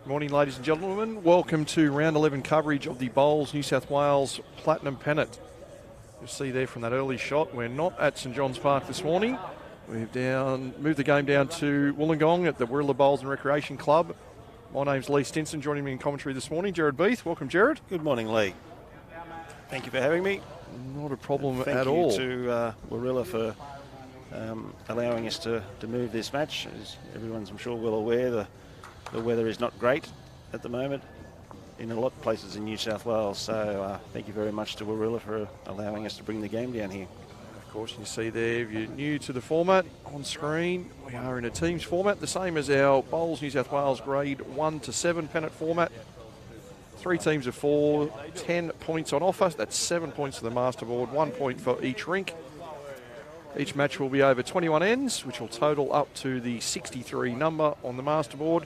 Morning, ladies and gentlemen. Welcome to round 11 coverage of the Bowls New South Wales Platinum Pennant. You'll see there from that early shot, we're not at St John's Park this morning. We've moved the game down to Wollongong at the 𝗟𝗡𝗡 Bowls and Recreation Club. My name's Lee Stinson. Joining me in commentary this morning, 𝗣𝗓𝗡𝗡𝗏. Welcome, Jared. Good morning, Lee. Thank you for having me. Not a problem at all. all. Thank you to 𝗟𝗡𝗡𝗏 for allowing us to move this match. As everyone's, I'm sure, well aware, the weather is not great at the moment in a lot of places in New South Wales. So thank you very much to 𝗟𝗡𝗡𝗏 for allowing us to bring the game down here. Of course, you see there, if you're new to the format on screen, we are in a teams format, the same as our Bowls New South Wales grade 1 to 7 pennant format. 3 teams of 4, 10 points on offer. That's 7 points to the masterboard, 1 point for each rink. Each match will be over 21 ends, which will total up to the 63 number on the masterboard.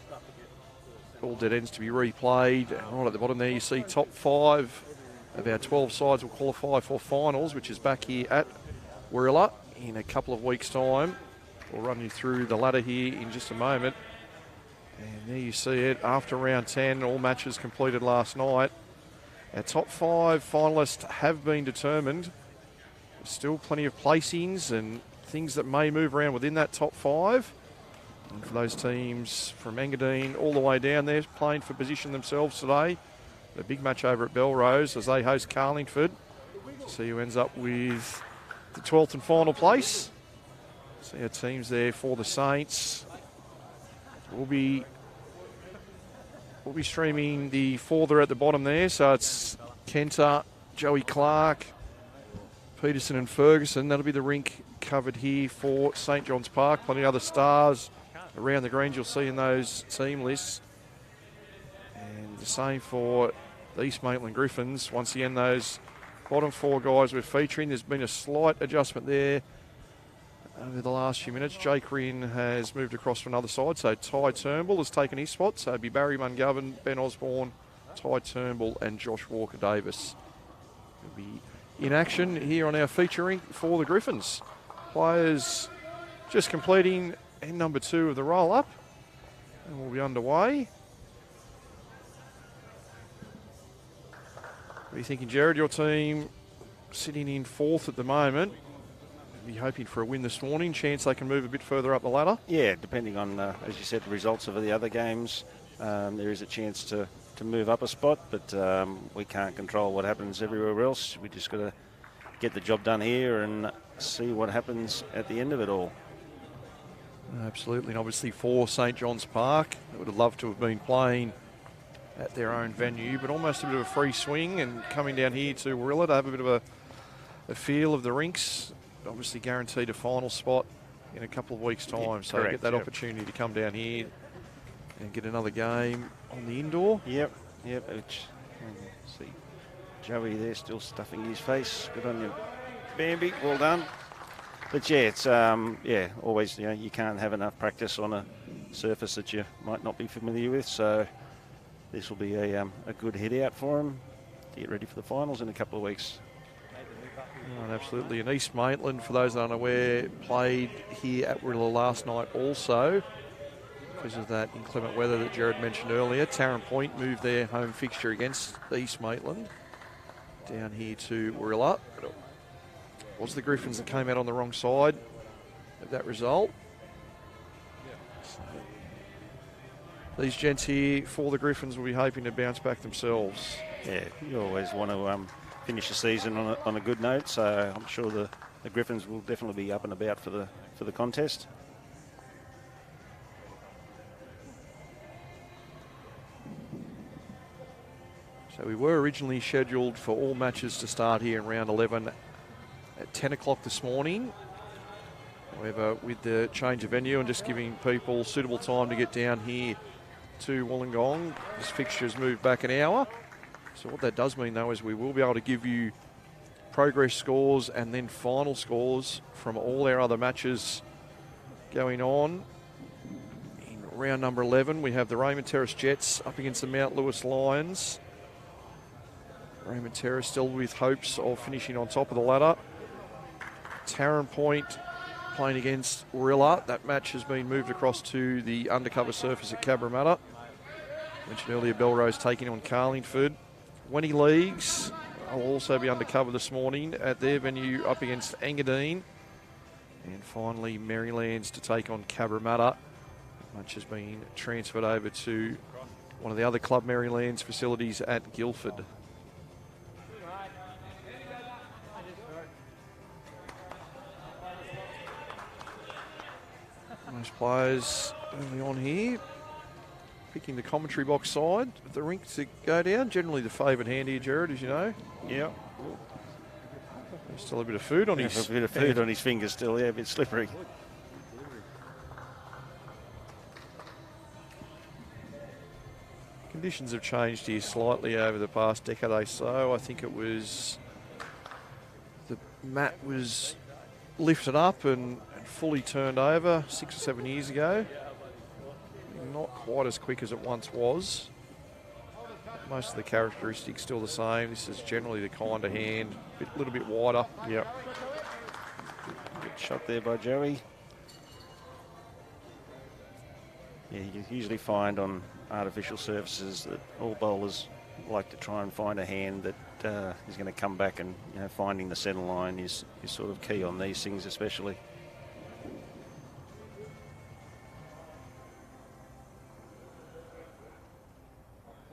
All dead ends to be replayed. Right at the bottom there, you see top 5 of our 12 sides will qualify for finals, which is back here at 𝗟𝗡𝗡𝗏 in a couple of weeks' time. We'll run you through the ladder here in just a moment. And there you see it, after round 10, all matches completed last night. Our top 5 finalists have been determined. There's still plenty of placings and things that may move around within that top 5. And for those teams from Engadine all the way down there playing for position themselves today, the big match over at Belrose as they host Carlingford. See who ends up with the 12th and final place. See our teams there for the Saints. We'll be streaming the 4 there at the bottom there. So it's Kenta, Joey Clark, Peterson and Ferguson. That'll be the rink covered here for St John's Park. Plenty of other stars around the greens you'll see in those team lists. And the same for the East Maitland Griffins. Once again, those bottom 4 guys we're featuring. There's been a slight adjustment there over the last few minutes. Jake Rinn has moved across to another side, so 𝗣𝗟𝗡𝗏𝗡 has taken his spot. So it'll be Barry Mungovern, Ben Osborne, 𝗣𝗟𝗡𝗏𝗡 and Josh Walker-Davis will be in action here on our featuring for the Griffins. Players just completing end number 2 of the roll-up, and we'll be underway. What are you thinking, Jared? Your team sitting in 4th at the moment. Be hoping for a win this morning. Chance they can move a bit further up the ladder. Yeah, depending on, as you said, the results of the other games, there is a chance to move up a spot, but we can't control what happens everywhere else. We just got to get the job done here and see what happens at the end of it all. Absolutely, and obviously for St John's Park, they would have loved to have been playing at their own venue, but almost a bit of a free swing, and coming down here to 𝗟𝗡𝗏𝗏 to have a bit of a feel of the rinks. Obviously guaranteed a final spot in a couple of weeks' time, yeah, so correct, get that opportunity to come down here and get another game on the indoor. Yep. See Joey there still stuffing his face. Good on you, Bambi. Well done. But yeah, it's always, you can't have enough practice on a surface that you might not be familiar with. So this will be a good head out for him to get ready for the finals in a couple of weeks. Right, absolutely. And East Maitland, for those unaware, played here at 𝗟𝗡𝗏𝗏 last night also because of that inclement weather that Jared mentioned earlier. Tarrant Point moved their home fixture against East Maitland down here to 𝗟𝗡𝗏𝗏. But it was the Griffins that came out on the wrong side of that result. So these gents here for the Griffins will be hoping to bounce back themselves. Yeah, you always want to finish the season on a good note, so I'm sure the Griffins will definitely be up and about for the contest. So we were originally scheduled for all matches to start here in round 11 at 10 o'clock this morning. However, with the change of venue and just giving people suitable time to get down here to Wollongong, this fixture has moved back an hour. So what that does mean, though, is we will be able to give you progress scores and then final scores from all our other matches going on. In round number 11, we have the Raymond Terrace Jets up against the Mount Lewis Lions. Raymond Terrace still with hopes of finishing on top of the ladder. Tarrant Point playing against 𝗟𝗡𝗏𝗏𝗏. That match has been moved across to the undercover surface at 𝗥𝗢𝗏𝗏𝗏. Mentioned earlier, Belrose taking on Carlingford. Wenny Leagues will also be undercover this morning at their venue up against Engadine. And finally, Marylands to take on 𝗟𝗓𝗪𝗓. Much has been transferred over to one of the other Club Marylands facilities at Guildford. Most players early on here picking the commentary box side of the rink to go down. Generally the favoured hand here, Jared, as you know. Yeah. There's still a bit of food on his... A bit of food on his fingers still, yeah, a bit slippery. Conditions have changed here slightly over the past decade or so. I think it was... the mat was lifted up and fully turned over 6 or 7 years ago. Not quite as quick as it once was. Most of the characteristics still the same. This is generally the kind of hand, a little bit wider. Yep. Good shot there by Joey. Yeah, you usually find on artificial surfaces that all bowlers like to try and find a hand that is going to come back, and finding the centre line is sort of key on these things especially.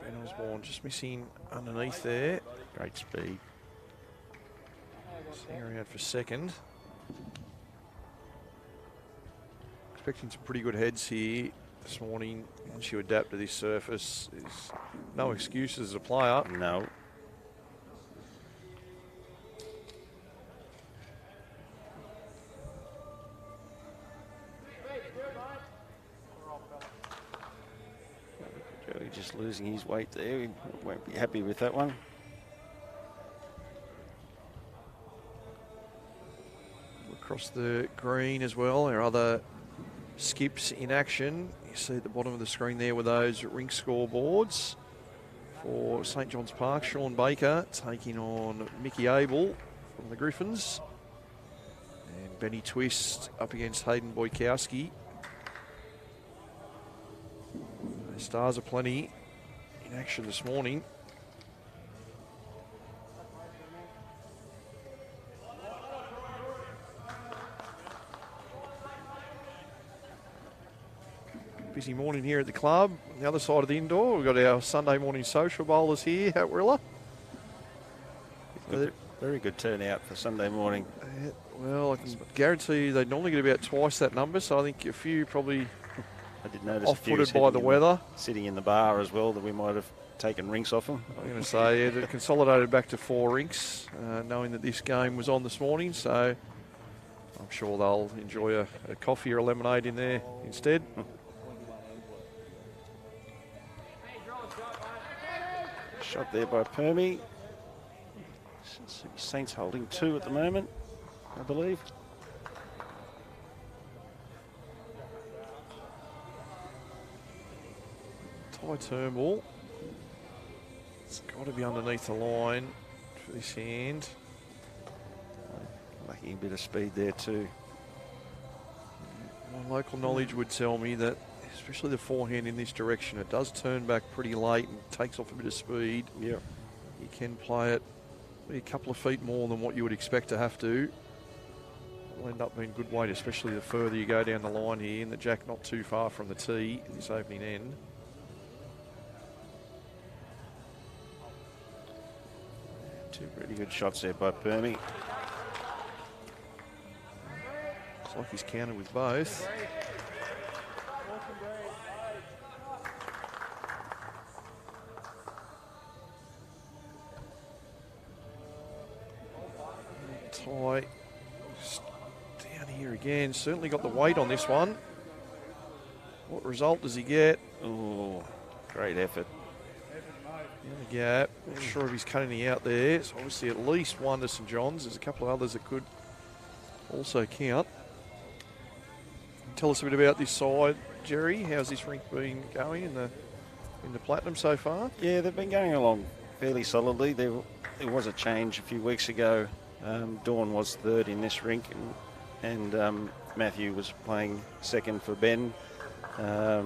Ben Osborne just missing underneath there. Great speed. Staring out for second. Expecting some pretty good heads here this morning. Once you adapt to this surface, there's no excuses as a player. No. Joey just losing his weight there. He won't be happy with that one. Across the green as well, our other skips in action. You see at the bottom of the screen there with those rink scoreboards. For St John's Park, Sean Baker taking on Mickey Abel from the Griffins. And Benny Twist up against Hayden Boykowski. The stars are plenty in action this morning. Busy morning here at the club. On the other side of the indoor, we've got our Sunday morning social bowlers here at 𝗟𝗓𝗪𝗓. Very good turnout for Sunday morning. Well, I can guarantee you they normally get about twice that number, so I think a few probably I did notice off-putted by the weather. Sitting in the bar as well, that we might have taken rinks off them. I'm going to say, yeah, they consolidated back to 4 rinks, knowing that this game was on this morning, so I'm sure they'll enjoy a coffee or a lemonade in there instead. Shot there by 𝗟𝗓𝗪𝗓. Saints holding 2 at the moment, I believe. 𝗟𝗓𝗪𝗓. It's got to be underneath the line for this hand. Lacking a bit of speed there too. My local knowledge would tell me that, especially the forehand in this direction, it does turn back pretty late and takes off a bit of speed. Yeah. You can play it a couple of feet more than what you would expect to have to. It'll end up being good weight, especially the further you go down the line here, and the jack not too far from the tee in this opening end. Two pretty good shots there by 𝗟𝗪𝗓. Looks like he's counted with both. Ty down here again. Certainly got the weight on this one. What result does he get? Oh, great effort. In the gap. Not sure if he's cutting any out there. So obviously at least one to St John's. There's a couple of others that could also count. Tell us a bit about this side, Jerry. How's this rink been going in the Platinum so far? Yeah, they've been going along fairly solidly. There was a change a few weeks ago. Dawn was third in this rink, and Matthew was playing second for Ben. A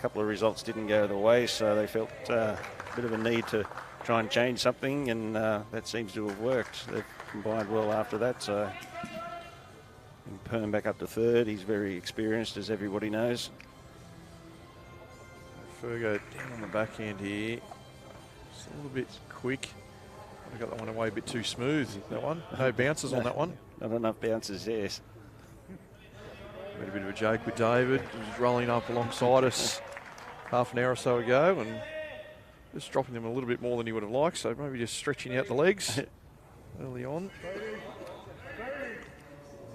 couple of results didn't go their way, so they felt a bit of a need to try and change something, and that seems to have worked. They've combined well after that, so Pennant back up to third. He's very experienced, as everybody knows. Fergo down on the back end here. It's a little bit quick. I got that one away a bit too smooth, that one. No bounces on that one. Not enough bounces, yes. We had a bit of a joke with David. He was rolling up alongside us half an hour or so ago and just dropping them a little bit more than he would have liked, so maybe just stretching out the legs early on.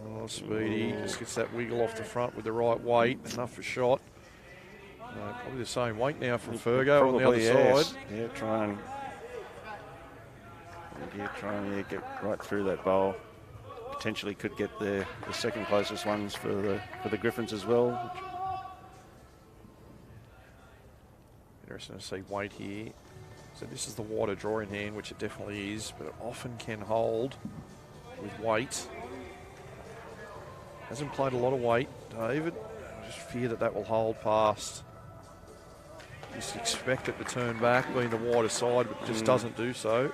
Oh, Speedy just gets that wiggle off the front with the right weight, enough for shot. Probably the same weight now from Fergo on the other side. Yeah, try and get right through that bowl. Potentially could get the second closest ones for the Griffins as well. Interesting to see weight here. So this is the wider drawing hand, which it definitely is, but it often can hold with weight. Hasn't played a lot of weight, David. I just fear that will hold past. Just expect it to turn back, being the wider side, but just doesn't do so.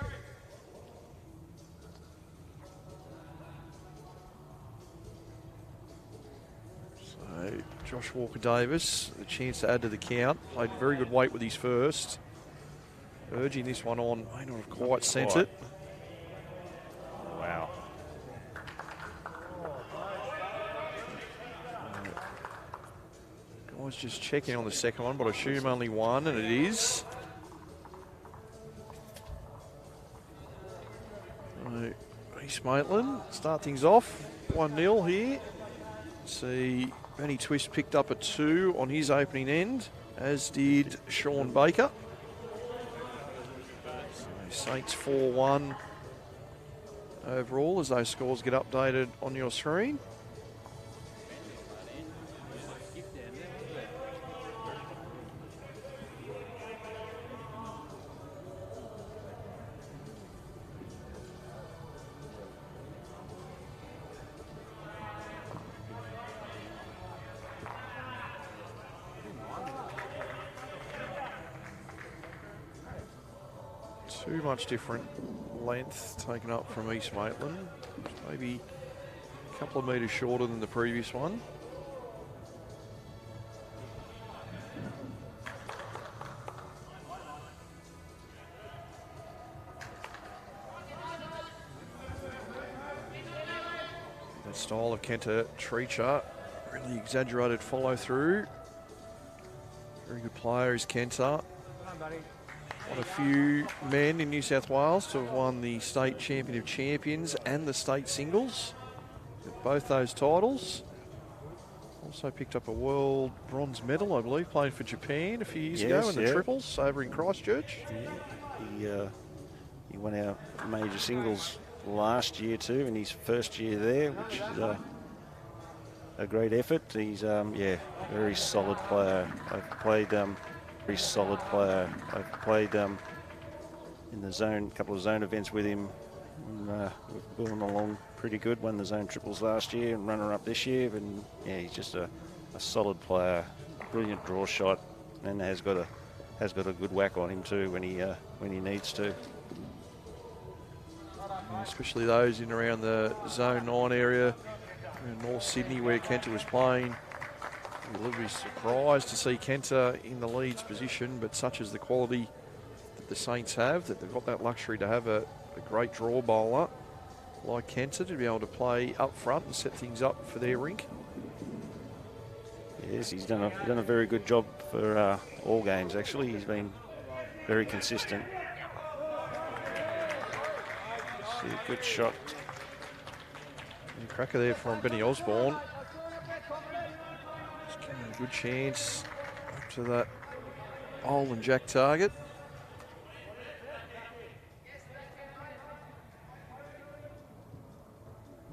So Josh Walker-Davis, the chance to add to the count. Played very good weight with his first. Urging this one on, may not have quite sent it. Wow. I was just checking on the second one, but I assume only one, and it is. East Maitland start things off 1-0 here. See, Benny Twist picked up a 2 on his opening end, as did Sean Baker. So Saints 4-1 overall as those scores get updated on your screen. Too much different length taken up from East Maitland. Maybe a couple of metres shorter than the previous one. The style of 𝗟𝗓𝗡𝗡, really exaggerated follow through. Very good player is 𝗟𝗓𝗡. One of few men in New South Wales to have won the State Champion of Champions and the State Singles. Both those titles. Also picked up a world bronze medal, I believe, playing for Japan a few years ago in the triples over in Christchurch. Yeah, he won our major singles last year too, in his first year there, which is a great effort. He's very solid player. I've played very solid player. I've played in the zone, a couple of zone events with him. And, we've gone along pretty good. Won the zone triples last year and runner-up this year. And yeah, he's just a solid player, brilliant draw shot, and has got a good whack on him too when he needs to. Especially those in around the Zone 9 area in North Sydney where 𝗟𝗓𝗡 was playing. You'll be surprised to see 𝗟𝗓𝗡 in the leads position, but such is the quality that the Saints have, that they've got that luxury to have a great draw bowler like 𝗟𝗓𝗡 to be able to play up front and set things up for their rink. Yes, he's done a very good job for all games, actually. He's been very consistent. See a good shot. And cracker there from Benny Osborne. Just giving him a good chance up to that hole and jack target.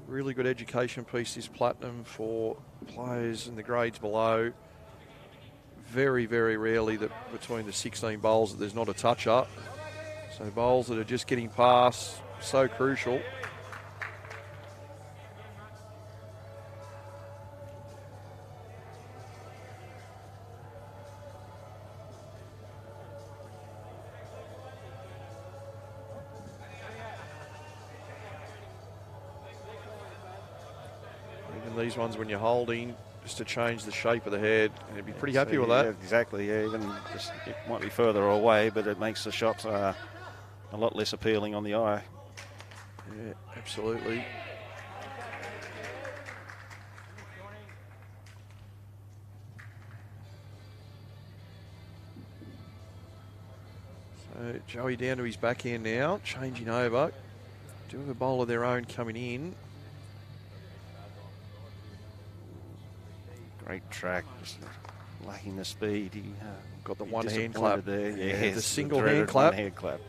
Really good education piece, this Platinum, for players in the grades below. Very, very rarely that between the 16 bowls that there's not a touch-up. So bowls that are just getting past, so crucial. And these ones, when you're holding, just to change the shape of the head, and you'd be pretty happy with that. Exactly, yeah. Even just, it might be further away, but it makes the shot a lot less appealing on the eye. Yeah, absolutely. So Joey down to his backhand now, changing over. Do have a bowl of their own coming in. Great track, just lacking the speed. He got the one hand clap there. Yeah, the single hand clap. One hand clap.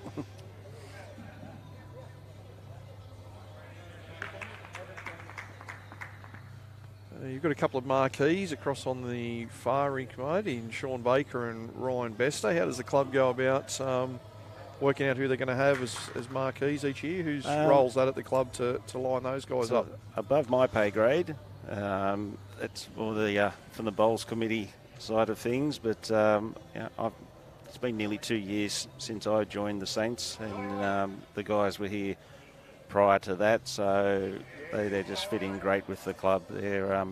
You've got a couple of marquees across on the far rink, mate, in Sean Baker and Ryan Bester. How does the club go about working out who they're going to have as marquees each year? Whose roles that at the club to line those guys up? Above my pay grade. It's more from the bowls committee side of things, but it's been nearly 2 years since I joined the Saints, and the guys were here prior to that, so they just fit in great with the club. They're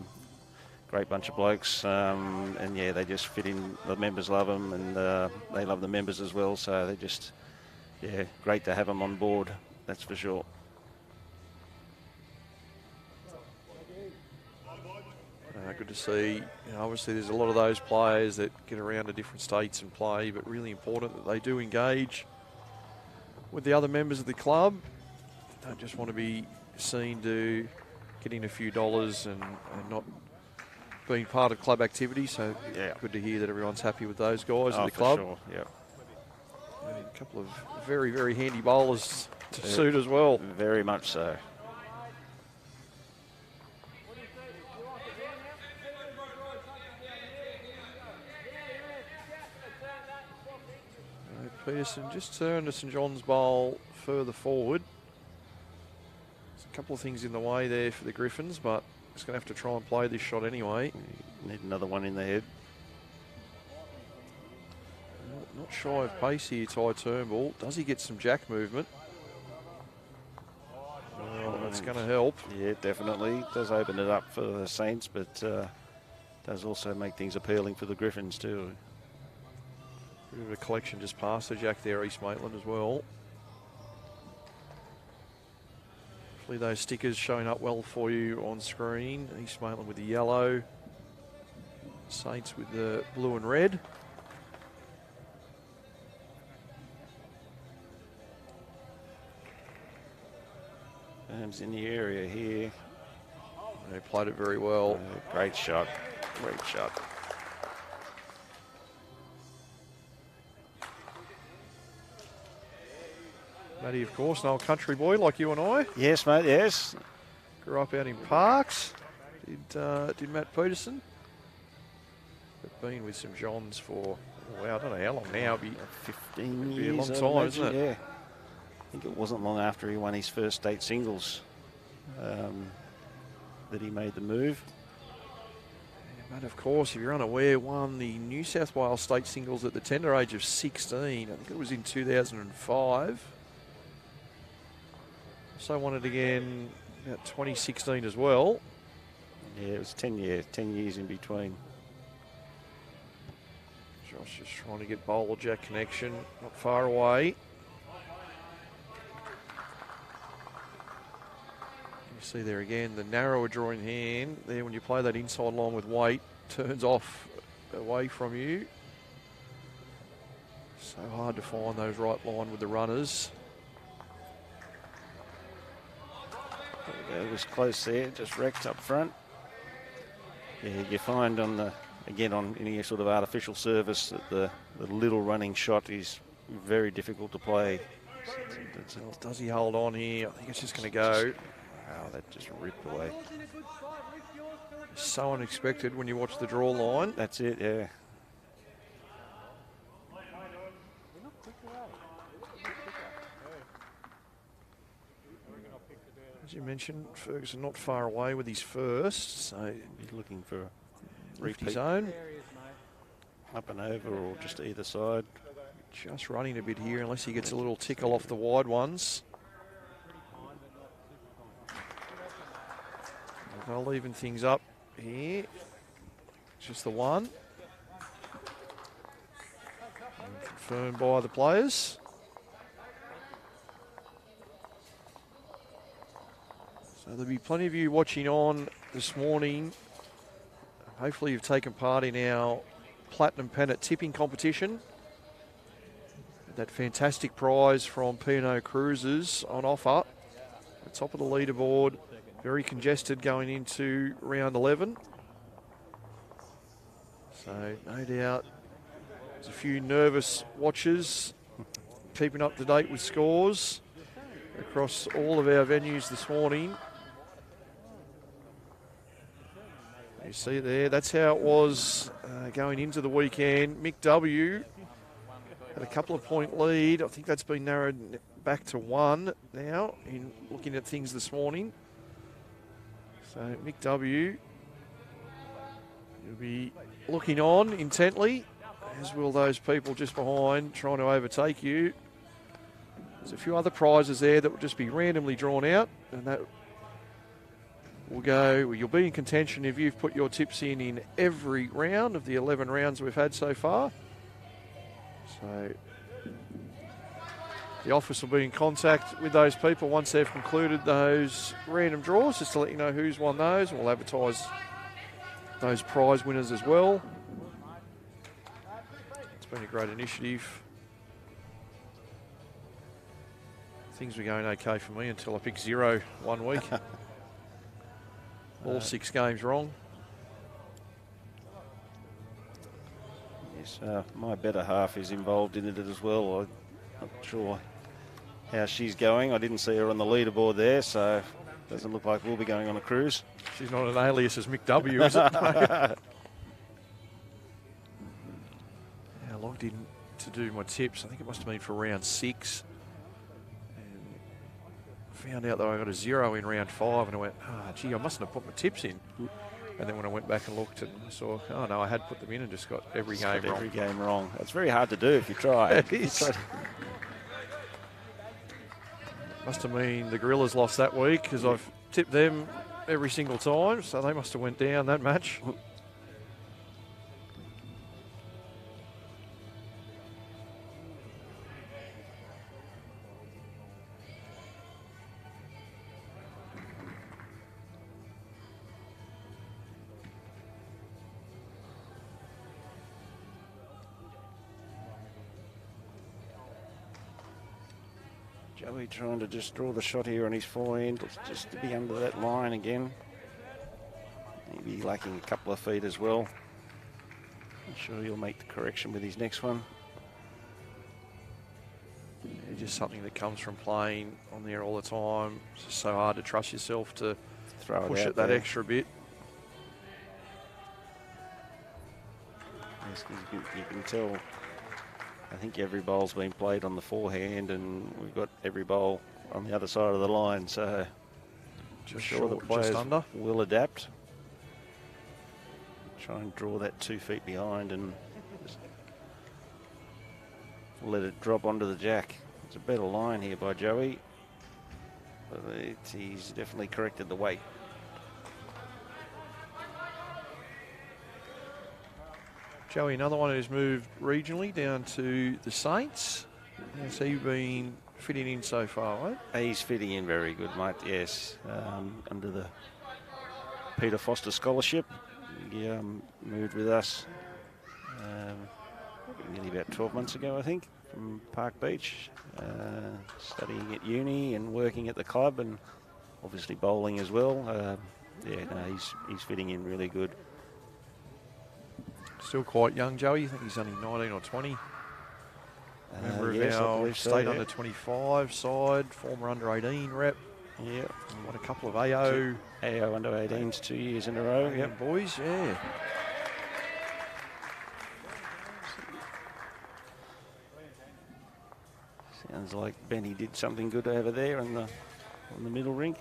great bunch of blokes, and yeah, they just fit in. The members love them, and they love the members as well, so they're just, yeah, great to have them on board, that's for sure. Good to see. Obviously, there's a lot of those players that get around to different states and play, but really important that they do engage with the other members of the club. Don't just want to be seen to getting a few dollars and not being part of club activity. So yeah, good to hear that everyone's happy with those guys at the club. Sure. Yeah. A couple of very, very handy bowlers to suit as well. Very much so. Peterson just turned to St John's bowl further forward. There's a couple of things in the way there for the Griffins, but he's going to have to try and play this shot anyway. Need another one in the head. Not shy of pace here, 𝗟𝗓𝗡𝗡𝗨𝗠. Does he get some jack movement? Well, that's going to help. Yeah, definitely. It does open it up for the Saints, but does also make things appealing for the Griffins too. Bit of a collection just past the jack there, East Maitland as well. Hopefully those stickers showing up well for you on screen. East Maitland with the yellow. Saints with the blue and red. Holmes in the area here. They played it very well. Great shot. Great shot. Matty, of course, an old country boy like you and I. Yes, mate, yes. Grew up out in Parks. Did Matt Peterson. But been with St John's for, wow, I don't know how long now. It'll be 15 years. Be a long time, isn't it? Yeah. I think it wasn't long after he won his first state singles that he made the move. But of course, if you're unaware, won the New South Wales state singles at the tender age of 16. I think it was in 2005. So won it again about 2016 as well. Yeah, it was 10 years in between. Josh just trying to get bowler jack connection, not far away. You see there again, the narrower drawing hand there when you play that inside line with weight, turns off away from you. So hard to find those right line with the runners. It was close there, just wrecked up front. Yeah, you find on the, again on any sort of artificial surface that the little running shot is very difficult to play. Does he hold on here? I think it's just going to go. Wow, that just ripped away. So unexpected when you watch the draw line. That's it, yeah. As you mentioned, Ferguson not far away with his first, so he's looking for repeat his own. Up and over or just either side. Just running a bit here unless he gets a little tickle off the wide ones. They'll even things up here. Just the one. And confirmed by the players. So there'll be plenty of you watching on this morning. Hopefully you've taken part in our Platinum Pennant tipping competition. That fantastic prize from 𝗣𝗟𝗡𝗏𝗧𝗧 on offer. At the top of the leaderboard, very congested going into round 11. So no doubt there's a few nervous watchers keeping up to date with scores across all of our venues this morning. You see it there, that's how it was going into the weekend. Mick W had a couple of point lead. I think that's been narrowed back to 1 now in looking at things this morning. So Mick W, you'll be looking on intently, as will those people just behind trying to overtake you. There's a few other prizes there that will just be randomly drawn out, and that will go, well, you'll be in contention if you've put your tips in every round of the 11 rounds we've had so far. So the office will be in contact with those people once they've concluded those random draws, just to let you know who's won those. We'll advertise those prize winners as well. It's been a great initiative. Things were going okay for me until I picked 0 one week. All 6 games wrong. Yes, my better half is involved in it as well. I'm not sure how she's going. I didn't see her on the leaderboard there, so doesn't look like we'll be going on a cruise. She's not an alias as Mick W, is it? I logged in to do my tips. I think it must have been for round 6. Found out that I got a 0 in round 5, and I went, gee, I mustn't have put my tips in. And then when I went back and looked, and I saw, oh no, I had put them in and just got every game wrong. Every game wrong. That's very hard to do if you try. It is. Must have mean the Gorillas lost that week, because I've tipped them every single time, so they must have went down that match. Joey trying to just draw the shot here on his forehand, just to be under that line again. Maybe lacking a couple of feet as well. I'm sure he'll make the correction with his next one. Yeah, just something that comes from playing on there all the time. It's just so hard to trust yourself to push it that extra bit. Yes, you can tell. I think every bowl's been played on the forehand, and we've got every bowl on the other side of the line, so Just sure the short, players just under. will adapt. Try and draw that 2 feet behind and just let it drop onto the jack. It's a better line here by Joey, but he's definitely corrected the weight. Joey, another one who's moved regionally down to the Saints. How's he been fitting in so far, right? He's fitting in very good, mate, yes. Under the Peter Foster Scholarship. He moved with us nearly about 12 months ago, I think, from Park Beach, studying at uni and working at the club, and obviously bowling as well. He's fitting in really good. Still quite young, Joey. I think he's only 19 or 20. Member yes, of our state so, under 25 side, former under 18 rep. Yeah. Won a couple of AO under 18s 2 years in a row. Yep, boys, yeah. Sounds like Benny did something good over there on the middle rink.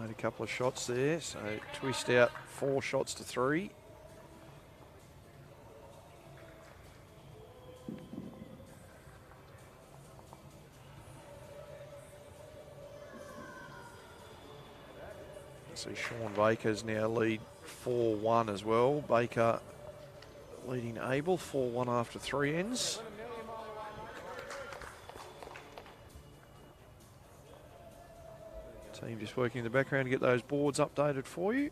Made a couple of shots there, so twist out 4 shots to 3. So Sean Baker's now lead 4-1 as well. Baker leading Abel 4-1 after 3 ends. Team just working in the background to get those boards updated for you.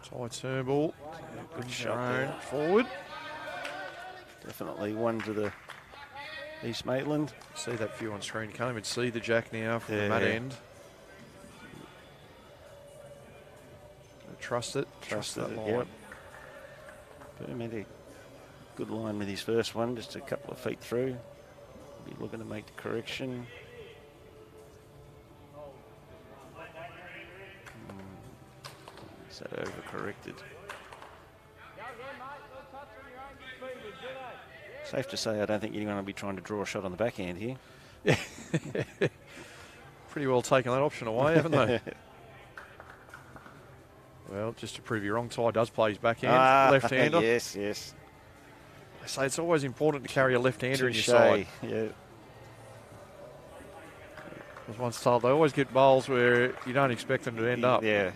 𝗟𝗓𝗡𝗡𝗨𝗠, good shot forward. Definitely one to the East Maitland. See that view on screen. You can't even see the jack now from the mat end. Trust it. Trust that line. Yep. Pennant, good line with his first one, just a couple of feet through. Be looking to make the correction. Is that over-corrected? Safe to say, I don't think you're going to be trying to draw a shot on the backhand here. Yeah. Pretty well taken that option away, haven't they? Well, just to prove you wrong, Ty does play his backhand, left-hander. Yes, yes. I say it's always important to carry a left-hander in your side. Yeah. I was once told they always get bowls where you don't expect them to end up. Yeah.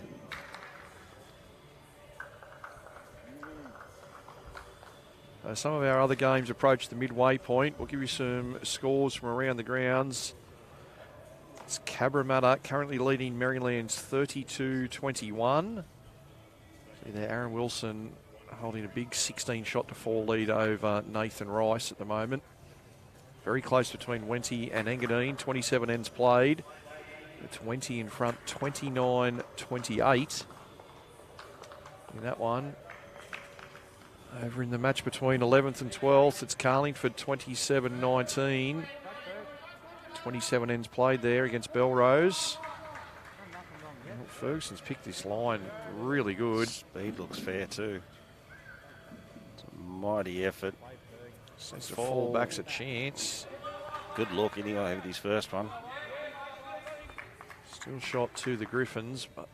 Some of our other games approach the midway point. We'll give you some scores from around the grounds. It's 𝗥𝗢𝗩𝗘 currently leading Maryland's 32-21. See there, Aaron Wilson holding a big 16-shot-to-4 lead over Nathan Rice at the moment. Very close between Wenty and Engadine. 27 ends played. It's Wenty in front, 29-28 in that one. Over in the match between 11th and 12th, it's Carlingford 27-19. 27 ends played there against Belrose. Well, Ferguson's picked this line really good. Speed looks fair too. It's a mighty effort. Since the fullback's a chance. Good look anyway with his first one. Still shot to the Griffins, but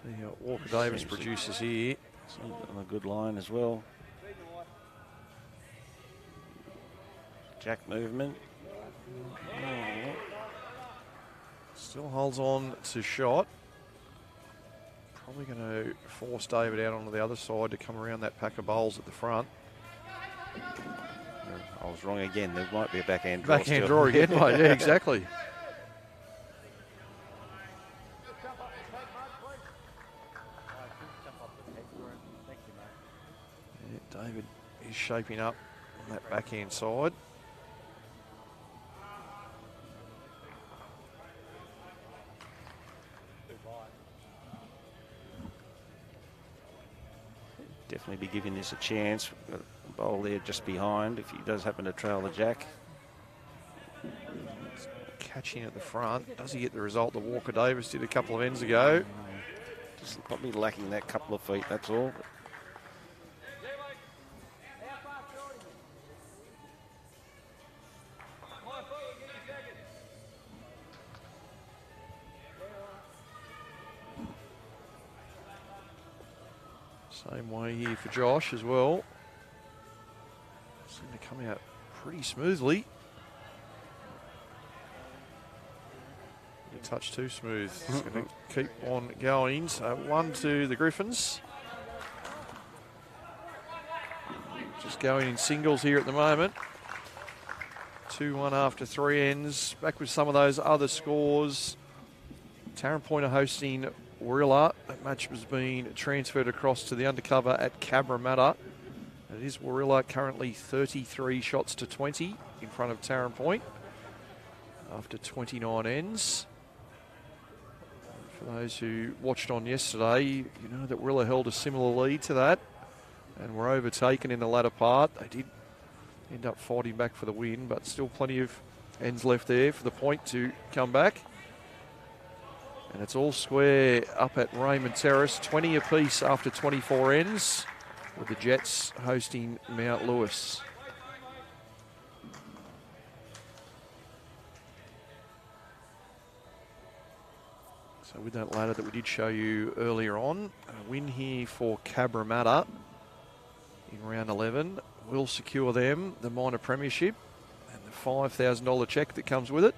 see how Walker Davis produces here. On a good line as well. Jack movement. Still holds on to shot. Probably going to force David out onto the other side to come around that pack of bowls at the front. I was wrong again. There might be a backhand draw. Backhand draw again, mate. Yeah, exactly. Yeah, David is shaping up on that backhand side. Definitely be giving this a chance. We've got a bowl there just behind if he does happen to trail the jack. Catching at the front. Does he get the result that Walker Davis did a couple of ends ago? Just probably lacking that couple of feet, that's all. Same way here for Josh as well. Seem to come out pretty smoothly. A touch too smooth. It's going to keep on going. So 1 to the Griffins. Just going in singles here at the moment. 2-1 after 3 ends. Back with some of those other scores. Tarrant Point are hosting Warilla. That match was being transferred across to the undercover at 𝗥𝗢𝗩𝗘. It is Warilla currently 33 shots to 20 in front of Tarrant Point after 29 ends. For those who watched on yesterday, you know that Warilla held a similar lead to that and were overtaken in the latter part. They did end up fighting back for the win, but still plenty of ends left there for the Point to come back. And it's all square up at Raymond Terrace, 20 apiece after 24 ends, with the Jets hosting Mount Lewis. So with that ladder that we did show you earlier on, a win here for 𝗟𝗓𝗡 in round 11 will secure them the minor premiership and the $5,000 cheque that comes with it.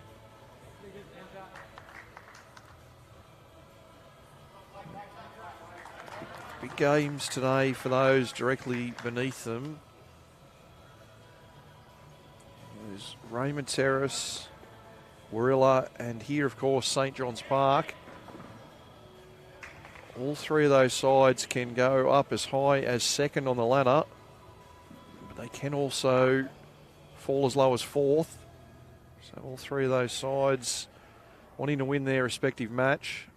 Big games today for those directly beneath them. There's Raymond Terrace, Warilla, and here, of course, St John's Park. All three of those sides can go up as high as second on the ladder, but they can also fall as low as fourth. So all three of those sides wanting to win their respective match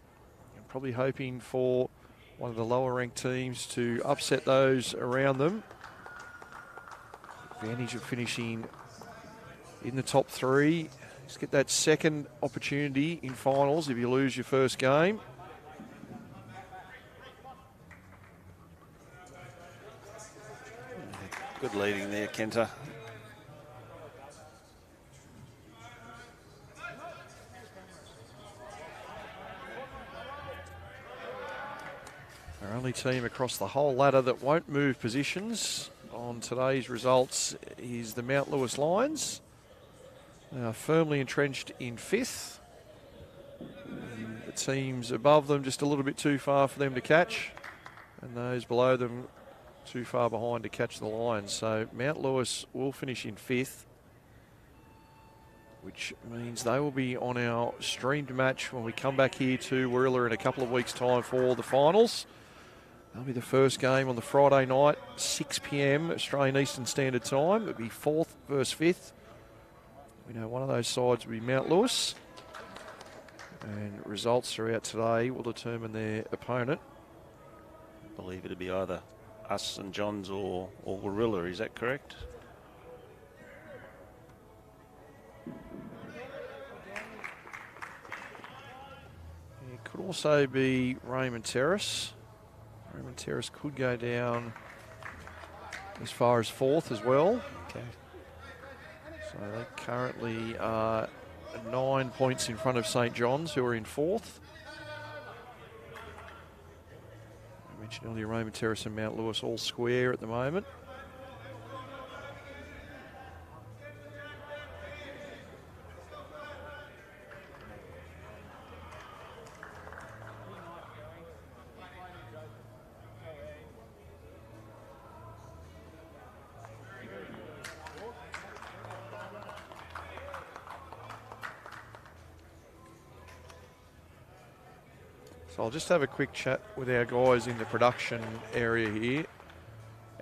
and probably hoping for one of the lower ranked teams to upset those around them. Advantage of finishing in the top three. Just get that second opportunity in finals if you lose your first game. Good leading there, 𝗟𝗓𝗡𝗏. Our only team across the whole ladder that won't move positions on today's results is the Mount Lewis Lions. They are firmly entrenched in fifth. And the teams above them just a little bit too far for them to catch, and those below them too far behind to catch the Lions. So Mount Lewis will finish in fifth, which means they will be on our streamed match when we come back here to Warilla in a couple of weeks' time for the finals. That'll be the first game on the Friday night, 6 p.m. Australian Eastern Standard Time. It'll be fourth versus fifth. We know one of those sides will be Mount Lewis, and results throughout today will determine their opponent. I believe it'll be either us and Johns or Warilla, is that correct? It could also be Raymond Terrace. Raymond Terrace could go down as far as fourth as well. Okay. So they currently are 9 points in front of St John's, who are in fourth. I mentioned earlier Raymond Terrace and Mount Lewis all square at the moment. So I'll just have a quick chat with our guys in the production area here.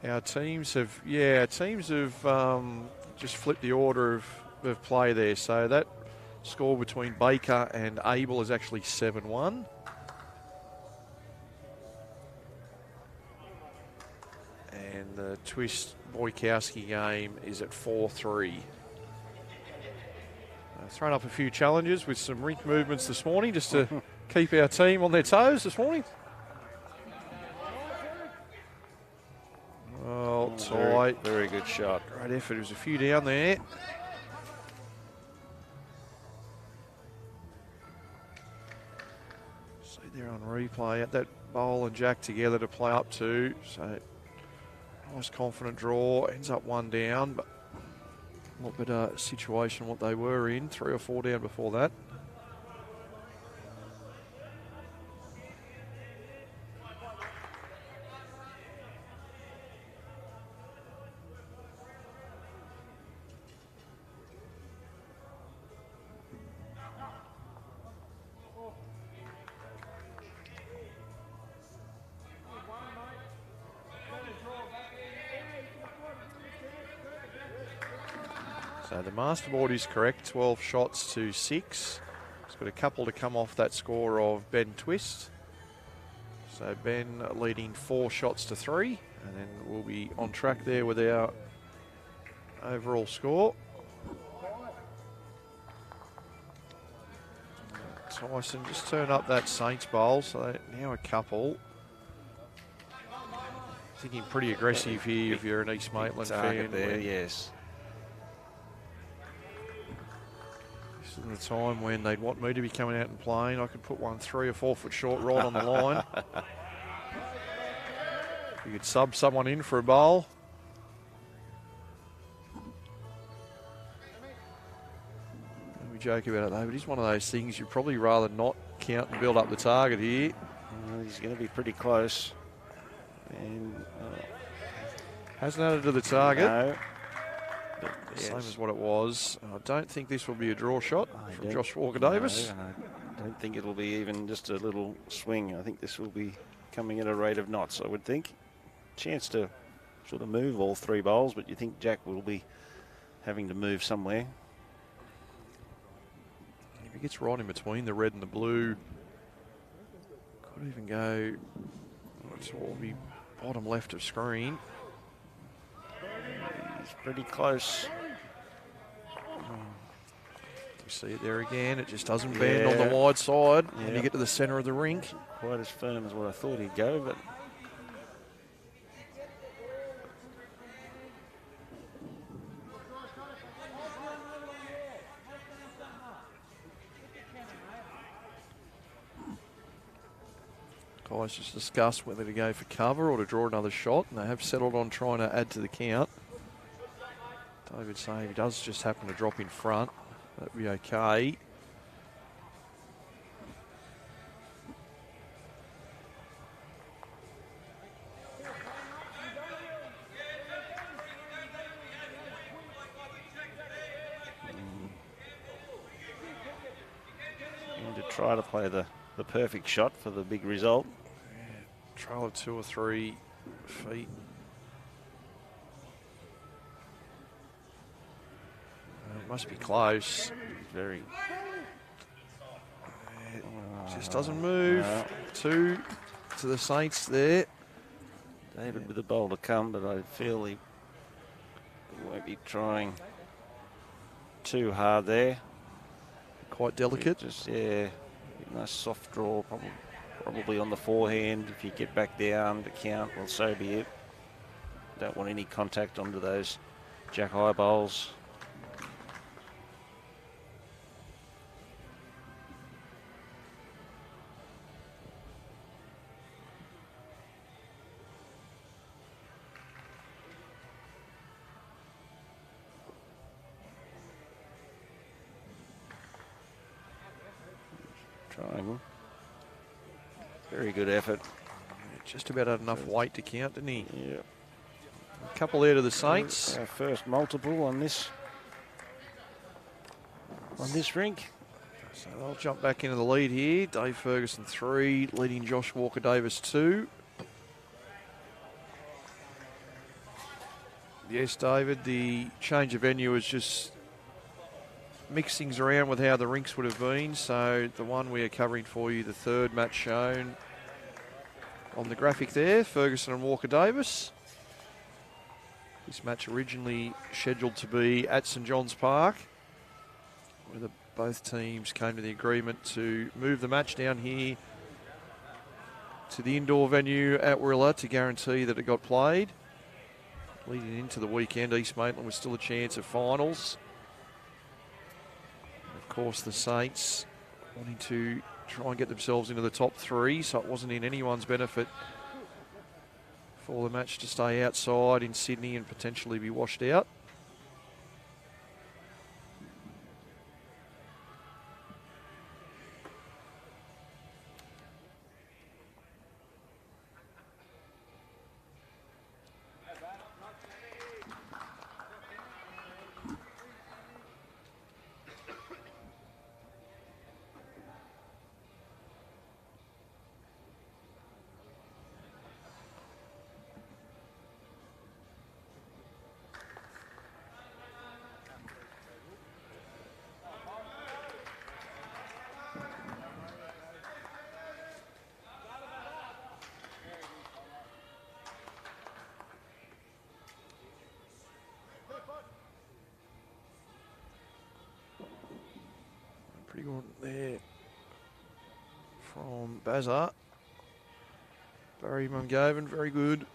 Our teams have, just flipped the order of play there. So that score between Baker and Abel is actually 7-1. And the Twist 𝗟𝗏𝗡𝗏 game is at 4-3. Thrown up a few challenges with some rink movements this morning just to keep our team on their toes this morning. Well, tight. Very good shot. Great effort. There was a few down there. See there on replay, at that bowl and jack together to play up to. So nice confident draw. Ends up one down, but a lot better situation what they were in. 3 or 4 down before that. So the masterboard is correct, 12 shots to 6. It's got a couple to come off that score of Ben Twist. So Ben leading 4 shots to 3, and then we'll be on track there with our overall score. Tyson just turn up that Saints bowl, so now a couple. Thinking pretty aggressive here if you're an East Maitland fan. There, yes. This is from the time when they'd want me to be coming out and playing. I could put one 3 or 4 foot short right on the line. You could sub someone in for a bowl. We joke about it though, but he's one of those things you'd probably rather not count and build up the target here. Well, he's going to be pretty close. And hasn't added to the target. No. Same as what it was. I don't think this will be a draw shot from Josh Walker-Davis. No, I don't think it'll be even just a little swing. I think this will be coming at a rate of knots, I would think. Chance to sort of move all 3 bowls, but you think Jack will be having to move somewhere. If he gets right in between the red and the blue, could even go to be bottom left of screen. He's pretty close. You see it there again. It just doesn't bend on the wide side when you get to the centre of the rink. Quite as firm as what I thought he'd go, but guys just discussed whether to go for cover or to draw another shot, and they have settled on trying to add to the count. David saying if he does just happen to drop in front, that'd be okay. And to try to play the perfect shot for the big result. Trail of 2 or 3 feet. It must be close. Very. It just doesn't move. 2 to the Saints there. David with the bowl to come, but I feel he won't be trying too hard there. Quite delicate. Just, nice soft draw, probably on the forehand. If you get back down to count, well, so be it. Don't want any contact onto those jack high bowls. Trying. Very good effort. Just about had enough weight to count, didn't he? Yeah. A couple there to the Saints. Our first multiple on this rink. So they'll jump back into the lead here. Dave Ferguson 3, leading Josh Walker-Davis 2. Yes, David, the change of venue is just mix things around with how the rinks would have been. So the one we are covering for you, the third match shown on the graphic there, Ferguson and Walker-Davis. This match originally scheduled to be at St John's Park, where both teams came to the agreement to move the match down here to the indoor venue at 𝗟𝗡𝗓 to guarantee that it got played. Leading into the weekend, East Maitland was still a chance of finals. Of course, the Saints wanting to try and get themselves into the top 3, so it wasn't in anyone's benefit for the match to stay outside in Sydney and potentially be washed out. Pretty good there from 𝗣𝗟𝗔𝗧𝗜𝗡. Barry Mungovan, very good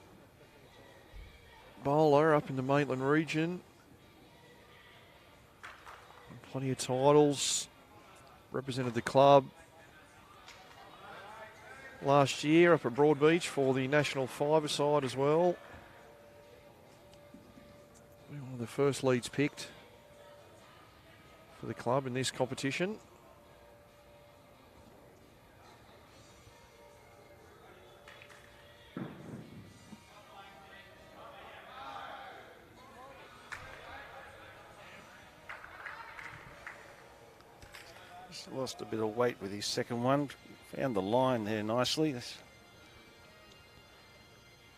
bowler up in the Maitland region. Plenty of titles represented the club last year up at Broadbeach for the national five-a-side as well. One of the first leads picked for the club in this competition. Just lost a bit of weight with his second one. Found the line there nicely.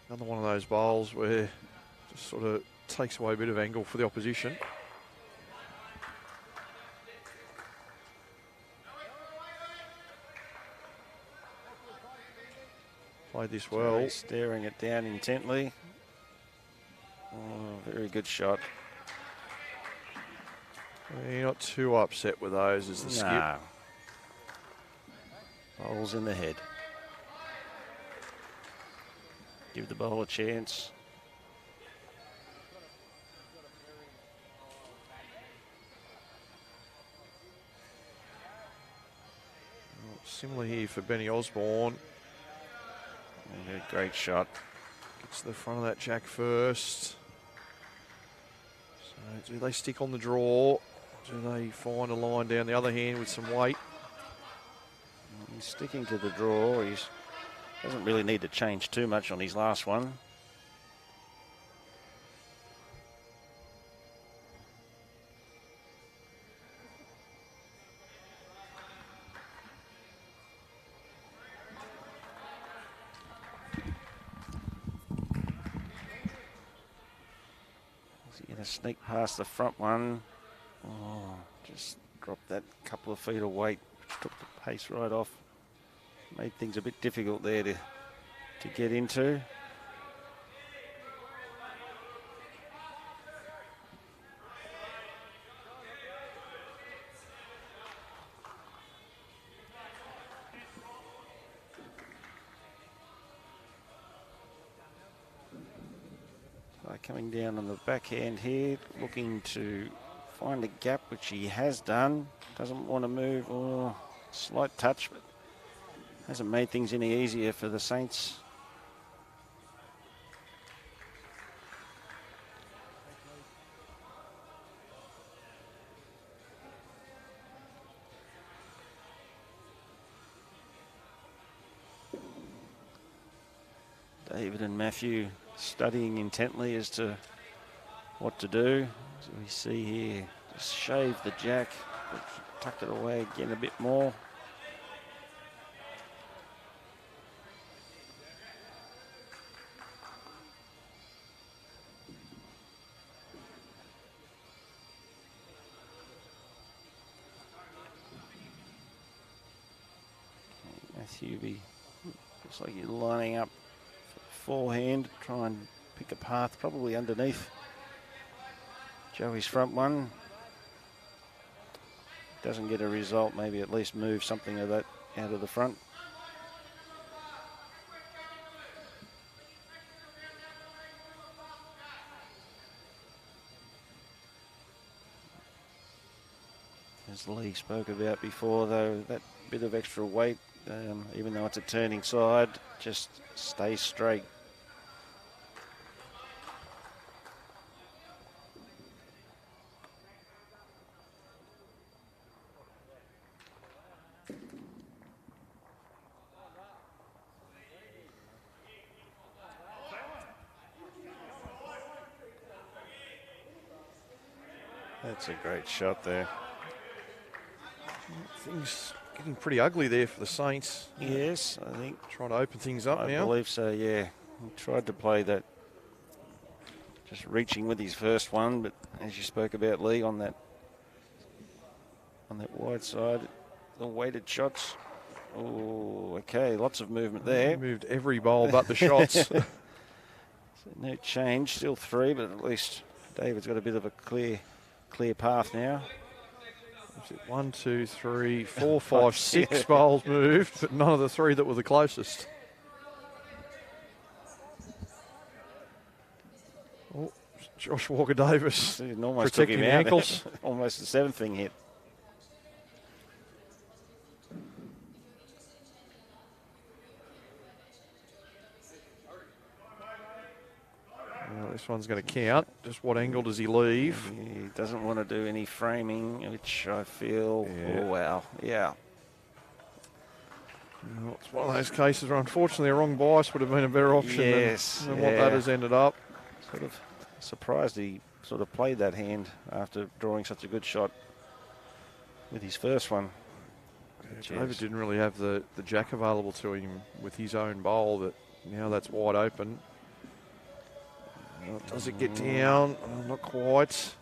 Another one of those bowls where just sort of takes away a bit of angle for the opposition. Played this well. He's staring it down intently. Oh, very good shot. You're not too upset with those as the skip. Bowls in the head. Give the bowl a chance. Similar here for 𝗣𝗟𝗡𝗡𝗨𝗠. Great shot. Gets to the front of that jack first. So do they stick on the draw? Do they find a line down the other hand with some weight? He's sticking to the draw. He doesn't really need to change too much on his last one. Is he going to sneak past the front one? Oh, just dropped that couple of feet of weight, took the pace right off. Made things a bit difficult there to get into. Coming down on the backhand here, looking to find a gap, which he has done. Doesn't want to move. Oh, slight touch, but hasn't made things any easier for the Saints. David and Matthew studying intently as to what to do. As we see here, just shave the jack, but tuck it away again a bit more. Matthew looks like he's lining up forehand, try and pick a path probably underneath Joey's front one. Doesn't get a result, maybe at least move something of that out of the front. As Lee spoke about before though, that bit of extra weight, even though it's a turning side, just stay straight. That's a great shot there. Things getting pretty ugly there for the Saints. Yes, I think. Trying to open things up now. I believe so, yeah. He tried to play that, just reaching with his first one, but as you spoke about, Lee, on that wide side, the weighted shots. Oh, okay, lots of movement there. He moved every bowl but the shots. So no change, still three, but at least David's got a bit of a clear path now. 1, 2, 3, 4, 5, 6 bowls moved, but none of the three that were the closest. Oh, Josh Walker-Davis almost protecting the ankles. Almost the seventh thing hit. This one's going to count. Just what angle does he leave? He doesn't want to do any framing, which I feel, Yeah. oh wow, yeah. Well, it's one of those cases where unfortunately a wrong bias would have been a better option than what that has ended up. Sort of surprised he sort of played that hand after drawing such a good shot with his first one. David didn't really have the jack available to him with his own bowl, but now that's wide open. Does it get down? Not quite.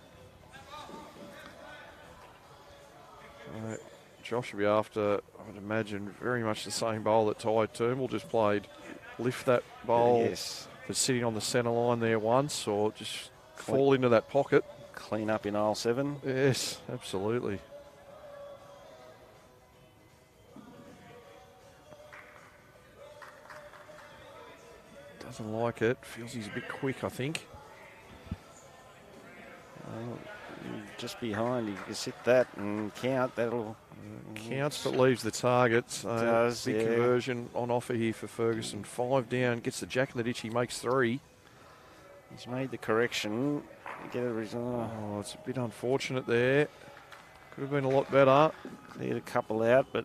Josh will be after, I would imagine, very much the same bowl that 𝗣𝗟𝗡𝗏 just played. Lift that bowl that's sitting on the centre line there once, or just fall into that pocket. Clean up in 𝗟𝗚𝗡. Yes, absolutely. Doesn't like it. Feels he's a bit quick, I think. Just behind, you can sit that and count. That'll counts, but leaves the target. So does, big conversion on offer here for Ferguson. 5 down, gets the jack in the ditch. He makes 3. He's made the correction. Get a result. Oh, it's a bit unfortunate there. Could have been a lot better. Cleared a couple out, but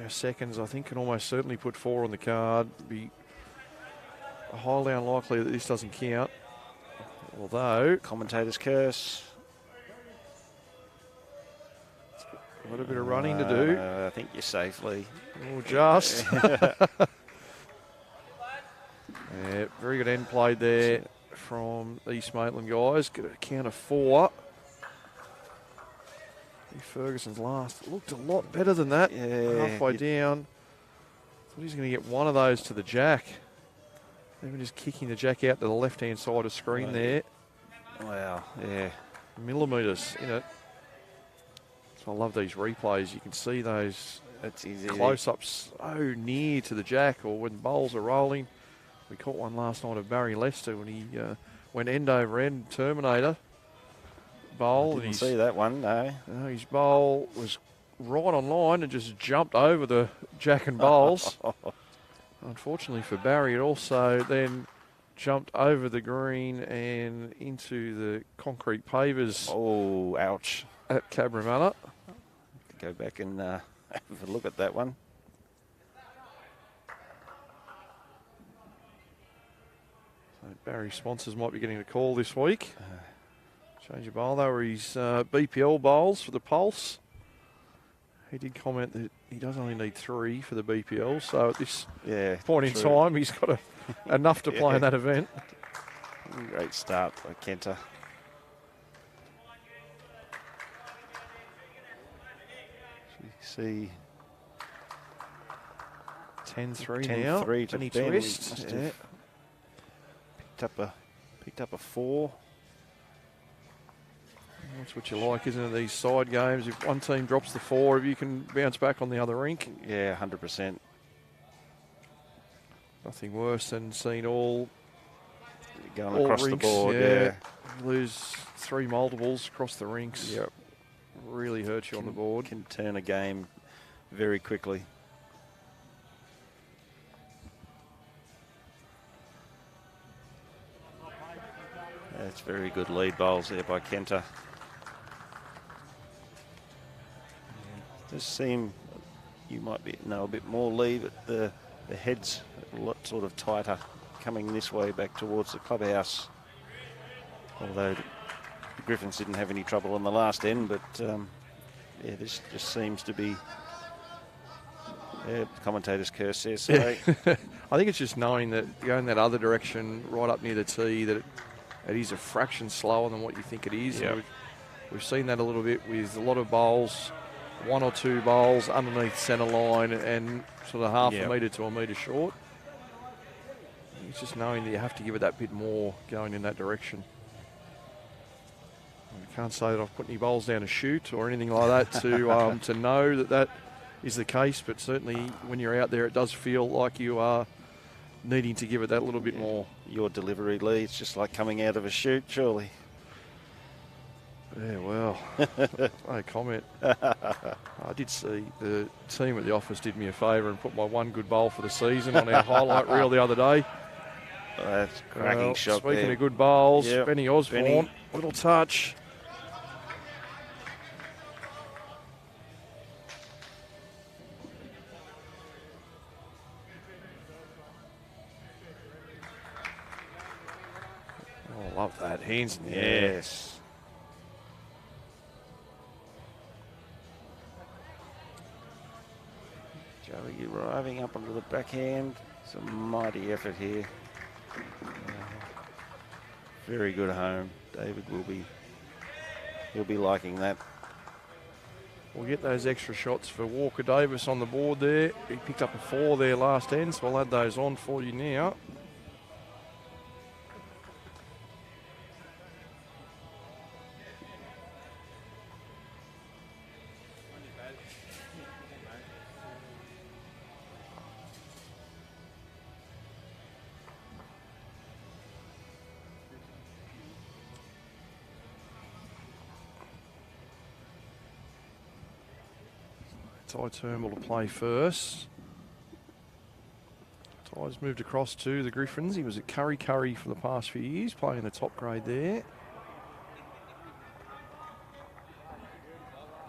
our seconds, I think, can almost certainly put 4 on the card. Be highly unlikely that this doesn't count. Although, commentator's curse. Got a bit of running to do. I think you're safely. Oh, just. Yeah, very good end played there from East Maitland guys. Get a count of 4. Ferguson's last looked a lot better than that. Yeah, halfway down. Thought he's going to get one of those to the jack. Even just kicking the jack out to the left-hand side of screen there. Wow, yeah. Millimetres in it. So I love these replays. You can see those close-ups so near to the jack, or when bowls are rolling. We caught one last night of Barry Lester when he went end over end, Terminator bowl. I didn't see that one, no. His bowl was right on line and just jumped over the jack and bowls. Unfortunately for Barry, it also then jumped over the green and into the concrete pavers. Oh, ouch. At 𝗟𝗓𝗏. Go back and have a look at that one. So Barry's sponsors might be getting a call this week. Change of bowl. They were his BPL bowls for the Pulse. He did comment that he does only need 3 for the BPL, so at this point in time, he's got enough to play in that event. Great start by 𝗟𝗏𝗏. See 10-3 now. 10-3 to Benny Ben. Twist. Picked up a 4. That's what you like, isn't it, these side games? If one team drops the 4, if you can bounce back on the other rink. Yeah, 100%. Nothing worse than seeing all going across rinks, the board. Yeah. Lose 3 multiples across the rinks. Yep. Really hurts you on the board. Can turn a game very quickly. That's very good lead bowls there by 𝗟𝗏𝗏. Does seem you might know a bit more lead, but the head's a lot sort of tighter coming this way back towards the clubhouse. Although the Griffins didn't have any trouble on the last end, but yeah, this just seems to be commentator's curse there. Sorry. I think it's just knowing that going that other direction right up near the tee, that it is a fraction slower than what you think it is. Yep. We've seen that a little bit with a lot of bowls, 1 or 2 bowls underneath centre line and sort of half a metre to a metre short. It's just knowing that you have to give it that bit more going in that direction. I can't say that I've put any bowls down to shoot or anything like that to know that that is the case, but certainly when you're out there, it does feel like you are needing to give it that little bit more. Your delivery leads just like coming out of a shoot, surely. Yeah, well, no comment. I did see the team at the office did me a favour and put my one good bowl for the season on our highlight reel the other day. That's a cracking shot Speaking there. of good bowls, Yep. Benny Osborne, Benny. little touch. Oh, love that. Hands in the air. Yes. Joey arriving up onto the backhand. It's a mighty effort here. Very good home. David he'll be liking that. We'll get those extra shots for Walker Davis on the board there. He picked up a 4 there last end, so I'll add those on for you now. 𝗣𝗟𝗡𝗡𝗡𝗏 to play first. Ty's moved across to the Griffins. He was at 𝗟𝗓𝗡𝗏 for the past few years, playing the top grade there.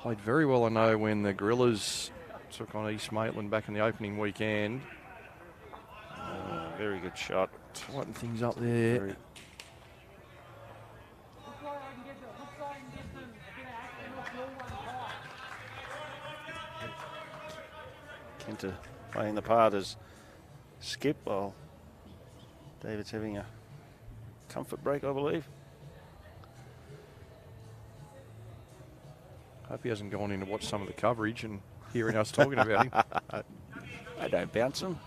Played very well, I know, when the Gorillas took on East Maitland back in the opening weekend. Very good shot. Tighten things up there. Kenta playing the part as skip while David's having a comfort break, I believe. Hope he hasn't gone in to watch some of the coverage and hearing us talking about him. They don't bounce him.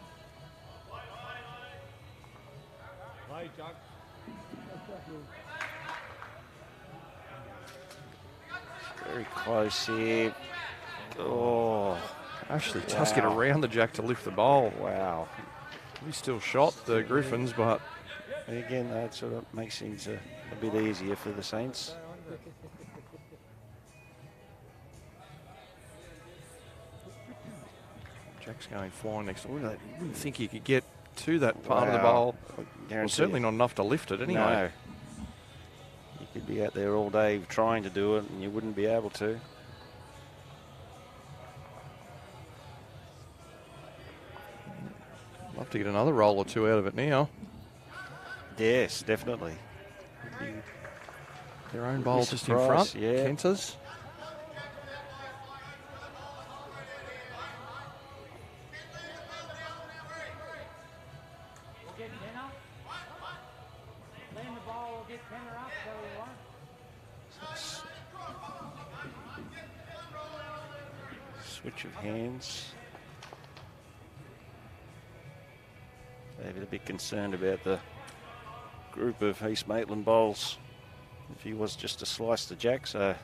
Very close here. Oh. Actually, just get around the jack to lift the bowl. Wow. He still shot the Griffins, but again, that sort of makes things a bit easier for the Saints. Jack's going flying next. I wouldn't think he could get to that part of the bowl. Well, certainly not enough to lift it anyway. No. You could be out there all day trying to do it and you wouldn't be able to. Love to get another roll or two out of it now. Yes, definitely. Their own bowl just in front. Yeah. Kenta's. Switch of hands. David a bit concerned about the group of East Maitland bowls. If he was just to slice the jack, so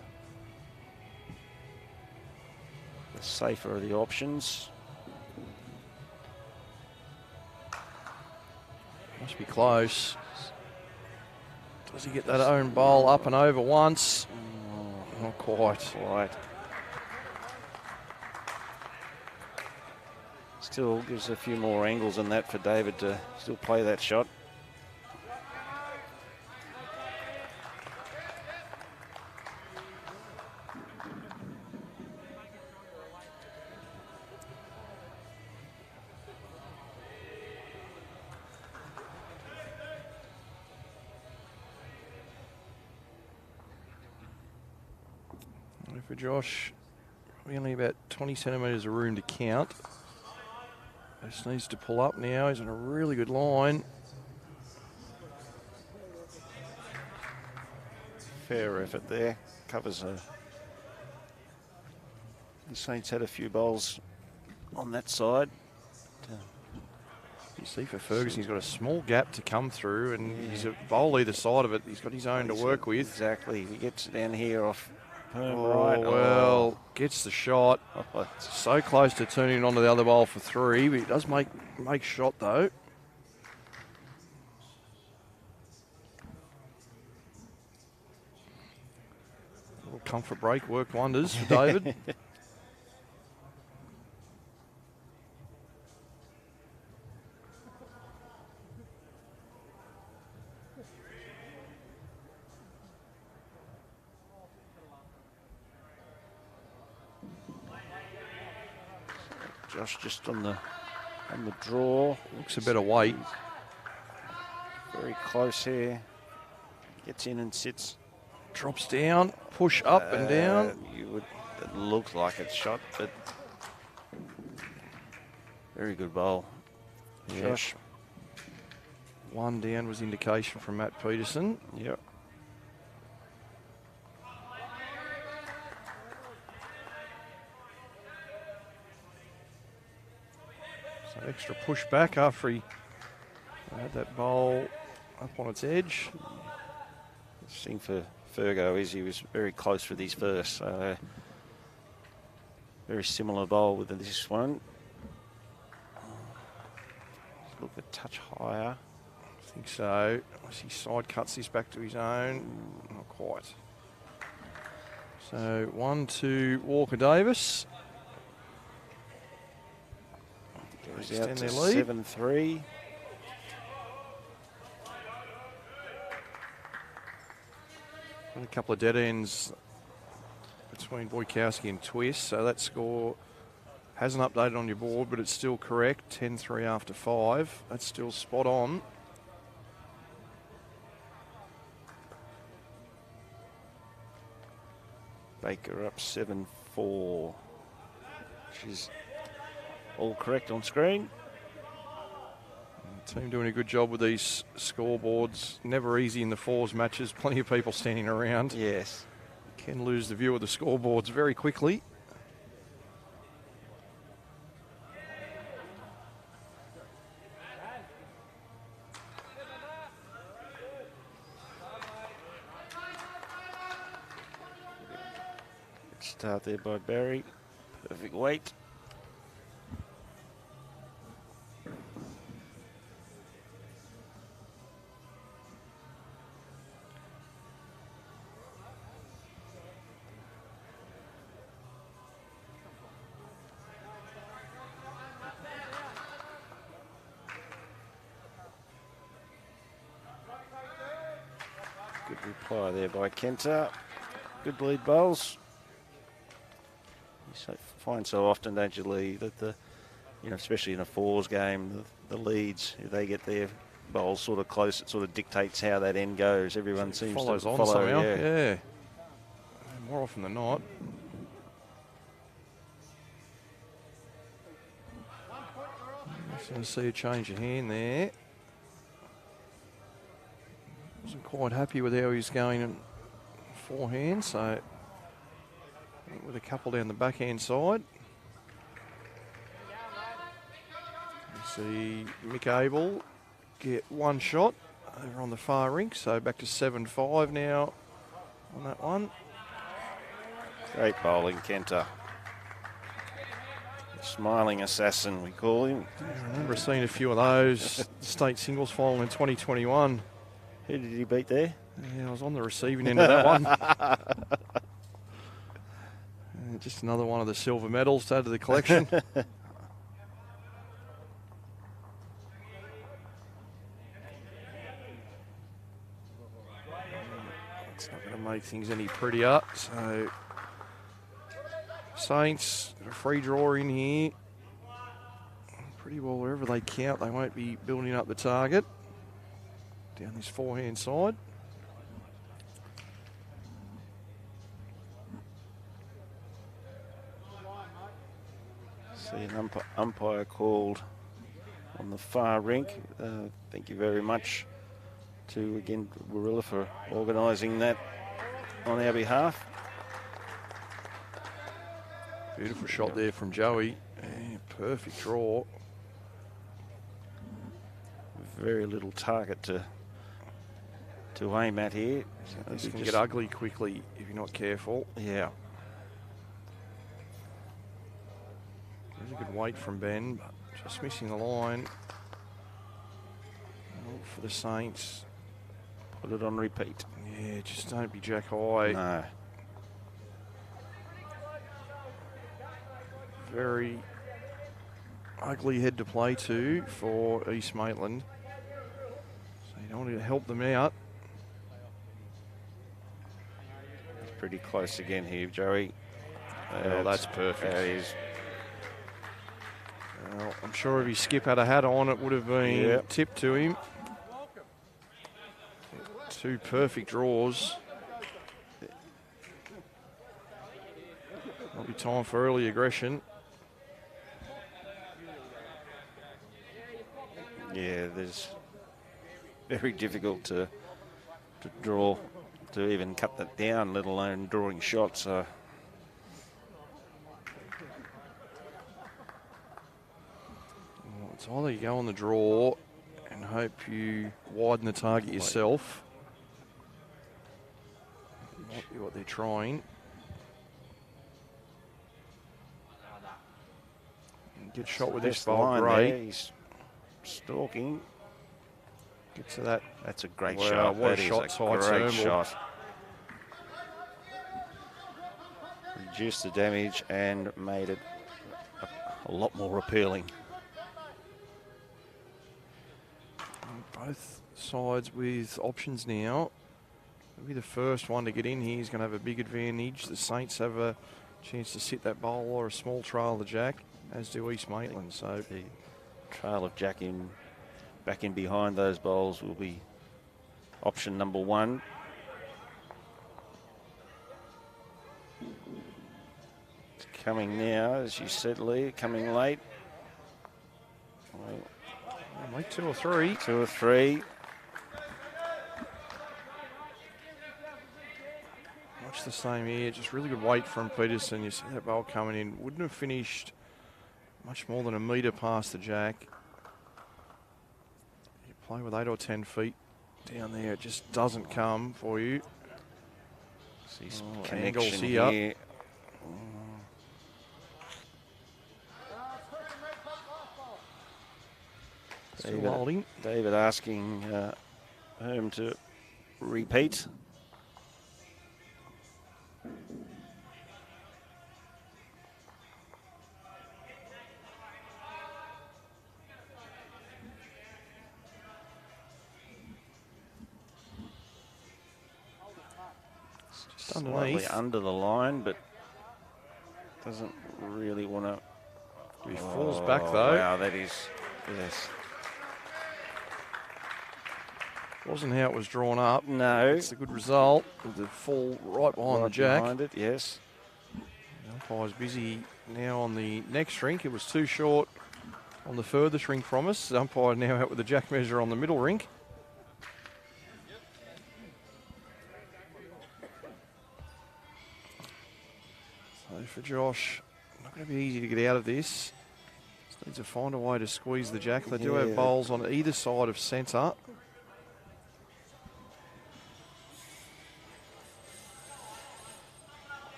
the safer of the options. Must be close. Does he get that own bowl up and over once? Oh, not quite. Still gives a few more angles than that for David to still play that shot. For Josh, probably only about 20 centimetres of room to count. Just needs to pull up now. He's on a really good line. Fair effort there. Covers a... The Saints had a few bowls on that side. You see for Ferguson, he's got a small gap to come through, and he's a bowl either side of it. He's got his own to work with. Exactly. He gets down here off perm Oh, right. well, gets the shot. So close to turning onto the other bowl for 3, but he does make shot though. Little comfort break worked wonders for David. Josh just on the draw. Looks a better weight. Very close here. Gets in and sits. Drops down, push up and down. It looks like it's shot, but very good bowl. Yeah. Josh. One down was indication from Matt Peterson. Yep. So extra push back after he had that bowl up on its edge. The thing for Fergo is he was very close with his first. So very similar bowl with this one. Look a touch higher. I think so. As he side cuts this back to his own. Not quite. So 1-2 Walker Davis. Goes out Extend to their lead. 7-3. And a couple of dead ends between 𝗣𝗟𝗡𝗡𝗏 and Twist. So that score hasn't updated on your board, but it's still correct. 10-3 after 5. That's still spot on. Baker up 7-4. Which is all correct on screen. Team doing a good job with these scoreboards. Never easy in the fours matches. Plenty of people standing around. Yes. Can lose the view of the scoreboards very quickly. Good start there by Barry. Perfect weight. Good reply there by Kenta. Good lead bowls. You find so often, don't you, Lee, that especially in a fours game, the leads, if they get their bowls sort of close, it sort of dictates how that end goes. Everyone seems Follows to on follow. somehow. Yeah. Yeah. More often than not. Just going to see a change of hand there. Wasn't quite happy with how he's going in forehand, so with a couple down the backhand side. You see Mick Abel get one shot over on the far rink, so back to 7-5 now on that one. Great bowling, Kenta. Smiling assassin, we call him. I remember seeing a few of those state singles final in 2021. Who did he beat there? Yeah, I was on the receiving end of that one. Just another one of the silver medals to add to the collection. It's not going to make things any prettier. So Saints, a free draw in here. Pretty well wherever they count, they won't be building up the target. Down this forehand side. See an umpire called on the far rink. Thank you very much to, again, Warilla for organising that on our behalf. Beautiful shot there from Joey. Yeah, perfect draw. Very little target to aim at here. This can get ugly quickly if you're not careful. Yeah. There's a good weight from Ben, but just missing the line. For the Saints. Put it on repeat. Yeah, just don't be jack high. No. Very ugly head to play to for East Maitland. So you don't want to help them out. It's pretty close again here, Joey. Oh, that's perfect. That is Well, I'm sure if his skip had a hat on, it would have been tipped to him. 2 perfect draws. Might be time for early aggression. Yeah, there's very difficult to draw, to even cut that down, let alone drawing shots. So. Well, it's either you go on the draw and hope you widen the target yourself. Might be what they're trying. Get shot with this bowl, great. He's stalking. Get to that. That's a great Wow, shot. what That a is shot, a side great turnbull. shot. Reduced the damage and made it a lot more appealing. Both sides with options now. He'll be the first one to get in here. He's going to have a big advantage. The Saints have a chance to sit that bowl or a small trail of the jack, as do East Maitland. So the trail of jack back in behind those bowls will be option number 1. It's coming now, as you said, Lee, coming late. Well, make 2 or 3. 2 or 3. Much the same here. Just really good weight from Peterson. You see that bowl coming in. Wouldn't have finished much more than a metre past the jack. You play with 8 or 10 feet down there. It just doesn't come for you. See some angles connection here. here. Still holding. David asking him to repeat. Just underneath. Slightly under the line, but doesn't really want to. He falls back though. Wow, that is, yes. Wasn't how it was drawn up. No. It's a good result. With the fall right behind the jack. Behind it, yes. The umpire's busy now on the next rink. It was too short on the furthest rink from us. The umpire now out with the jack measure on the middle rink. So for Josh, not going to be easy to get out of this. Just needs to find a way to squeeze the jack. They do have bowls on either side of centre.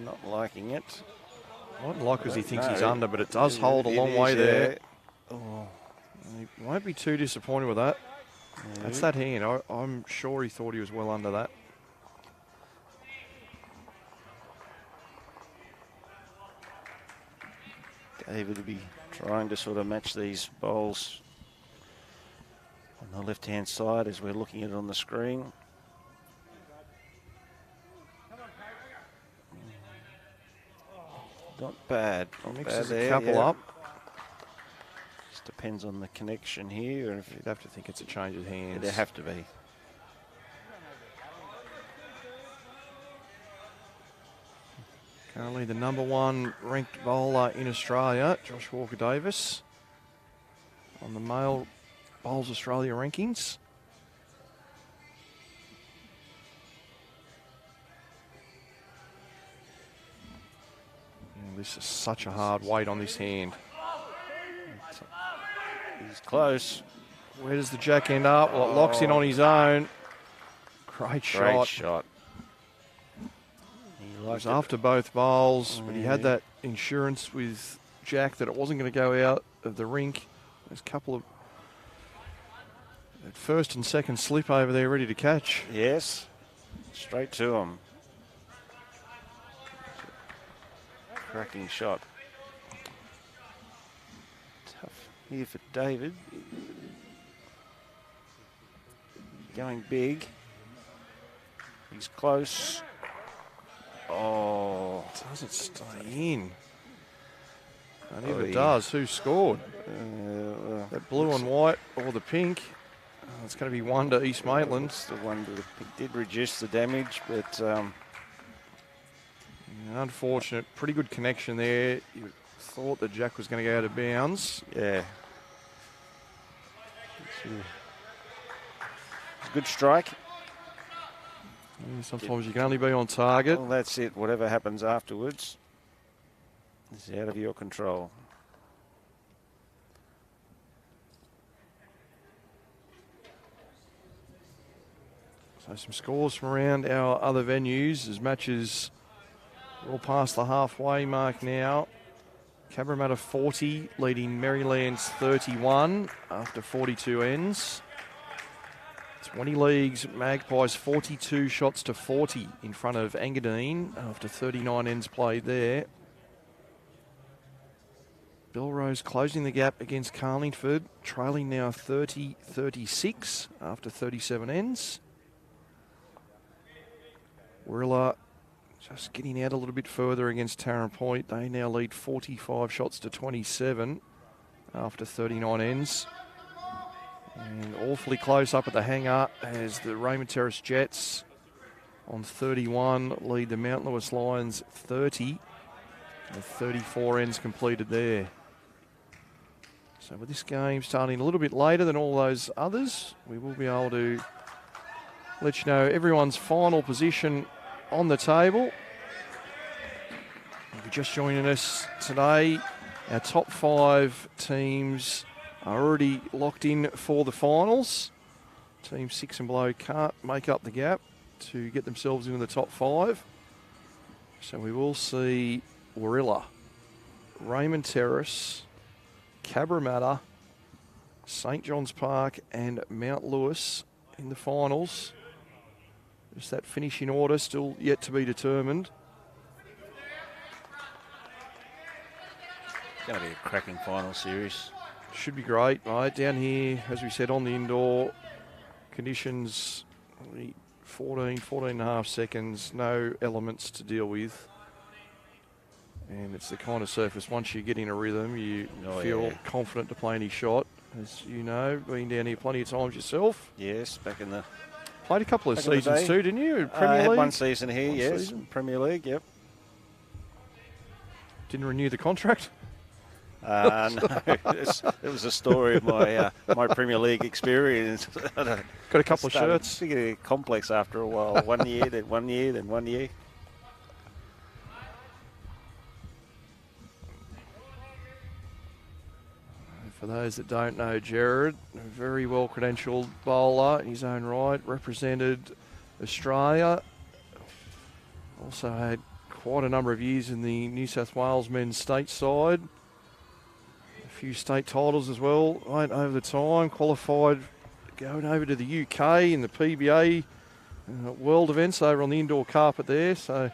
Not liking it. Not like because he thinks he's under, but it does hold a long way there. Oh, he won't be too disappointed with that. No. That's that hand. I'm sure he thought he was well under that. David will be trying to sort of match these bowls on the left-hand side as we're looking at it on the screen. Not bad. Not Mixes bad a there, couple up. Just depends on the connection here. And if You'd have to think it's a change of hands. it'd have to be. Currently the #1 ranked bowler in Australia, Josh Walker-Davis, on the male Bowls Australia rankings. This is such a hard weight on this hand. He's close. Where does the jack end up? Well, it locks in on his own. Great shot. Great shot. He It was liked after both bowls, but he had that insurance with Jack that it wasn't going to go out of the rink. There's a couple of first and second slip over there ready to catch. Yes. Straight to him. Cracking shot. Tough here for David. Going big. He's close. Oh. Doesn't stay in. And if it does, who scored? That blue and white or the pink? It's going to be one to East Maitland. The one to the pink did reduce the damage, but unfortunate. Pretty good connection there. You thought that Jack was going to go out of bounds. Yeah. It's a good strike. Yeah, sometimes you can only be on target. Well, that's it. Whatever happens afterwards is out of your control. So some scores from around our other venues as matches all past the halfway mark now. 𝗟𝗓𝗡𝗡 40, leading Maryland's 31 after 42 ends. 20 leagues, Magpies 42 shots to 40 in front of Engadine after 39 ends played there. Belrose closing the gap against Carlingford, trailing now 30-36 after 37 ends. Warilla just getting out a little bit further against Taren Point. They now lead 45 shots to 27 after 39 ends. And awfully close up at the hangar as the Raymond Terrace Jets on 31 lead the Mount Lewis Lions 30. With 34 ends completed there. So with this game starting a little bit later than all those others, we will be able to let you know everyone's final position on the table. If you're just joining us today, our top 5 teams are already locked in for the finals. Team 6 and below can't make up the gap to get themselves into the top 5. So we will see Warilla, Raymond Terrace, 𝗟𝗓𝗡𝗡, St John's Park and Mount Lewis in the finals. Just that finishing order still yet to be determined. Going to be a cracking final series. Should be great, right? Down here, as we said, on the indoor, conditions 14 and a half seconds, no elements to deal with. And it's the kind of surface, once you get in a rhythm, you feel confident to play any shot. As you know, been down here plenty of times yourself. Yes, back in the... Played a couple of seasons too, didn't you? Premier I had League? one season here, yes. Season. Premier League, yep. Didn't renew the contract? No, it was a story of my my Premier League experience. Got a couple of shirts. I get complex after a while. 1 year, then 1 year, then 1 year. For those that don't know, Jared, a very well credentialed bowler in his own right, represented Australia. Also had quite a number of years in the New South Wales men's state side. A few state titles as well right over the time. Qualified going over to the UK in the PBA world events over on the indoor carpet there. So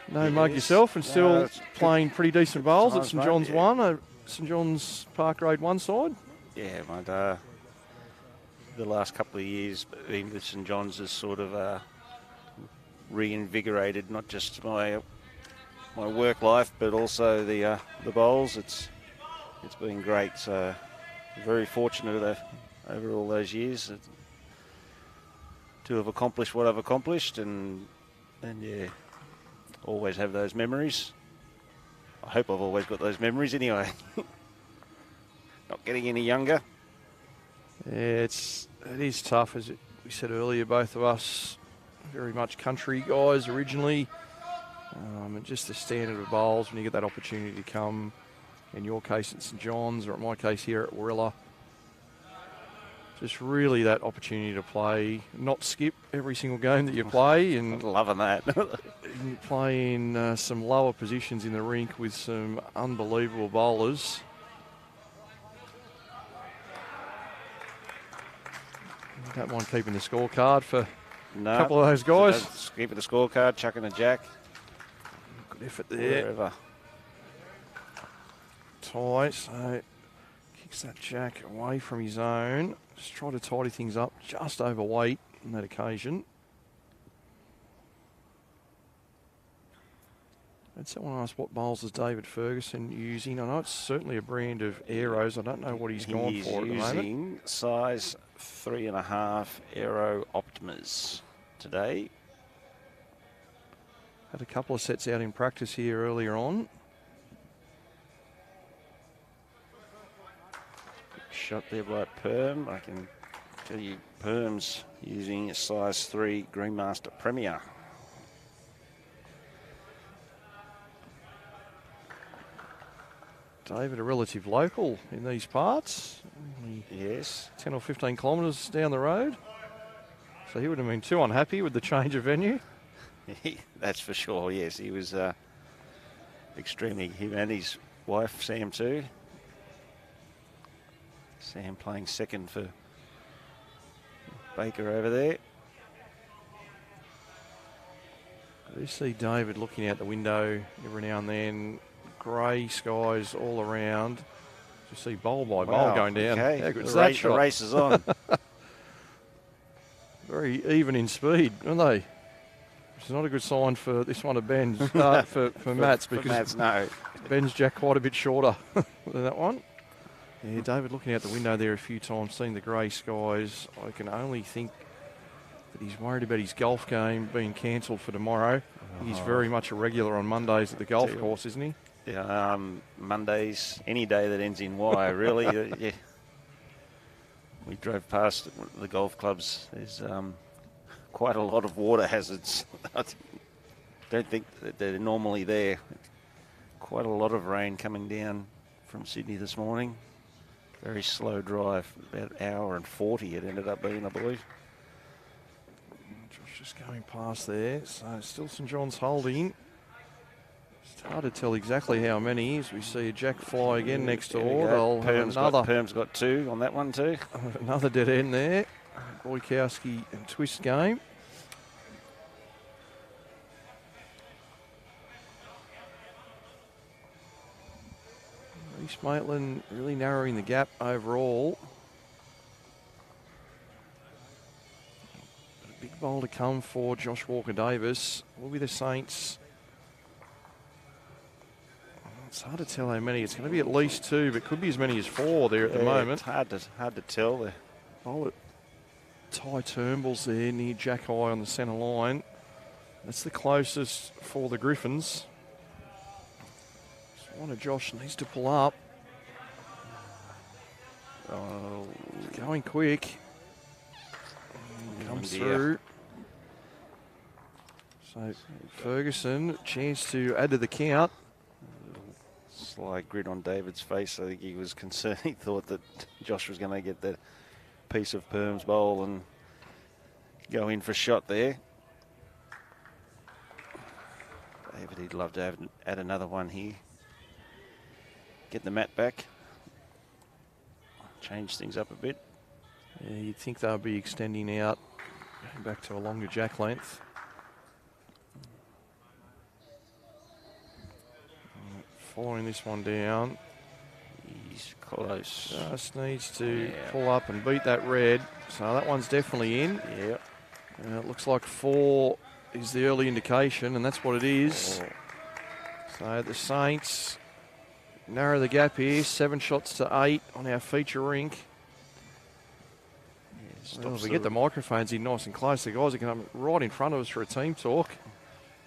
no mug yourself and still playing pretty decent bowls at St John's 1. St John's Park Grade 1 side? Yeah, mate. The last couple of years being with St John's has sort of reinvigorated not just my work life, but also the bowls. It's been great. So very fortunate over all those years to have accomplished what I've accomplished, and yeah, always have those memories. I hope I've always got those memories anyway. Not getting any younger. Yeah, it is tough, as we said earlier, both of us very much country guys originally. And just the standard of bowls when you get that opportunity to come, in your case at St John's, or in my case here at Warilla. Just really that opportunity to play, not skip every single game that you play. And loving that. and play in some lower positions in the rink with some unbelievable bowlers. Don't mind keeping the scorecard for a couple of those guys. Keeping the scorecard, chucking a jack. Good effort there. Wherever. Tight, so kicks that jack away from his own. Just try to tidy things up, just overweight on that occasion. And someone asked what bowls is David Ferguson using. I know it's certainly a brand of Aeros. I don't know what he's gone for at the moment. He's using size 3.5 Aero Optimas today. Had a couple of sets out in practice here earlier on. Shot there by Perm. I can tell you Perm's using a size 3 Greenmaster Premier. David, a relative local in these parts. Only Yes. 10 or 15 kilometres down the road. So he wouldn't have been too unhappy with the change of venue. That's for sure, yes. He was extremely, him and his wife, Sam, too. Sam playing second for Baker over there. I do see David looking out the window every now and then. Grey skies all around. You see bowl by bowl going down. Okay. How good is The that shot? race is on. Very even in speed, aren't they? Which is not a good sign for this one of Ben's, for Matt's, because Matt's, no. Ben's jack quite a bit shorter than that one. Yeah, David looking out the window there a few times, seeing the grey skies. I can only think that he's worried about his golf game being cancelled for tomorrow. He's very much a regular on Mondays at the golf course, isn't he? Yeah, Mondays, any day that ends in Y, really. Yeah. We drove past the golf clubs. There's quite a lot of water hazards. I don't think that they're normally there. Quite a lot of rain coming down from Sydney this morning. Very slow drive, about an hour and 40 it ended up being, I believe. Josh just going past there, so still St John's holding. It's hard to tell exactly how many, as we see a jack fly again next door. They'll have another. Perm's got 2 on that one too. Another dead end there. 𝗥𝗢𝗨𝗡𝗗 and twist game. East Maitland really narrowing the gap overall. But a big bowl to come for Josh Walker-Davis. Will be the Saints. It's hard to tell how many. It's going to be at least 2, but could be as many as 4 there at the moment. It's hard to tell there. Bowl at 𝗣𝗟𝗡𝗡𝗏s there near Jack High on the centre line. That's the closest for the Griffins. So one of Josh needs to pull up. Oh, going quick. Comes through. So Ferguson, chance to add to the count. Sly grin on David's face. I think he was concerned. He thought that Josh was going to get that piece of Perm's bowl and go in for a shot there. David, he'd love to add another one here. Get the mat back. Change things up a bit. Yeah, you'd think they'll be extending out, going back to a longer jack length. Following this one down. He's close. Just needs to pull up and beat that red. So that one's definitely in. Yeah. It looks like 4 is the early indication, and that's what it is. So the Saints narrow the gap here, 7 shots to 8 on our feature rink. Well, if we get the microphones in nice and close, the guys are going to come right in front of us for a team talk.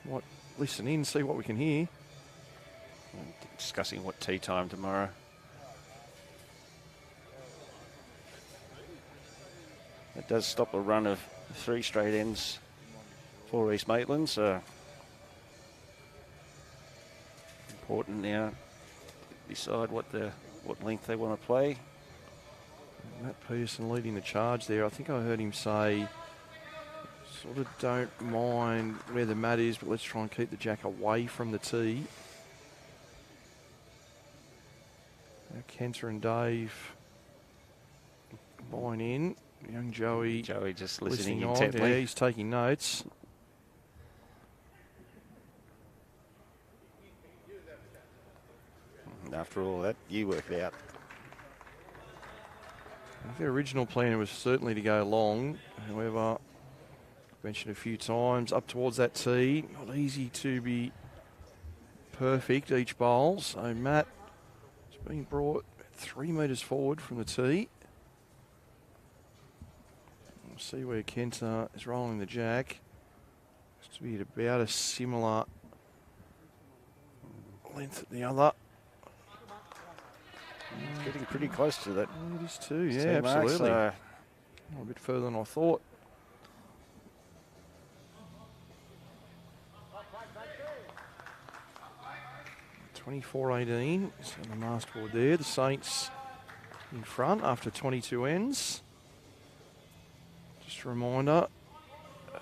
Might listen in, see what we can hear. Discussing what tea time tomorrow. That does stop a run of 3 straight ends for East Maitland, so important now to decide what length they want to play. Matt Pearson leading the charge there. I think I heard him say, sort of don't mind where the mat is, but let's try and keep the jack away from the tee. Kenter and Dave buying in. Young Joey. Joey just listening intently. intently. Yeah, he's taking notes. After all that, you worked out. Their original plan was certainly to go long. However, mentioned a few times, up towards that tee. Not easy to be perfect each bowl. So Matt has been brought 3 metres forward from the tee. We'll see where 𝗟𝗓𝗡 is rolling the jack. It's to be at about a similar length at the other. It's getting pretty close to that. It is too, yeah, absolutely. A bit further than I thought. 24-18 is on the masterboard there. The Saints in front after 22 ends. Just a reminder,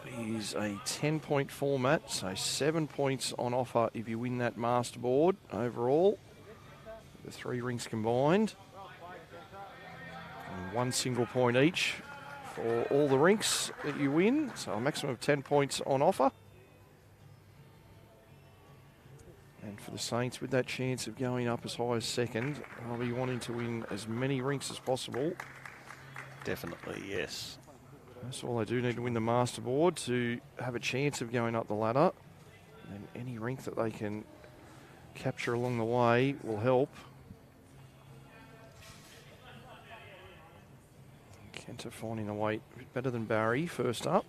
it is a 10-point format, so 7 points on offer if you win that masterboard overall. The 3 rinks combined. And 1 single point each for all the rinks that you win, so a maximum of 10 points on offer. And for the Saints, with that chance of going up as high as second, they'll be wanting to win as many rinks as possible. Definitely, yes. That's all they do, need to win the masterboard to have a chance of going up the ladder. And any rink that they can capture along the way will help. 𝗟𝗓𝗡 finding a weight a bit better than Barry first up.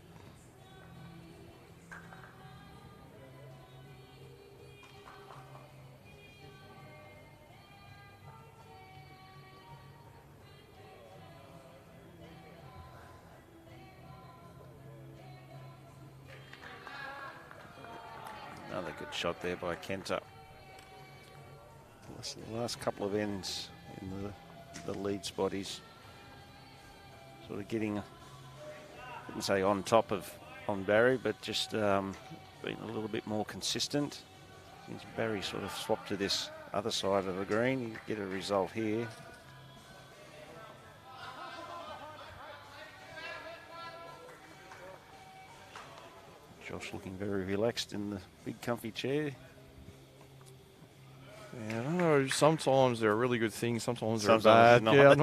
Another good shot there by 𝗟𝗓𝗡. The last couple of ends in the lead spot, he's sort of getting, I wouldn't say on top of Barry, but just being a little bit more consistent. Since Barry sort of swapped to this other side of the green, you get a result here. Josh looking very relaxed in the big comfy chair. Yeah, I don't know, sometimes they're a really good thing, sometimes they're Sometimes bad. not. Yeah, I'm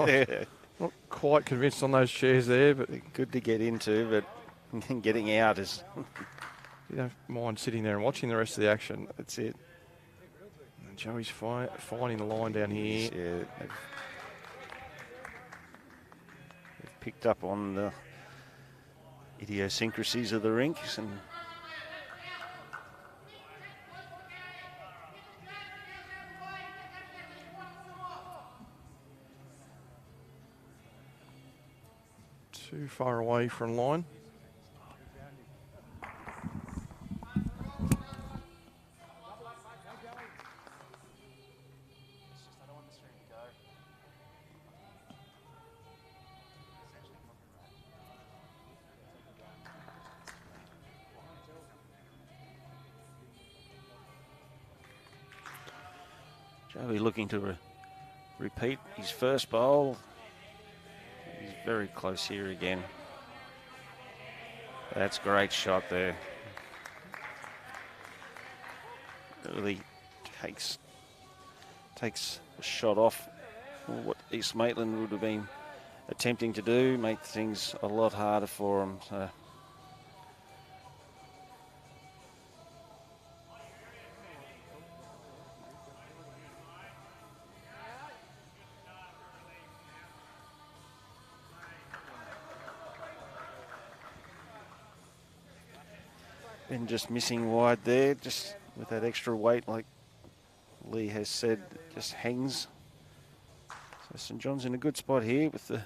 not quite convinced on those chairs there, but They're good to get into, but getting out is... You don't mind sitting there and watching the rest of the action. That's it. And Joey's finding the line down here. Yeah, they've picked up on the idiosyncrasies of the rinks and too far away from line. Joey looking to repeat his first bowl. He's very close here again. That's a great shot there. Really takes a shot off what East Maitland would have been attempting to do, make things a lot harder for him. So been just missing wide there, just with that extra weight, like Lee has said, just hangs. So St John's in a good spot here with the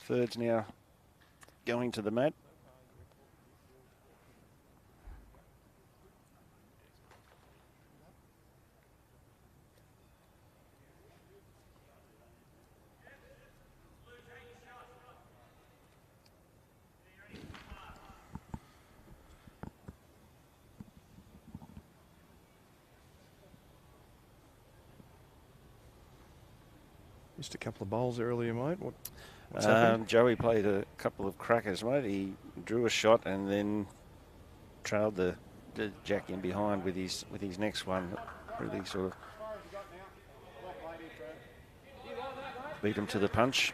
thirds now going to the mat. Missed a couple of bowls earlier, mate. What's happened? Joey played a couple of crackers, mate. He drew a shot and then trailed the jack in behind with his next one. Really sort of beat him to the punch.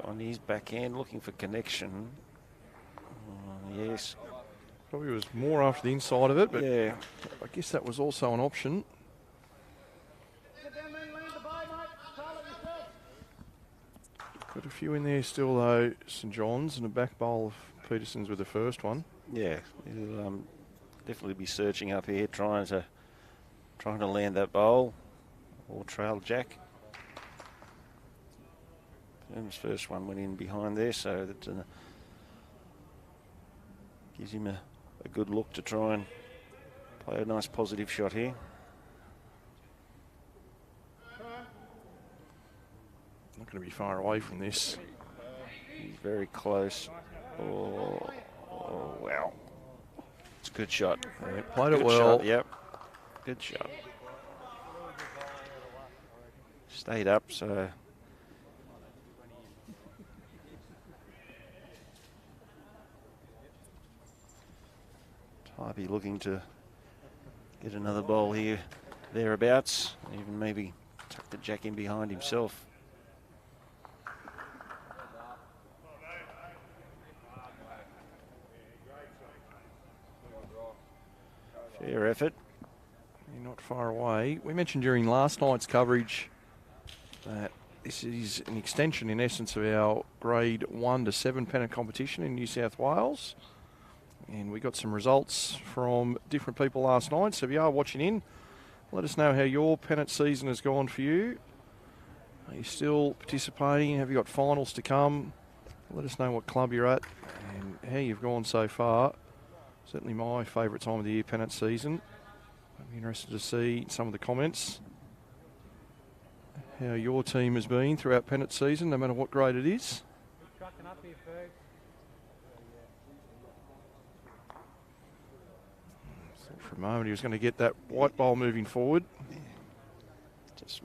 on his backhand, looking for connection. Yes. Probably was more after the inside of it, but Yeah. I guess that was also an option. Got a few in there still, though, St John's, and a back bowl of Peterson's with the first one. Yeah, he'll definitely be searching up here, trying to land that bowl or trail jack. His first one went in behind there, so that gives him a good look to try and play a nice positive shot here. Not going to be far away from this. He's very close. Oh wow. It's a good shot. Yeah, played it Good well. shot, yep. Good shot. Stayed up, so... Tybee looking to get another bowl here, thereabouts. Even maybe tuck the jack in behind himself. Fair effort. You're not far away. We mentioned during last night's coverage that this is an extension, in essence, of our grade 1 to 7 pennant competition in New South Wales. And we got some results from different people last night. So if you are watching in, let us know how your pennant season has gone for you. Are you still participating? Have you got finals to come? Let us know what club you're at and how you've gone so far. Certainly my favourite time of the year, pennant season. I'd be interested to see some of the comments. How your team has been throughout pennant season, no matter what grade it is. Thought for a moment he was going to get that white bowl moving forward. Yeah. Just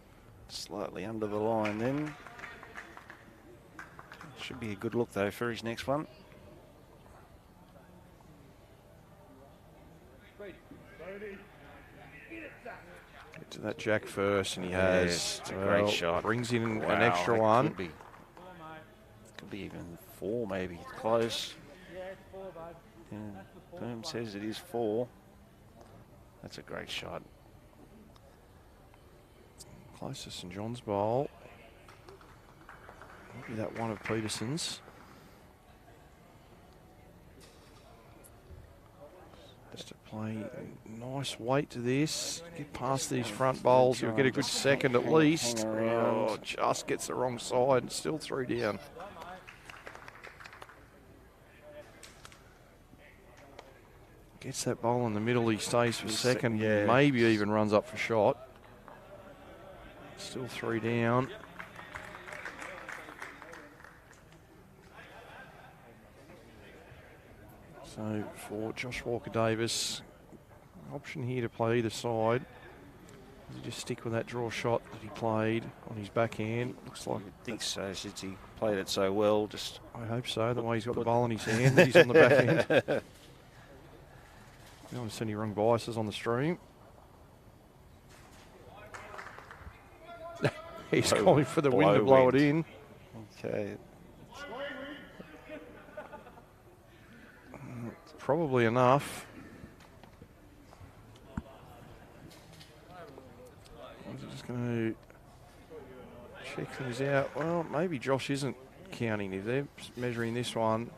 slightly under the line then. Should be a good look though for his next one. Get to that jack first, and he has. Yes, it's a great shot. Brings in Wow, an extra that one. Could be even 4 maybe. Close. Yeah, Boom says it is 4. That's a great shot. Close to St John's bowl. Maybe that one of Peterson's. Just to play nice weight to this. Get past these front bowls. You'll get a good second at least. Hang around. Oh, just gets the wrong side and still 3 down. Gets that bowl in the middle. He stays for second. Yeah. Maybe even runs up for shot. Still 3 down. So for Josh Walker-Davis, option here to play either side. Does he just stick with that draw shot that he played on his backhand? Looks like. I think so, since he played it so well. Just I hope so, the way he's got the ball in his hand, that he's on the backhand. We don't want to see any wrong biases on the stream. He's going for the wind to blow it in. Okay. Probably enough. I'm just going to check things out. Well, maybe Josh isn't counting. If they're measuring this one,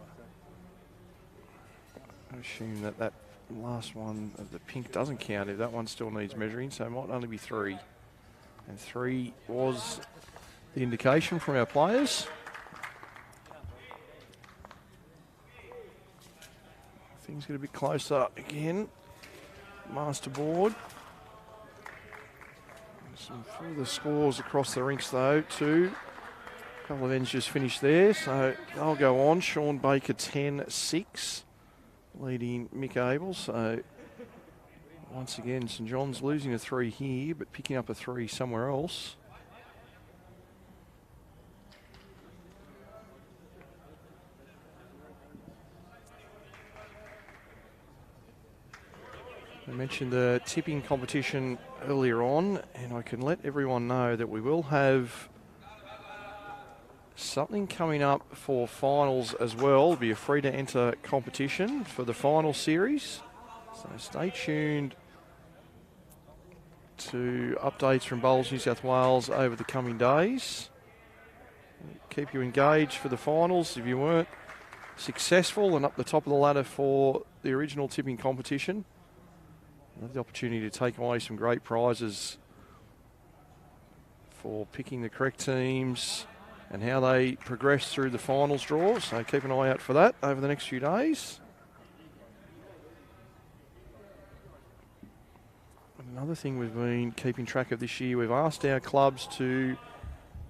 I assume that that last one of the pink doesn't count if that one still needs measuring, so it might only be 3. And 3 was the indication from our players. Things get a bit closer again. Master board. Some further scores across the rinks though too. A couple of ends just finished there, so they'll go on. Sean Baker 10-6, leading Mick Abel. So once again, St John's losing a 3 here, but picking up a 3 somewhere else. I mentioned the tipping competition earlier on, and I can let everyone know that we will have something coming up for finals as well. It'll be a free to enter competition for the final series. So stay tuned to updates from Bowls New South Wales over the coming days. Keep you engaged for the finals if you weren't successful and up the top of the ladder for the original tipping competition. You have the opportunity to take away some great prizes for picking the correct teams and how they progress through the finals draw. So keep an eye out for that over the next few days. Another thing we've been keeping track of this year, we've asked our clubs to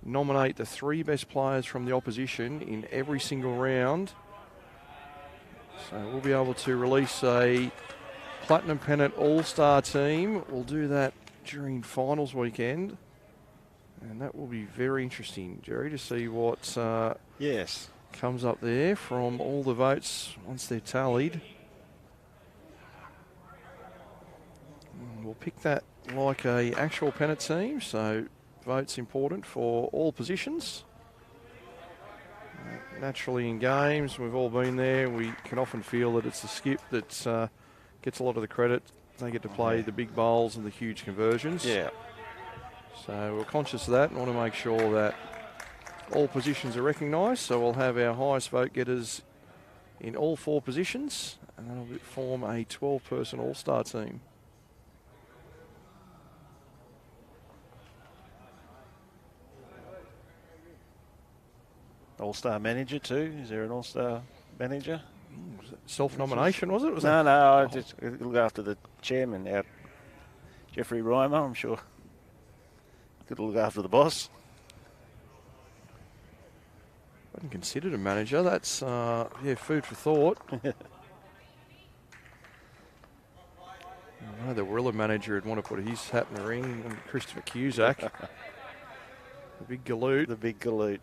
nominate the 3 best players from the opposition in every single round. So we'll be able to release a Platinum Pennant All-Star team. We'll do that during finals weekend. And that will be very interesting, Jerry, to see what Yes. comes up there from all the votes once they're tallied. And we'll pick that like a actual Pennant team, so votes important for all positions. Naturally in games, we've all been there, we can often feel that it's the skip that gets a lot of the credit. They get to play the big bowls and the huge conversions. Yeah. So we're conscious of that and want to make sure that all positions are recognised. So we'll have our highest vote getters in all 4 positions, and that'll form a 12-person all-star team. All-star manager too. Is there an all-star manager? Self-nomination, was it? No, I just look after the chairman out, Jeffrey Reimer, I'm sure. Could look after the boss. I hadn't considered a manager. That's, food for thought. I know the Wirral manager would want to put his hat in the ring, and Christopher Cusack. The big galoot. The big galoot.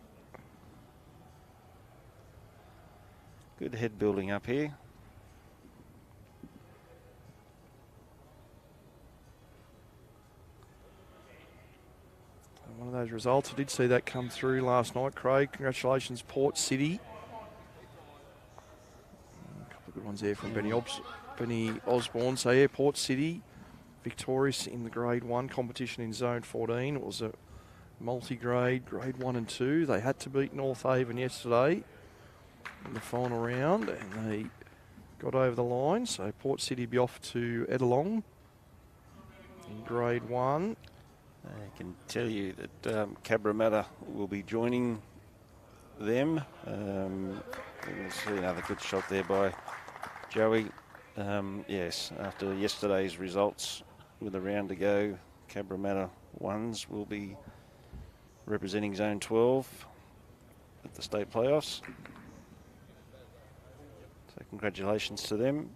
Good head building up here. One of those results. I did see that come through last night, Craig. Congratulations, Port City. A couple of good ones there from Benny Osborne. So, yeah, Port City victorious in the Grade 1 competition in Zone 14. It was a multi-grade, Grade 1 and 2. They had to beat North Haven yesterday in the final round, and they got over the line. So, Port City be off to 𝗟𝗏𝗡 in Grade 1. I can tell you that 𝗥𝗢𝗡𝗡 will be joining them. We'll see another good shot there by Joey. Yes, after yesterday's results with a round to go, 𝗥𝗢𝗡𝗡 ones will be representing Zone 12 at the state playoffs. So congratulations to them.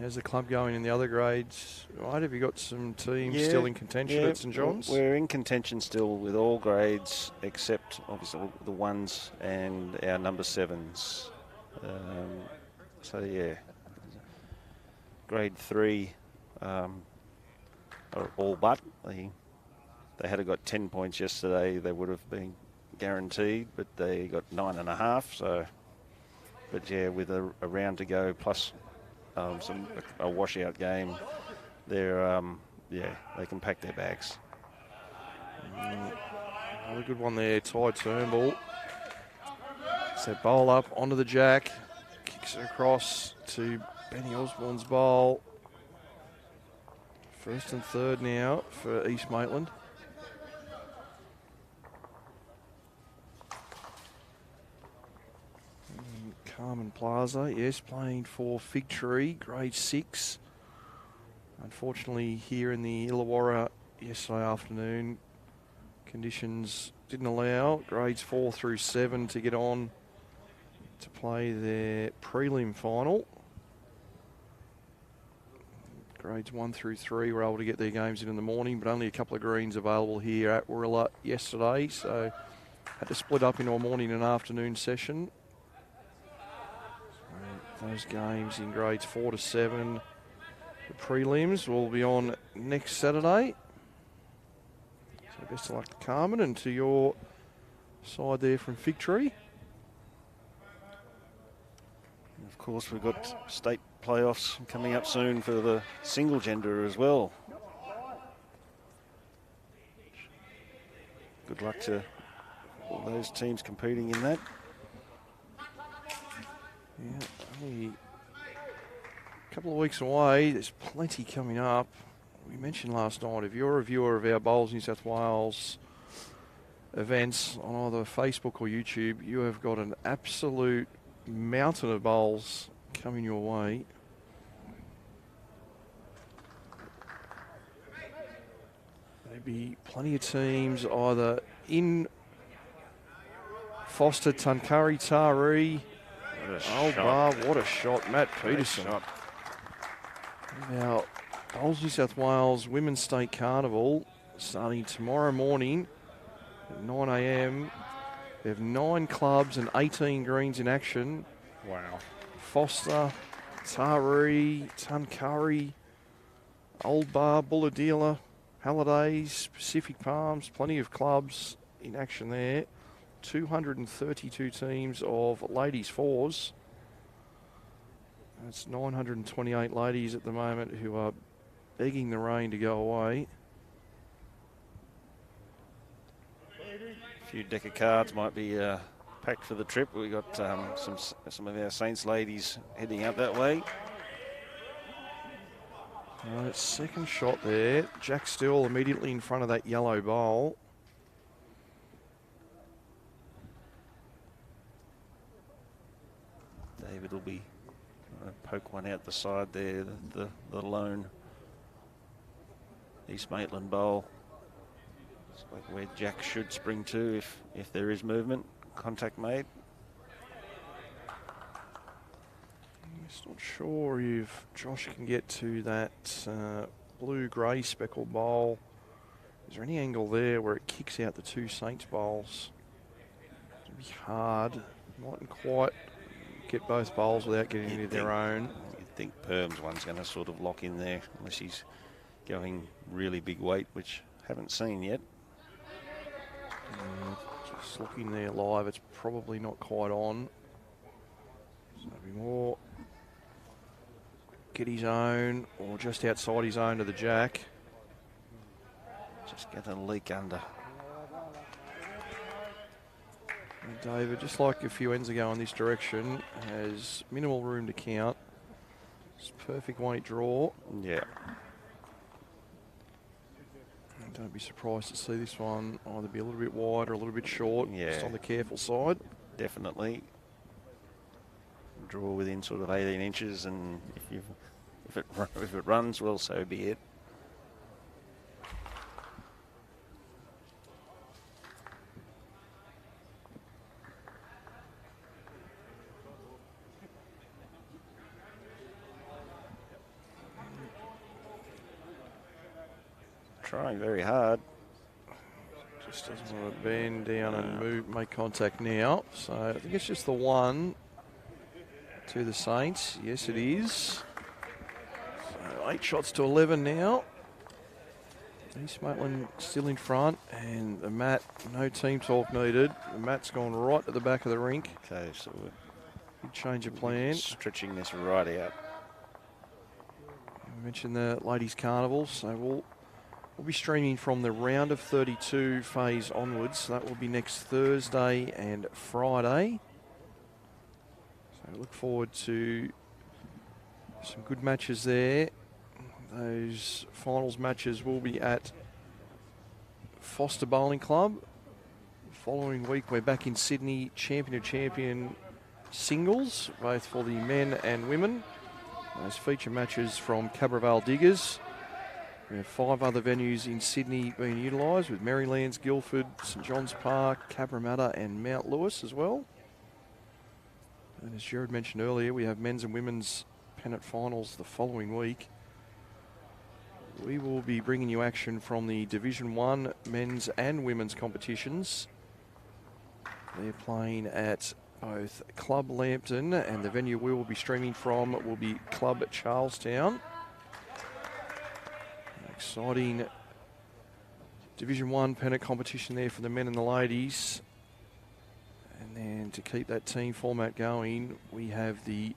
How's the club going in the other grades? Right, have you got some teams still in contention at St John's? We're in contention still with all grades except obviously the 1s and our number 7s. So yeah, Grade 3 are all but. They had got 10 points yesterday. They would have been guaranteed, but they got 9.5. So, but yeah, with a round to go plus a washout game, they're they can pack their bags. Another good one there, 𝗟𝗓𝗏𝗡. So bowl up onto the jack, kicks it across to Benny Osborne's bowl. First and third now for East Maitland. 𝗟𝗏𝗡𝗡, yes, playing for Fig Tree, Grade 6. Unfortunately, here in the Illawarra yesterday afternoon, conditions didn't allow Grades 4 through 7 to get on to play their prelim final. Grades 1 through 3 were able to get their games in the morning, but only a couple of greens available here at Wirral yesterday, so had to split up into a morning and afternoon session. Those games in Grades 4 to 7, the prelims will be on next Saturday. So best of luck to Carmen and to your side there from Fig Tree. And of course, we've got state playoffs coming up soon for the single gender as well. Good luck to all those teams competing in that. Yeah, only a couple of weeks away. There's plenty coming up. We mentioned last night, if you're a viewer of our Bowls New South Wales events on either Facebook or YouTube, you have got an absolute mountain of bowls coming your way. There'll be plenty of teams either in Foster, 𝗟𝗓𝗡𝗏. What a shot, Matt Peterson. Now, Bowls New South Wales Women's State Carnival starting tomorrow morning at 9 a.m. They have 9 clubs and 18 greens in action. Wow. Foster, 𝗟𝗓𝗡𝗏, 𝗟𝗓𝗡𝗏, Old Bar, Bulahdelah, Hallidays, Pacific Palms, plenty of clubs in action there. 232 teams of ladies fours. That's 928 ladies at the moment who are begging the rain to go away. A few deck of cards might be packed for the trip. We got some of our Saints ladies heading up that way. Second shot there. Jack Still immediately in front of that yellow bowl. David will be poke one out the side there, the lone East Maitland bowl. It's like where Jack should spring to if there is movement, contact made. I'm just not sure if Josh can get to that blue-grey speckled bowl. Is there any angle there where it kicks out the 2 Saints bowls? It'll be hard. Mightn't quite get both bowls without getting into their own. You'd think Perm's one's going to sort of lock in there unless he's going really big weight, which haven't seen yet. Just looking there live, it's probably not quite on. So it'll be more get his own or just outside his own to the jack. Just get a leak under. And David, just like a few ends ago in this direction, has minimal room to count. It's perfect weight draw. Yeah. And don't be surprised to see this one either be a little bit wide or a little bit short. Yeah. Just on the careful side. Definitely. Draw within sort of 18 inches, and if it runs, well, so be it. Trying very hard. Just doesn't want to bend down and move, make contact now. So I think it's just the one to the Saints. Yes, it is. So 8 shots to 11 now. East Maitland still in front, and the mat, no team talk needed. The mat's gone right to the back of the rink. Okay, so we're big change of plan. stretching this right out. We mentioned the ladies' carnival, so we'll be streaming from the round of 32 phase onwards. That will be next Thursday and Friday. So look forward to some good matches there. Those finals matches will be at Foster Bowling Club. Following week, we're back in Sydney, champion of champion singles, both for the men and women. Those feature matches from 𝗟𝗏𝗡𝗏. We have 5 other venues in Sydney being utilised, with Marylands, Guildford, St John's Park, Cabramatta and Mount Lewis as well. And as Jared mentioned earlier, we have men's and women's Pennant finals the following week. We will be bringing you action from the Division 1 men's and women's competitions. They're playing at both Club Lambton, and the venue we will be streaming from will be Club Charlestown. Exciting Division 1 Pennant competition there for the men and the ladies. And then to keep that team format going, we have the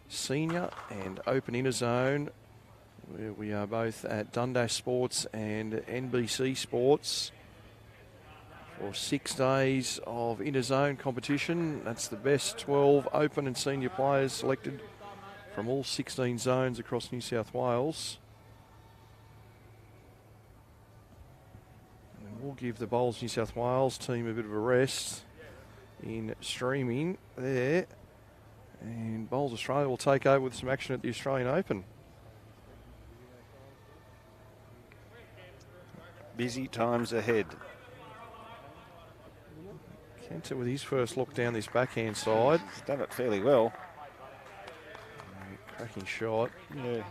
senior and open inner zone, where we are both at Dundas Sports and NBC Sports for 6 days of inner zone competition. That's the best 12 open and senior players selected from all 16 zones across New South Wales. And we'll give the Bowls New South Wales team a bit of a rest in streaming there. And Bowls Australia will take over with some action at the Australian Open. Busy times ahead. Kenter with his first look down this backhand side. He's done it fairly well. Cracking shot. Yeah.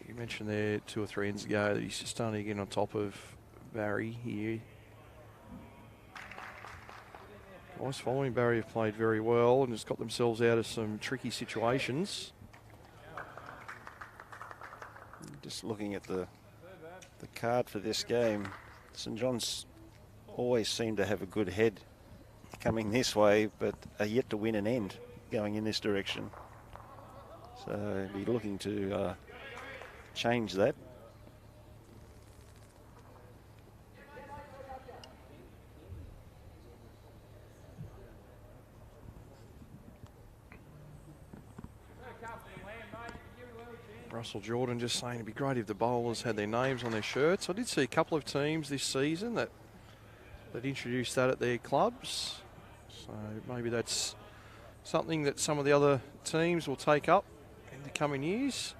You mentioned there 2 or 3 ends ago that he's just starting to get on top of Barry here. Guys following Barry have played very well and just got themselves out of some tricky situations. Just looking at the card for this game, St John's always seem to have a good head coming this way, but are yet to win an end going in this direction. So be looking to change that. Russell Jordan just saying it'd be great if the bowlers had their names on their shirts. I did see a couple of teams this season that introduced that at their clubs. So maybe that's something that some of the other teams will take up in the coming years.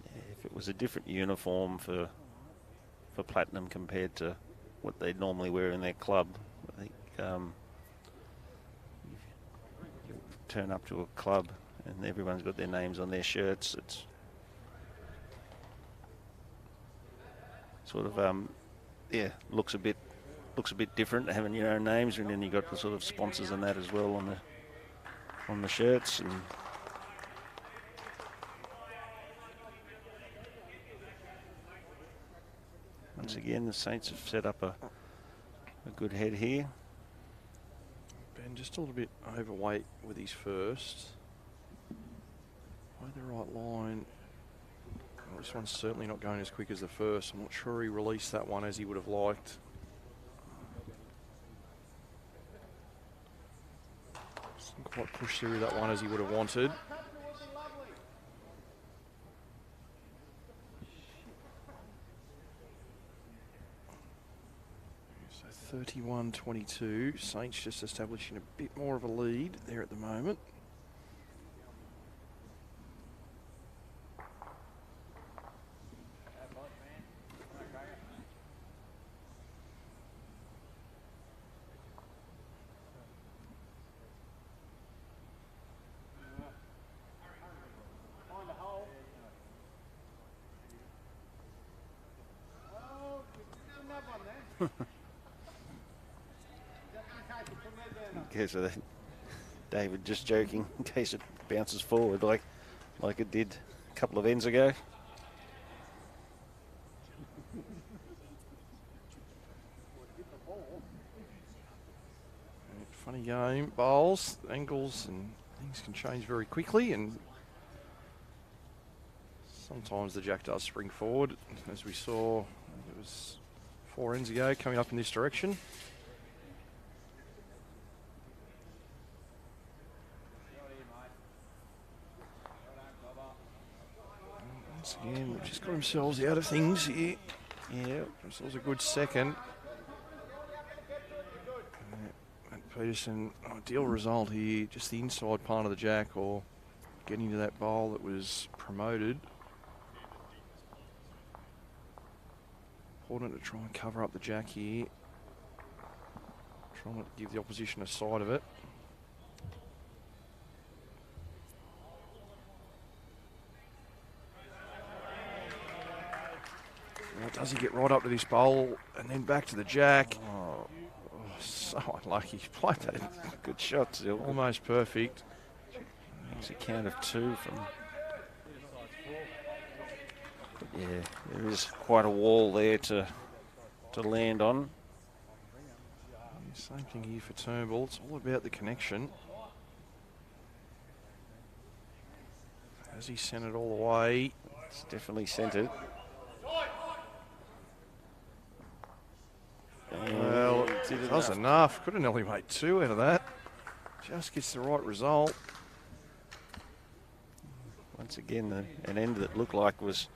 Yeah, if it was a different uniform for Platinum compared to what they normally wear in their club, I think you turn up to a club and everyone's got their names on their shirts. It's sort of looks a bit different having your own names, and then you got the sort of sponsors and that as well on the shirts. And once again, the Saints have set up a good head here. Ben just a little bit overweight with his first. By the right line. Well, this one's certainly not going as quick as the first. I'm not sure he released that one as he would have liked. Didn't quite push through that one as he would have wanted. So 31-22. Saints just establishing a bit more of a lead there at the moment. Okay, so David just joking in case it bounces forward like it did a couple of ends ago. Funny game, bowls, angles and things can change very quickly, and sometimes the jack does spring forward, as we saw. It was 4 ends ago coming up in this direction. Once again, we've just got themselves out of things here. Yeah, this was a good second. And Peterson, ideal result here, just the inside part of the jack or getting to that bowl that was promoted. Important to try and cover up the jack here. Try not to give the opposition a side of it. Well, does he get right up to this bowl and then back to the jack? Oh, so unlucky. He played that. Good shot, still. Almost perfect. It's a count of 2 from Yeah, there is quite a wall there to land on. Same thing here for 𝗟𝗓𝗡𝗨𝗠. It's all about the connection. As he sent it all the way. It's definitely centred. Well, it does enough. Could have nearly made 2 out of that. Just gets the right result. Once again, an end that looked like was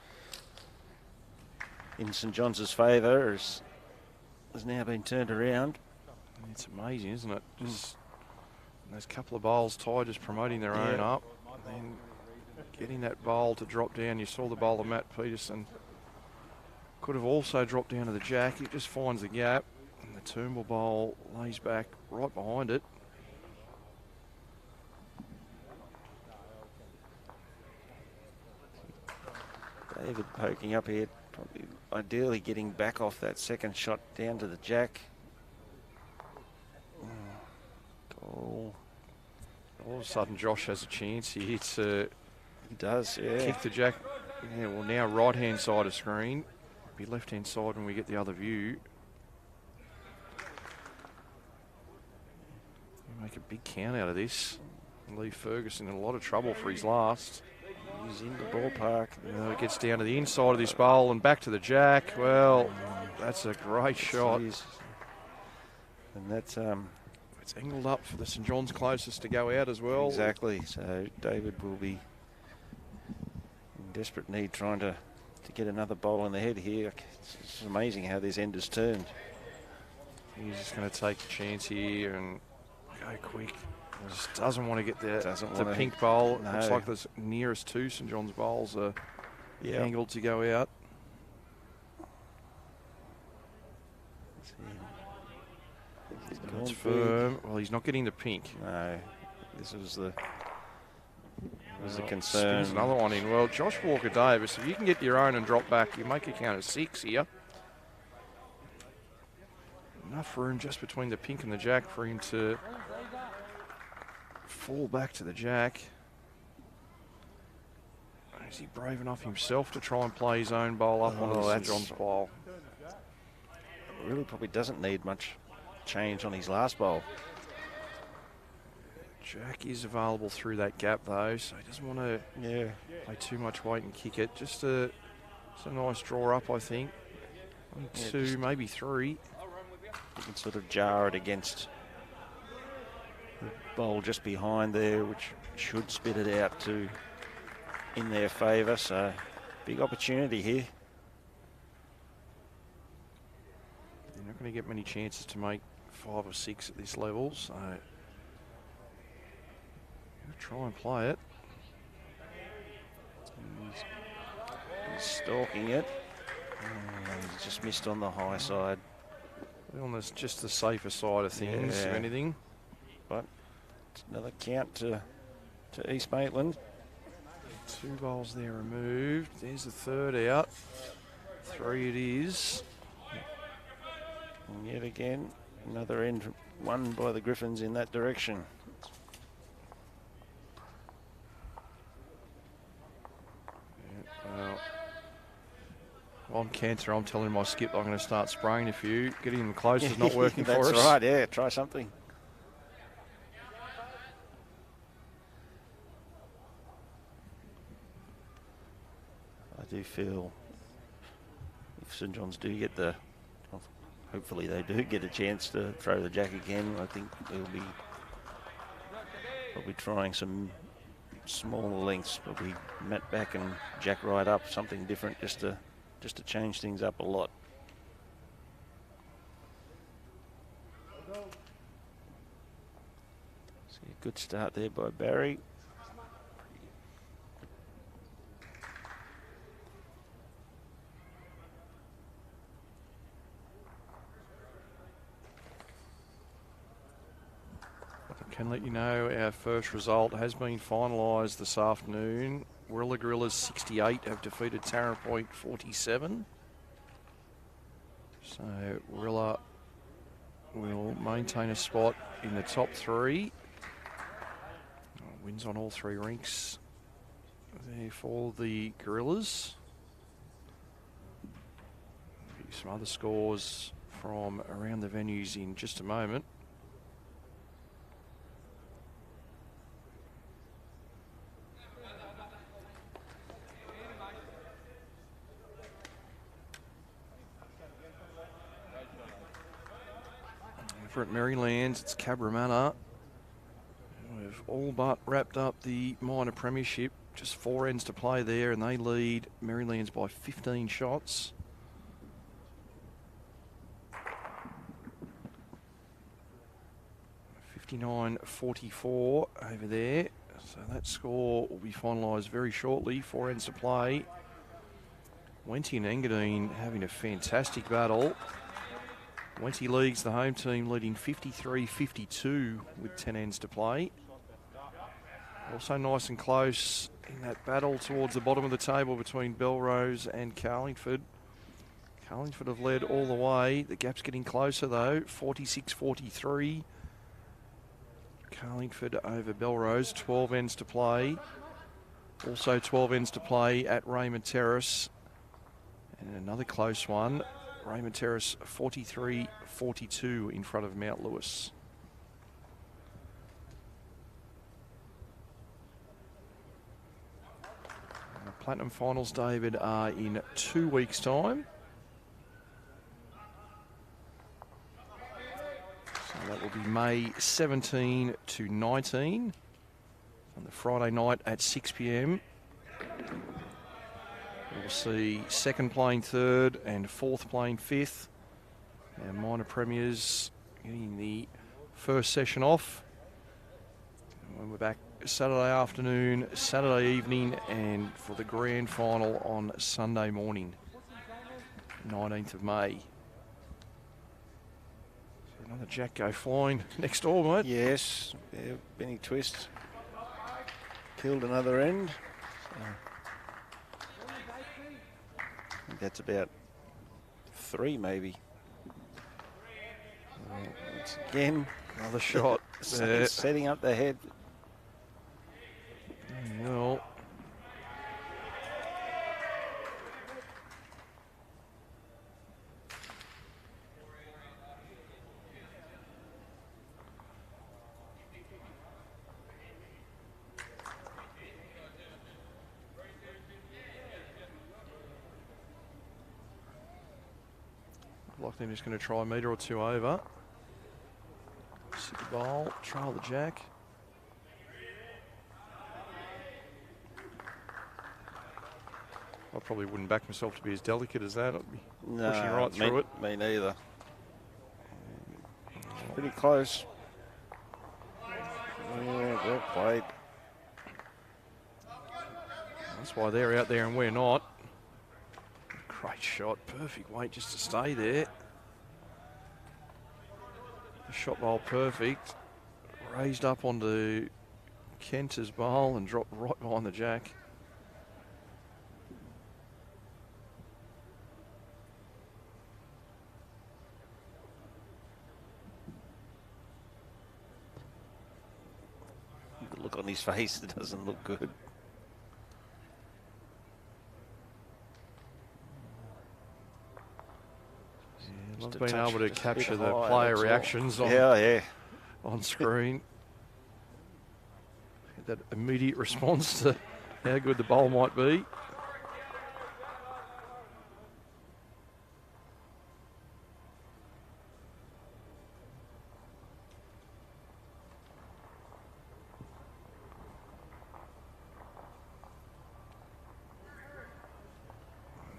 in St John's favour has now been turned around. It's amazing, isn't it? Just those couple of bowls tied, just promoting their own up. And then getting that bowl to drop down. You saw the bowler, Matt Peterson, could have also dropped down to the jack. It just finds the gap. And the 𝗟𝗡𝗨𝗡 bowl lays back right behind it. David poking up here, probably ideally getting back off that second shot down to the jack. All of a sudden, Josh has a chance here to he does, yeah. Kick the jack. Yeah, well, now right-hand side of screen. Be left-hand side when we get the other view. We make a big count out of this. And leave Ferguson in a lot of trouble for his last. He's in the ballpark. It gets down to the inside of this bowl and back to the jack. Well, that's a great shot. And that's it's angled up for the St John's closest to go out as well. Exactly. So David will be in desperate need trying to get another bowl in the head here. It's amazing how this end has turned. He's just going to take a chance here and go quick. Just doesn't want to get the pink bowl. No. Looks like the nearest 2 St John's bowls are angled to go out. It's firm. Well, he's not getting the pink. No, this was the concern. Spins another one in. Well, Josh Walker-Davis, if you can get your own and drop back, you make a count of 6 here. Enough room just between the pink and the jack for him to fall back to the jack. Is he brave enough himself to try and play his own bowl up onto the St John's bowl? Really probably doesn't need much change on his last bowl. Jack is available through that gap though, so he doesn't want to play too much weight and kick it. Just a nice draw up, I think. 1, 2, maybe 3. You can sort of jar it against the bowl just behind there, which should spit it out to in their favour. So big opportunity here. You're not going to get many chances to make 5 or 6 at this level, so try and play it. He's stalking it. He's just missed on the high side. On this, just the safer side of things, if anything. But it's another count to East Maitland. 2 bowls there removed. There's the 3rd out. 3 it is. And yet again, another end won by the Griffins in that direction. On canter, I'm telling my skip I'm going to start spraying a few. Getting them close is not working for us. That's right, yeah, try something. I do feel if St John's do get hopefully they do get a chance to throw the jack again, I think they'll be probably trying some smaller lengths, probably mat back and jack right up, something different just to change things up a lot. See a good start there by Barry. I can let you know our first result has been finalised this afternoon. 𝗟𝗡𝗪𝗓 68 have defeated 𝗟𝗓𝗡𝗡𝗃 47. So 𝗟𝗓𝗪 will maintain a spot in the top 3. Wins on all 3 rinks there for the Gorillas. some other scores from around the venues in just a moment. Over at Maryland, it's 𝗟𝗓𝗡𝗡. We've all but wrapped up the minor premiership. Just 4 ends to play there, and they lead Marylands by 15 shots. $59.44 over there. So that score will be finalised very shortly. 4 ends to play. Wenty and Engadine having a fantastic battle. Wenty leads the home team, leading 53-52 with 10 ends to play. Also nice and close in that battle towards the bottom of the table between Belrose and Carlingford. Carlingford have led all the way. The gap's getting closer though, 46-43. Carlingford over Belrose, 12 ends to play. Also 12 ends to play at Raymond Terrace. And another close one, Raymond Terrace 43-42 in front of Mount Lewis. The Platinum Finals, David, are in 2 weeks' time. So that will be May 17 to 19 on the Friday night at 6 p.m. We'll see second playing third and fourth playing fifth. Our minor premiers getting the first session off. And we're back Saturday afternoon, Saturday evening, and for the grand final on Sunday morning, 19th of May. So another jack go flying next door, mate. Yes, yeah, Benny Twist killed another end. So I think that's about 3 maybe. Once again, Another shot. setting up the head. Well, like they're just going to try a metre or two over. Sit the bowl, trail the jack. I probably wouldn't back myself to be as delicate as that. I'd be pushing right through it. Me neither. Pretty close. Yeah, well played. That's why they're out there and we're not. Great shot, perfect weight just to stay there. The shot bowl perfect. Raised up onto Kent's bowl and dropped right behind the jack. The look on his face, it doesn't look good. I've been able to capture the player reactions on screen. That immediate response to how good the bowl might be.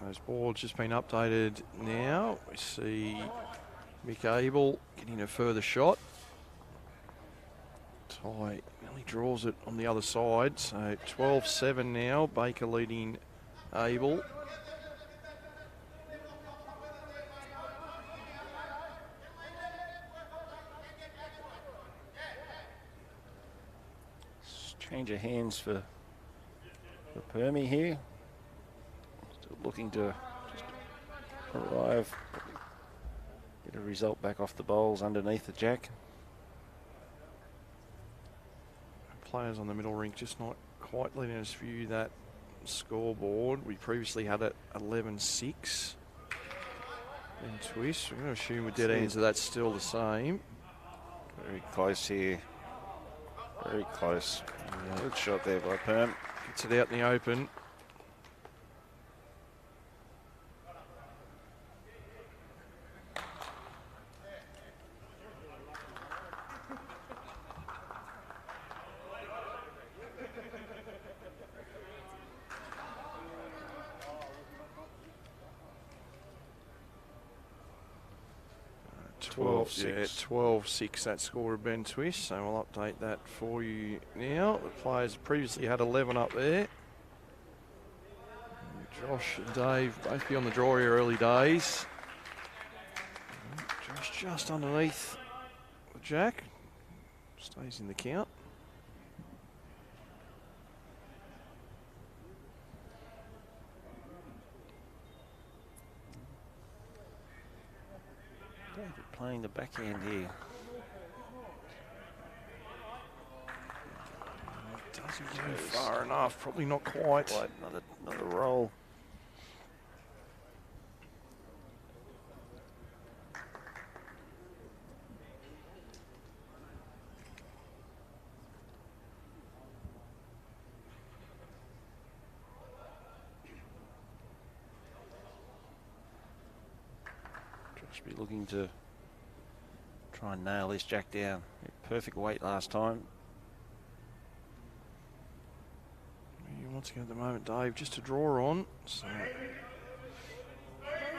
Those boards just been updated now. We see 𝗟𝗟𝗡𝗡𝗏 getting a further shot. Ty nearly draws it on the other side. So 12-7 now. Baker leading 𝗟𝗡𝗡𝗏. Change of hands for Permy here. Still looking to just arrive, get a result back off the bowls underneath the jack. Players on the middle rink just not quite letting us view that scoreboard. We previously had it 11-6. And twist. We're going to assume with dead ends that's still the same. Very close here. Very close. Good shot there by Pennant. Gets it out in the open. Yeah, 12-6 that score of Ben Twist, so we'll update that for you now. The players previously had 11 up there. Josh and Dave both be on the draw here early days. Josh just underneath the jack. Stays in the count. David playing the backhand here. Doesn't go far enough, probably not quite. Another roll. Just be looking to try and nail this jack down. Perfect weight last time. Once again at the moment, Dave, just a draw on. So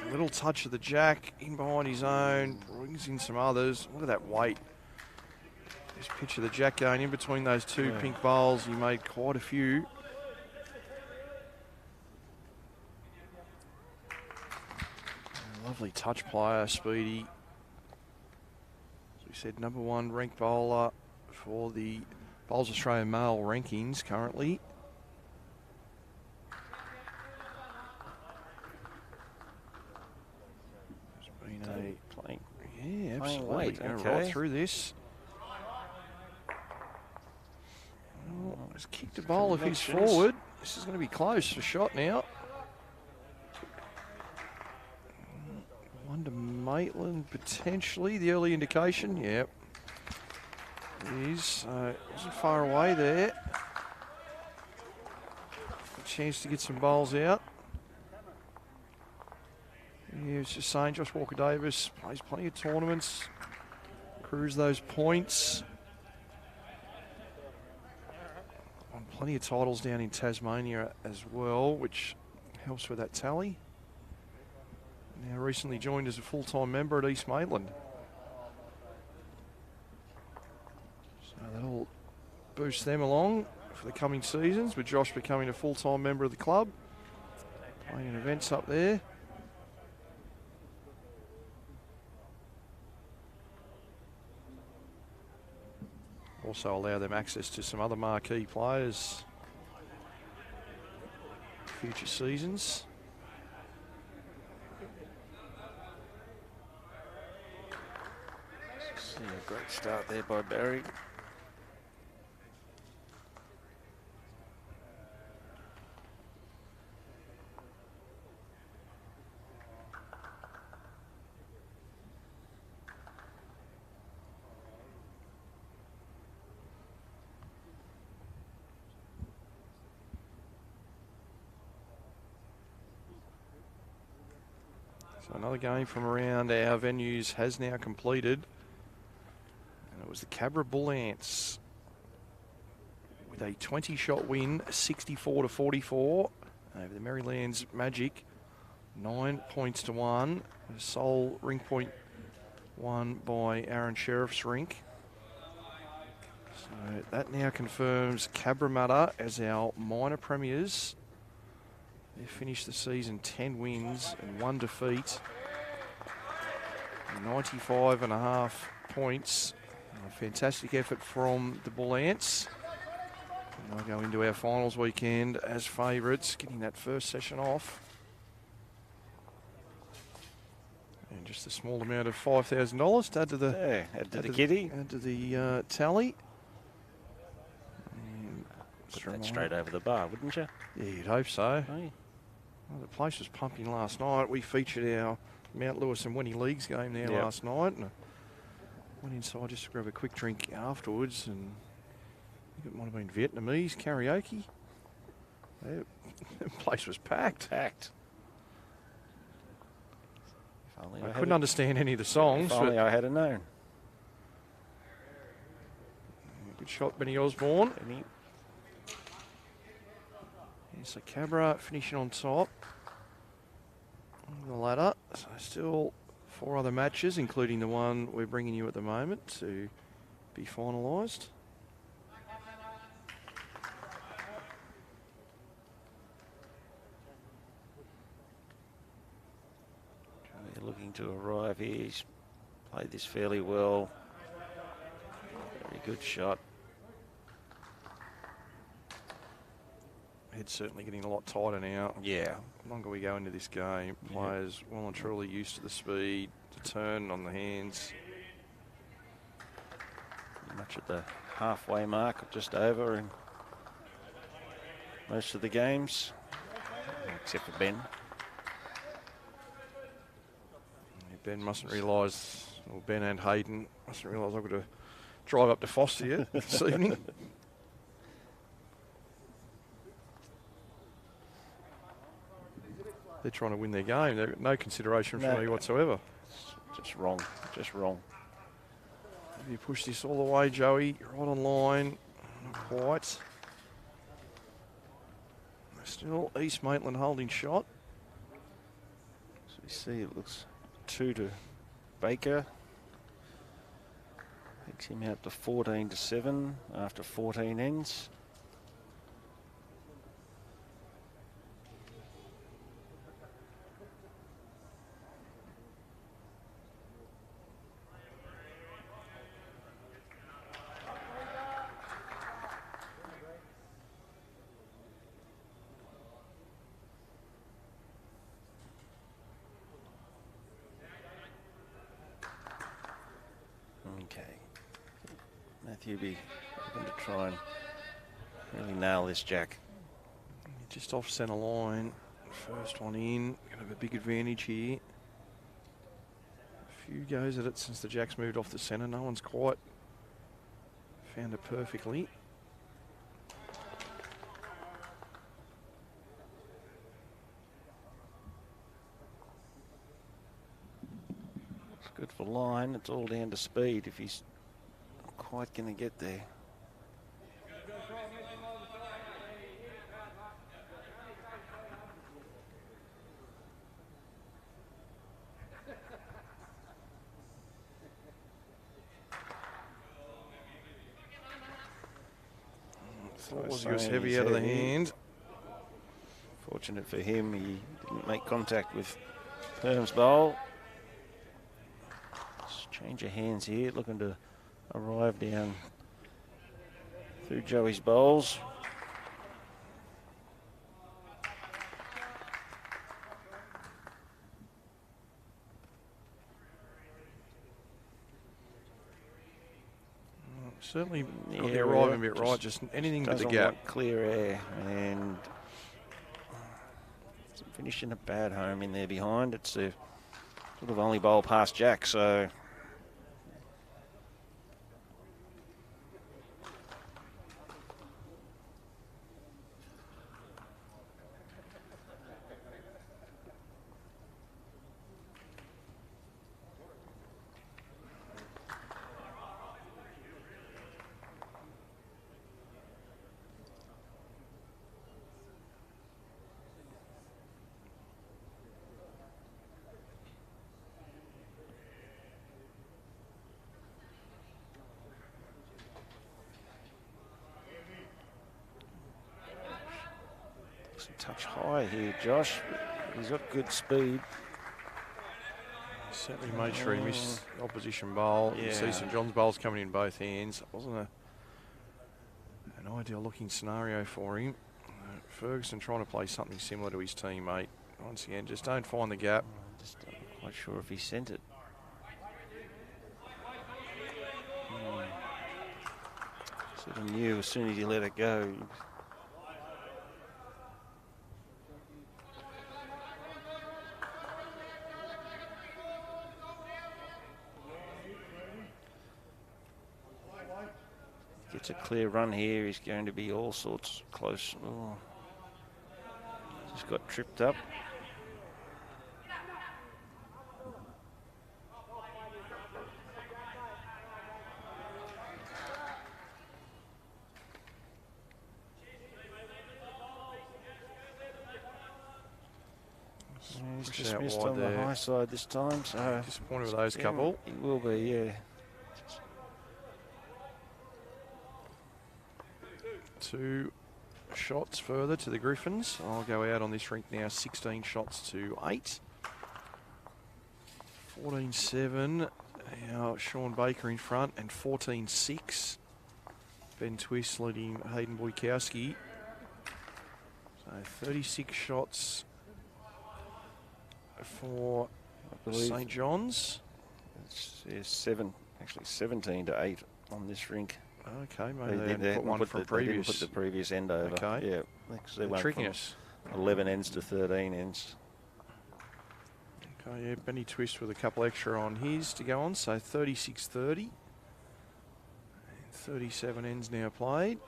a little touch of the jack in behind his own, brings in some others. Look at that weight. This pitch of the jack going in between those two pink bowls. He made quite a few. Lovely touch player, Speedy. As we said, #1 ranked bowler for the Bowls Australia male rankings currently. Playing. Yeah, absolutely. Weight. Okay. Right through this. Well, he's kicked a bowl if he's forward. This is going to be close for shot now. One to Maitland potentially. The early indication. Yep. It is. Wasn't far away there. A chance to get some bowls out. He was just saying, Josh Walker-Davis plays plenty of tournaments, accrues those points. Won plenty of titles down in Tasmania as well, which helps with that tally. Now recently joined as a full-time member at East Maitland. So that'll boost them along for the coming seasons, with Josh becoming a full-time member of the club, playing in events up there. Also allow them access to some other marquee players future seasons. See a great start there by Barry. So another game from around our venues has now completed. And it was the 𝗟𝗓𝗡𝗨𝗠 with a 20-shot win, 64-44 over the Maryland's Magic. 9 points to 1. A sole rink point won by Aaron Sheriff's rink. So that now confirms 𝗟𝗓𝗡𝗨𝗓 as our minor premiers. They finished the season 10 wins and 1 defeat. 95.5 points. A fantastic effort from the Bull Ants. And they'll go into our finals weekend as favourites, getting that first session off. And just a small amount of $5,000 to add to the kitty. Add to the tally. Put that straight over the bar, wouldn't you? Yeah, you'd hope so. Hey. Well, the place was pumping last night. We featured our Mount Lewis and Winnie League's game there Yep. last night. And I went inside just to grab a quick drink afterwards, and I think it might have been Vietnamese karaoke. The place was packed. Packed. If only I couldn't understand any of the songs. If only I had known. Good shot, Benny Osborne. Benny. Here's 𝗟𝗓𝗡𝗡 finishing on top of the ladder. So still 4 other matches, including the one we're bringing you at the moment, to be finalised. Joey looking to arrive here. He's played this fairly well. Very good shot. Head's certainly getting a lot tighter now. Yeah. The longer we go into this game, players well and truly used to the speed, to turn on the hands. Much at the halfway mark, just over in most of the games, except for Ben. Ben mustn't realise, or Ben and Hayden mustn't realise I've got to drive up to Foster yet this evening. They're trying to win their game. They've got no consideration for me whatsoever. Just wrong, just wrong. If you push this all the way, Joey, right on line, not quite. Still East Maitland holding shot. So we see it looks 2 to Baker. Takes him out to 14-7 after 14 ends. Okay. Matthew be looking to try and really nail this jack. Just off centre line. First one in. Going to have a big advantage here. A few goes at it since the jack's moved off the centre. No one's quite found it perfectly. It's good for line. It's all down to speed if he's not quite going to get there. Thought was heavy out of the hand. Fortunate for him, he didn't make contact with Perm's bowl. Let's change of hands here, looking to arrive down through Joey's bowls. Certainly got the arriving bit right, just anything but the gap. Clear air, and finishing a bad home in there behind. It's a sort of only bowl past Jack, so touch high here, Josh. He's got good speed. Certainly made sure he missed the opposition bowl. You see St John's bowls coming in both hands. It wasn't an ideal looking scenario for him. Ferguson trying to play something similar to his teammate. Once again, just don't find the gap. Just not quite sure if he sent it. Sort of knew as soon as he let it go. gets a clear run here, he's going to be all sorts close. Oh. Just got tripped up. He's dismissed on the high side this time, so disappointed with those couple. He will be, yeah. 2 shots further to the Griffins. I'll go out on this rink now, 16 shots to 8. 14-7. Now Sean Baker in front, and 14-6. Ben Twist leading Hayden 𝗟𝗡𝗡𝗨𝗠. So 36 shots for St. John's. It's 17 to 8 on this rink. Okay, maybe they didn't put one from previous. They didn't put the previous end over. Okay. Yeah, they went tricking us. 11 ends to 13 ends. Okay, yeah, Benny Twist with a couple extra on his to go on, so 36-30. And 37 ends now played.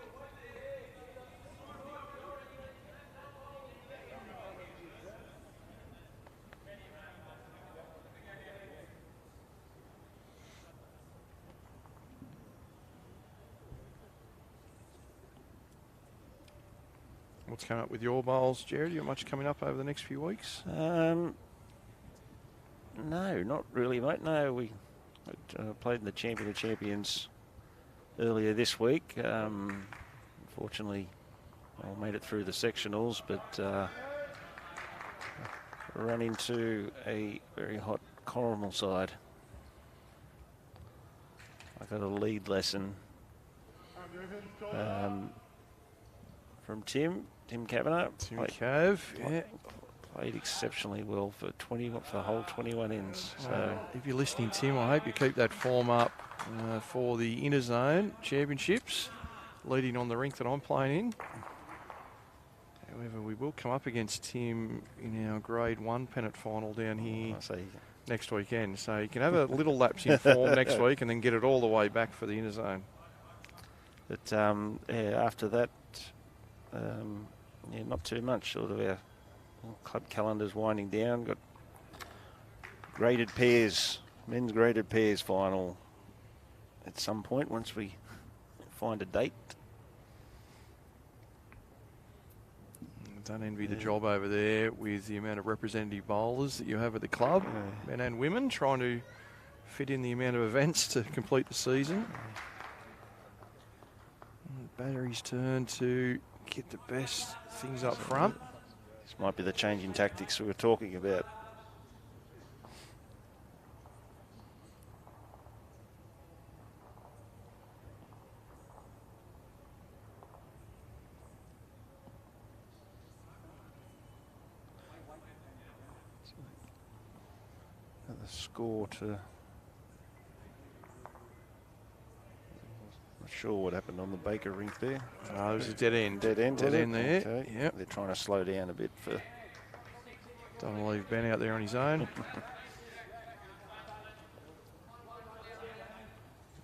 What's coming up with your bowls, Jared? You got much coming up over the next few weeks? No, not really, mate. No, we played in the Champion of Champions earlier this week. Unfortunately, I made it through the sectionals, but run into a very hot Corrimal side. I got a lead lesson from Tim 𝗟𝗏𝗡𝗡𝗡. Tim Cav, yeah. Played exceptionally well for the whole 21 ends. So if you're listening, Tim, I hope you keep that form up for the Inner Zone Championships, leading on the rink that I'm playing in. However, we will come up against Tim in our Grade 1 pennant final down here next weekend. So you can have a little lapse in form next week and then get it all the way back for the Inner Zone. But yeah, after that, yeah, not too much. Sort of our club calendar's winding down. Got graded pairs, men's graded pairs final at some point once we find a date. Don't envy the job over there with the amount of representative bowlers that you have at the club, men and women, trying to fit in the amount of events to complete the season. Battery's turn to get the best things up front. This might be the change in tactics we were talking about. The score to... Not sure what happened on the Baker rink there. Oh, it was a dead end. Dead end there. Okay. Yep. They're trying to slow down a bit for... Don't want to leave Ben out there on his own.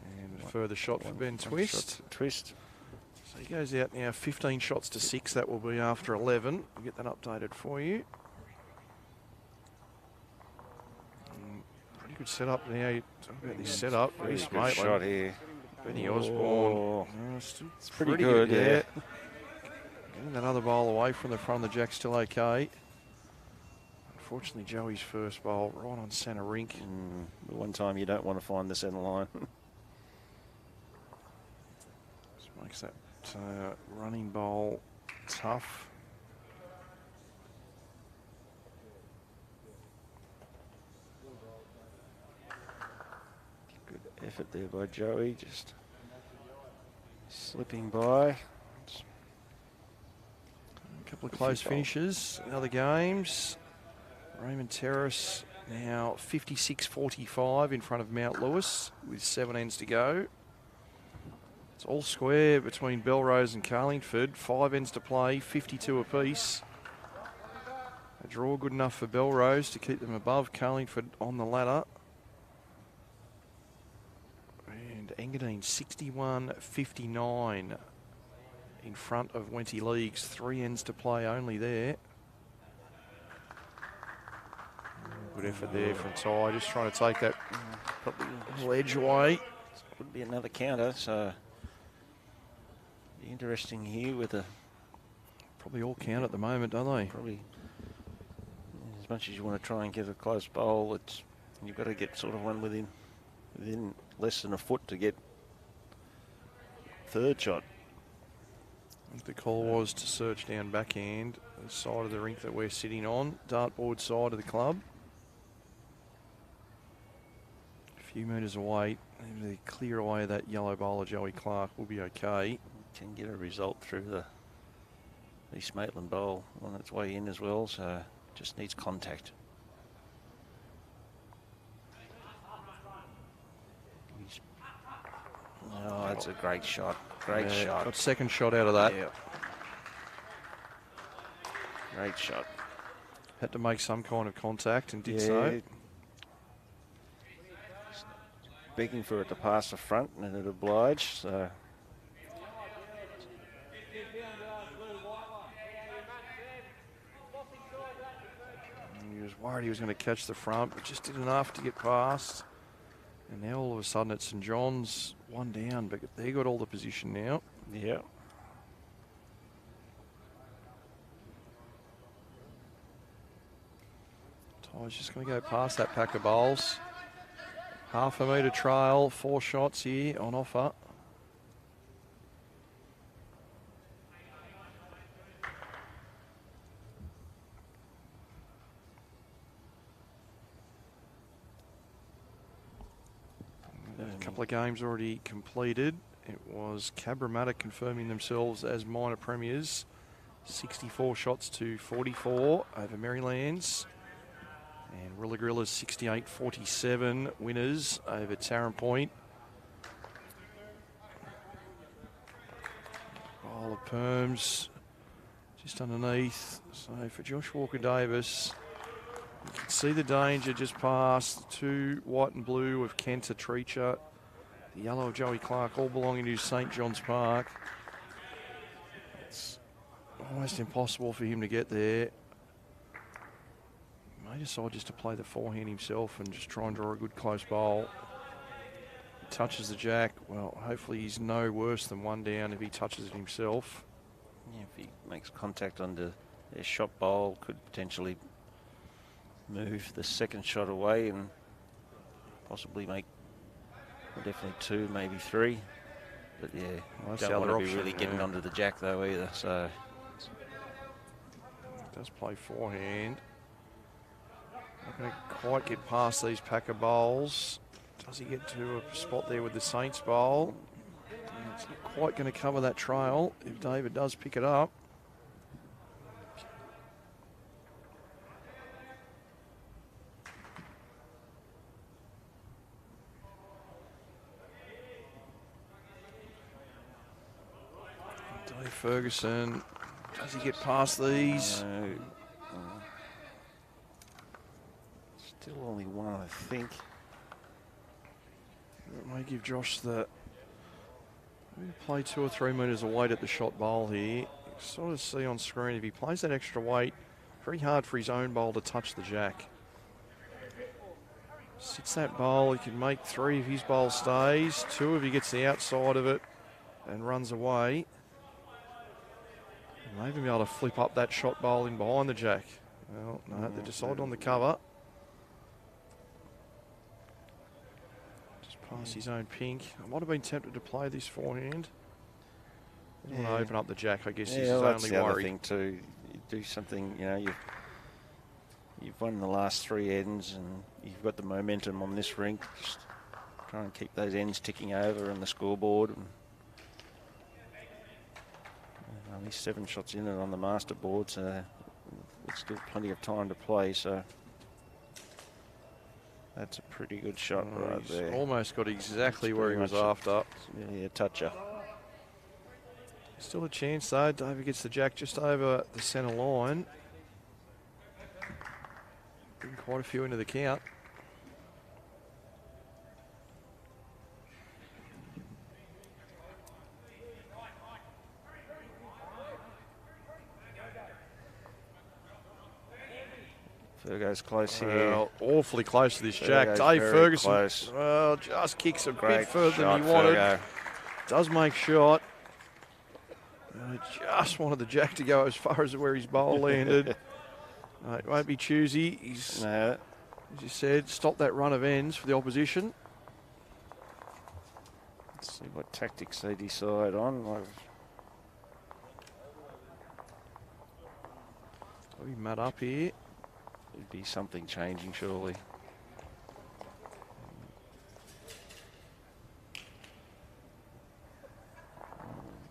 And a further shot for Ben Twist. Twist. So he goes out now 15 shots to 6. That will be after 11. We'll get that updated for you. Pretty good setup now. Talk about this setup. Very Reece good Maitland. shot here. Benny Osborne. It's pretty good, yeah. Getting that other bowl away from the front of the jack still okay. Unfortunately, Joey's first bowl right on centre rink. The one time you don't want to find the centre line. Just makes that running bowl tough. Good effort there by Joey, just slipping by. A couple of close finishes in other games. Raymond Terrace now 56-45 in front of Mount Lewis with 7 ends to go. It's all square between Belrose and Carlingford. 5 ends to play, 52 apiece. A draw good enough for Belrose to keep them above Carlingford on the ladder. And Engadine 61-59 in front of Wenty Leagues. 3 ends to play only there. Good effort there from Ty, just trying to take that Probably ledge away. would be another counter, so be interesting here with a Probably all count at the moment, don't they? probably as much as you want to try and get a close bowl, you've got to get sort of one within less than a foot to get third shot. The call was to search down backhand, the side of the rink that we're sitting on, dartboard side of the club. A few metres away, if they clear away that yellow bowler, Joey Clark, will be okay. Can get a result through the East Maitland bowl on its way in as well, so just needs contact. Oh, that's a great shot. Great shot. Got second shot out of that. Yeah. Great shot. Had to make some kind of contact and did so. Begging for it to pass the front and it obliged, so. He was worried he was going to catch the front, but just did enough to get past. And now all of a sudden it's St John's 1 down, but they got all the position now. Yeah. Ty's just going to go past that pack of bowls. Half a metre trail, 4 shots here on offer. A couple of games already completed. It was 𝗟𝗓𝗡𝗡 confirming themselves as minor premiers. 64 shots to 44 over Marylands. And Rillagrilla's 68-47 winners over Tarrant Point. Bowl of Perms just underneath. So for Josh Walker-Davis, you can see the danger just past. 2 white and blue of 𝗟𝗓𝗡𝗡. The yellow of Joey Clark, all belonging to St John's Park. It's almost impossible for him to get there. May decide just to play the forehand himself and just try and draw a good close bowl. He touches the jack. Well, hopefully he's no worse than 1 down if he touches it himself. Yeah, if he makes contact on their shot bowl, could potentially move the second shot away and possibly make definitely 2, maybe 3. But yeah, Well, don't want to be really getting onto the jack though either. So does play forehand. Not going to quite get past these pack of bowls. Does he get to a spot there with the Saints bowl? It's not quite going to cover that trail if David does pick it up. Dave Ferguson, does he get past these? no. Still only 1, I think. It may give Josh the play 2 or 3 metres of weight at the shot bowl here. You sort of see on screen if he plays that extra weight, very hard for his own bowl to touch the jack. Sits that bowl, he can make 3 if his bowl stays, 2 if he gets the outside of it and runs away. He may even be able to flip up that shot bowl in behind the jack. Well, no, they decided on the cover. Past his own pink. I might have been tempted to play this forehand. I want to open up the jack, I guess, is his that's only the other worry. thing too. You do something, you know, you've won the last 3 ends and you've got the momentum on this rink. Just try and keep those ends ticking over on the scoreboard. And only 7 shots in it on the master board, so there's still plenty of time to play. So that's a pretty good shot right there. Almost got exactly where he was after. Yeah, toucher. Still a chance though. David gets the jack just over the centre line. Bring quite a few into the count. Fergo's close here. Well, awfully close to this jack. Fergo's Dave very Ferguson, close. well, just kicks a Great bit further shot, than he wanted. Fergo. Does make shot. Just wanted the jack to go as far as where his bowl landed. It won't be choosy. He's, No. as you said, stopped that run of ends for the opposition. Let's see what tactics they decide on. Probably mud up here. There'd be something changing, surely.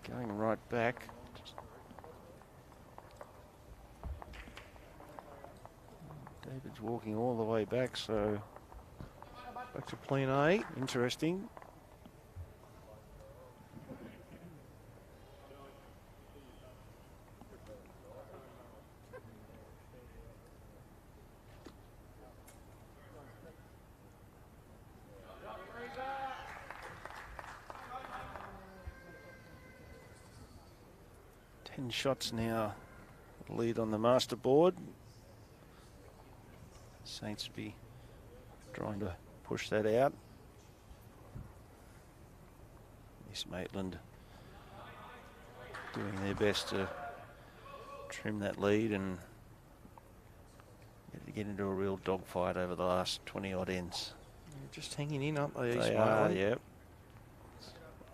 Going right back. David's walking all the way back, so Back to plan A. interesting. Shots now, lead on the master board. Saints will be trying to push that out. Miss Maitland doing their best to trim that lead and get into a real dogfight over the last 20 odd ends. Just hanging in, aren't they? They are, yeah.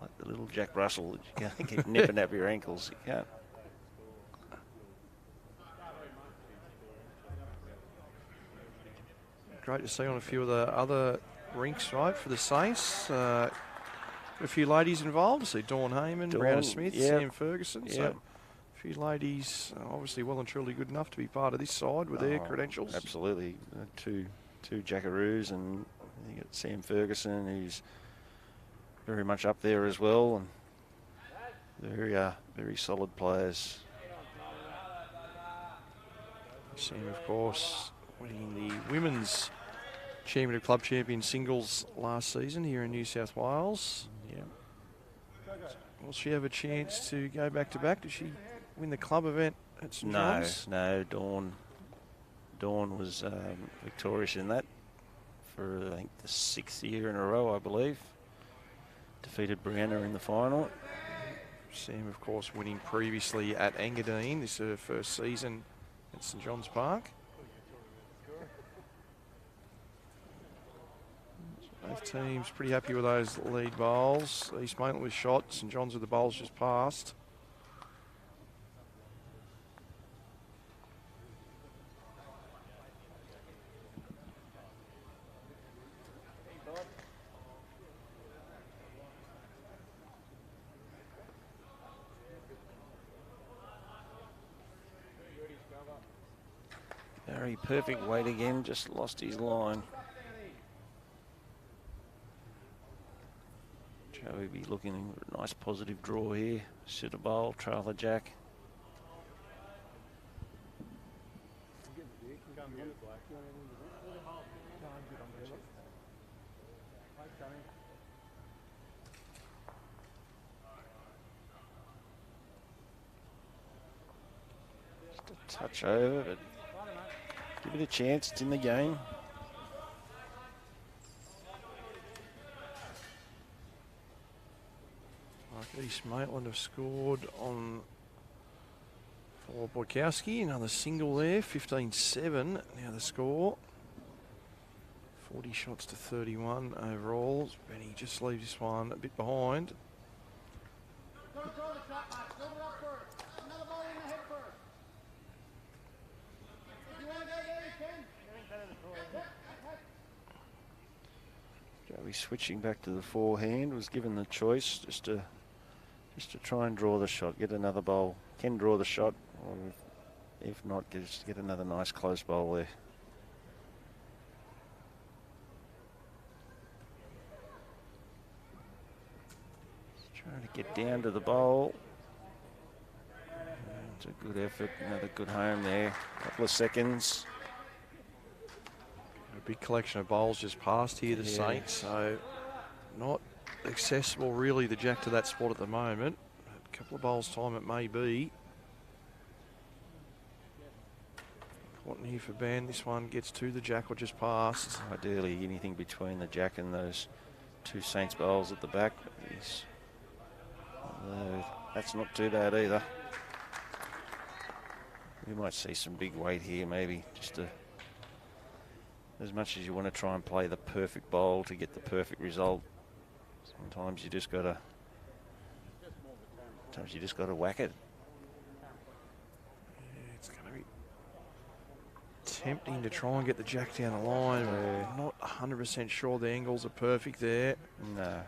Like the little Jack Russell that you can't keep nipping at your ankles. You can't. Great to see on a few of the other rinks, right, for the Saints. A few ladies involved. See Dawn Heyman, Brianna Smith, yep. Sam Ferguson. Yep. So a few ladies obviously well and truly good enough to be part of this side with their credentials. Absolutely. Two 𝗥𝗢𝗡𝗓s, and you got Sam Ferguson, who's very much up there as well, and very solid players. Sam, of course, winning the women's Chairman of Club Champion singles last season here in New South Wales. Yeah. Will she have a chance to go back to back? Did she win the club event at St John's? No. Dawn was victorious in that for, I think, the 6th year in a row, I believe. Defeated Brianna in the final. Sam, of course, winning previously at Engadine. This is her first season at St John's Park. Both teams pretty happy with those lead bowls. East Maitland with shot, St John's with the bowls just passed. Very perfect weight again, just lost his line. Joey be looking for a nice positive draw here. Sit a bowl, trail the jack. Just a touch over, but give it a chance, it's in the game. East Maitland have scored on for 𝗥𝗢𝗡𝗓. Another single there, 15-7. Now the score. 40 shots to 31 overall. Benny just leaves this one a bit behind. Joey switching back to the forehand, was given the choice just to try and draw the shot, get another bowl. Can draw the shot, or if not, just get another nice close bowl there. Just trying to get down to the bowl. It's a good effort, another good home there. Couple of seconds. A big collection of bowls just passed here, the Saints, so not accessible really, the jack to that spot at the moment. A couple of bowls time it may be. spotting here for Ben. This one gets to the jack or just past. Ideally, anything between the jack and those two Saints bowls at the back. That's not too bad either. We might see some big weight here, maybe, just to, as much as you want to try and play the perfect bowl to get the perfect result. Sometimes you just got to whack it. Yeah, it's going to be tempting to try and get the jack down the line. But I'm not 100% sure the angles are perfect there. No.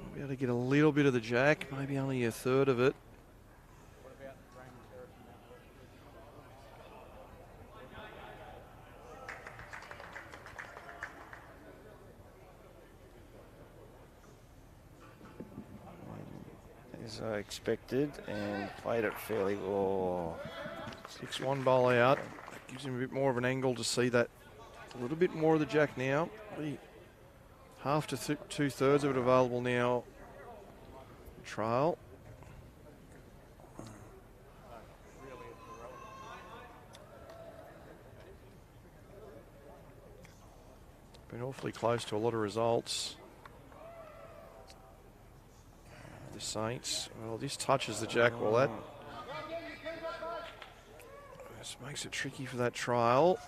We'll be able to get a little bit of the jack, maybe only a third of it. As I expected, and played it fairly well. 6-1 bowl out. That gives him a bit more of an angle to see that. A little bit more of the jack now. Half to 2/3 of it available now. Trail. Been awfully close to a lot of results. The Saints, well, this touches the jack. Well, that just makes it tricky for that trial.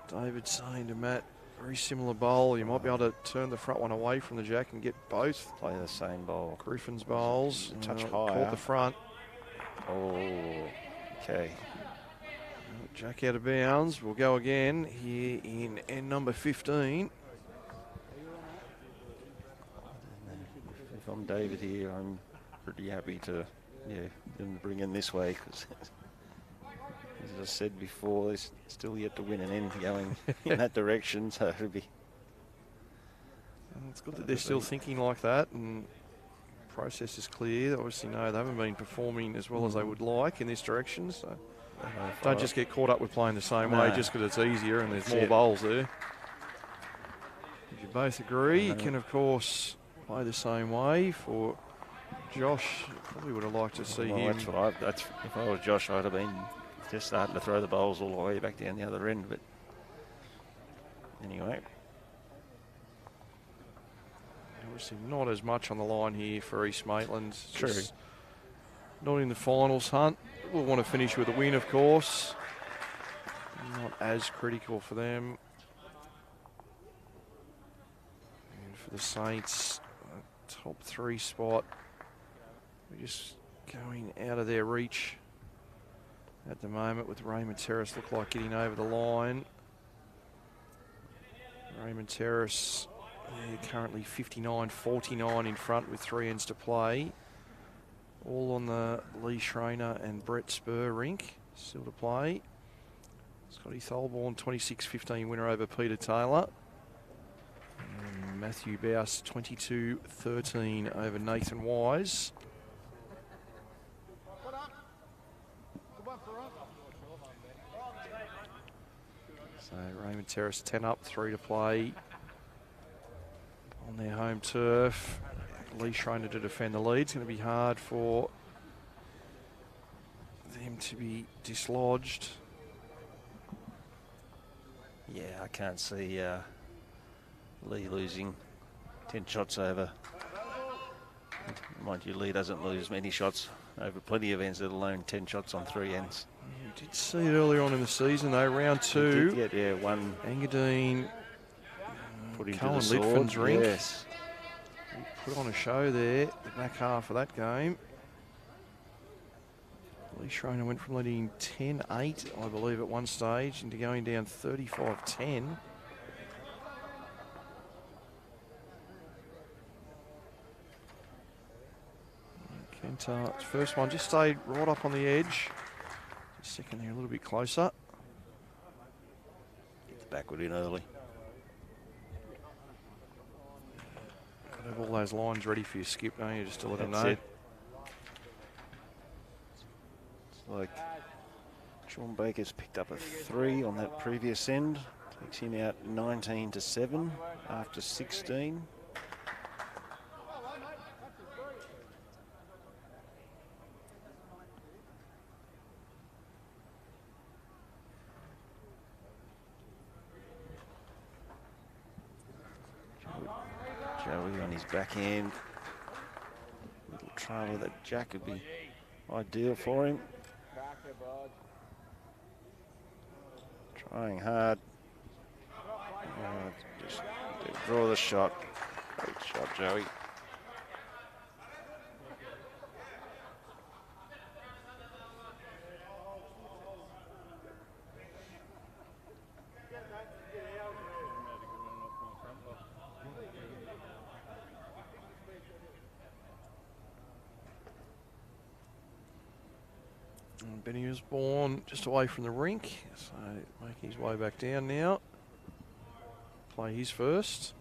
David saying to Matt, very similar bowl. You might be able to turn the front one away from the jack and get both. Play the same bowl. Griffin's bowls. Touch higher. Caught the front. Oh, okay. Jack out of bounds. We'll go again here in end number 15. If I'm David here, I'm pretty happy to, bring in this way, because as I said before, there's still yet to win an end going in that direction, so it'll be. It's good that they're still thinking like that, and process is clear. They obviously know they haven't been performing as well as they would like in this direction, so don't just get caught up with playing the same way just because it's easier and there's more bowls there. If you both agree, you can of course play the same way. For Josh, probably would have liked to see him. That's right. If I was Josh, I'd have been just starting to throw the bowls all the way back down the other end. But anyway, obviously not as much on the line here for East Maitland. True. Not in the finals hunt. We'll want to finish with a win, of course. Not as critical for them. And for the Saints, top 3 spot. We're just going out of their reach at the moment, with Raymond Terrace look like getting over the line. Raymond Terrace currently 59-49 in front with 3 ends to play. All on the Lee Schreiner and Brett Spur rink, still to play. Scotty Tholborn, 26-15 winner over Peter Taylor. And Matthew Bouse, 22-13 over Nathan Wise. So Raymond Terrace 10 up, 3 to play on their home turf. Lee Schreiner to defend the lead. It's going to be hard for them to be dislodged. yeah, I can't see Lee losing 10 shots over. Mind you, Lee doesn't lose many shots over plenty of ends, let alone 10 shots on 3 ends. You did see it earlier on in the season, though. Round 2. He did get, one. Engadine Put him Cohen to the sword. Lidfin's rink. Yes. He put on a show there, the back half of that game. Lee Schreiner went from leading 10-8, I believe, at one stage, into going down 35-10. Kentar's first one just stayed right up on the edge. Second there a little bit closer. Get the backward in early. Got to have all those lines ready for your skip, don't you, just to let them That's know. it. It's like Sean Baker's picked up a 3 on that previous end. Takes him out 19-7 after 16. Joey on his backhand. Little trail with that jack would be ideal for him. Trying hard. Just draw the shot. Great shot, Joey. And Benny was born just away from the rink, so making his way back down now. Play his first.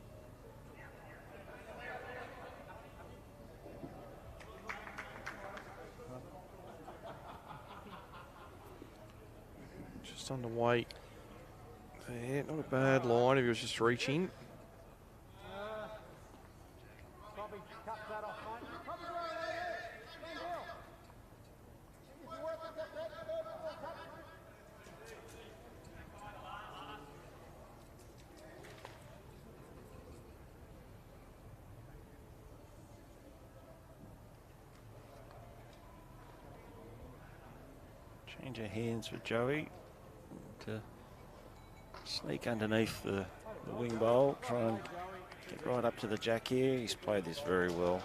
Just underweight there, not a bad line if he was just reaching. Change of hands for Joey to sneak underneath the wing bowl, try and get right up to the jack here. He's played this very well.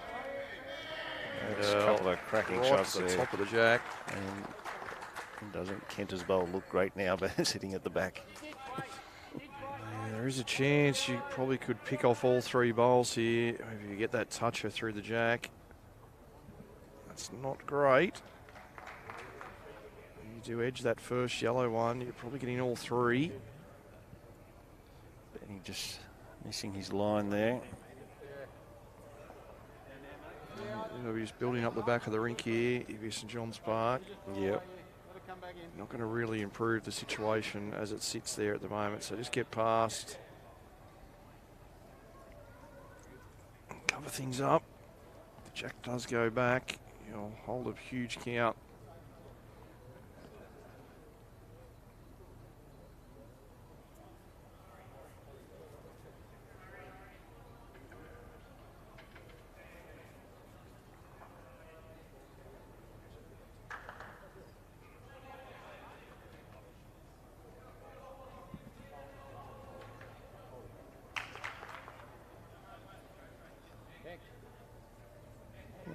There's a couple of cracking shots at the there. top of the jack. And doesn't 𝗟𝗓𝗡𝗡𝗩 look great now, but sitting at the back. Yeah, there is a chance you probably could pick off all three bowls here. If you get that toucher through the jack. That's not great. You do edge that first yellow one, you're probably getting all three. Benny just missing his line there. He's building up the back of the rink here, if St John's Park. Yep. Not going to really improve the situation as it sits there at the moment, so just get past. Cover things up. The jack does go back. You'll hold a huge count.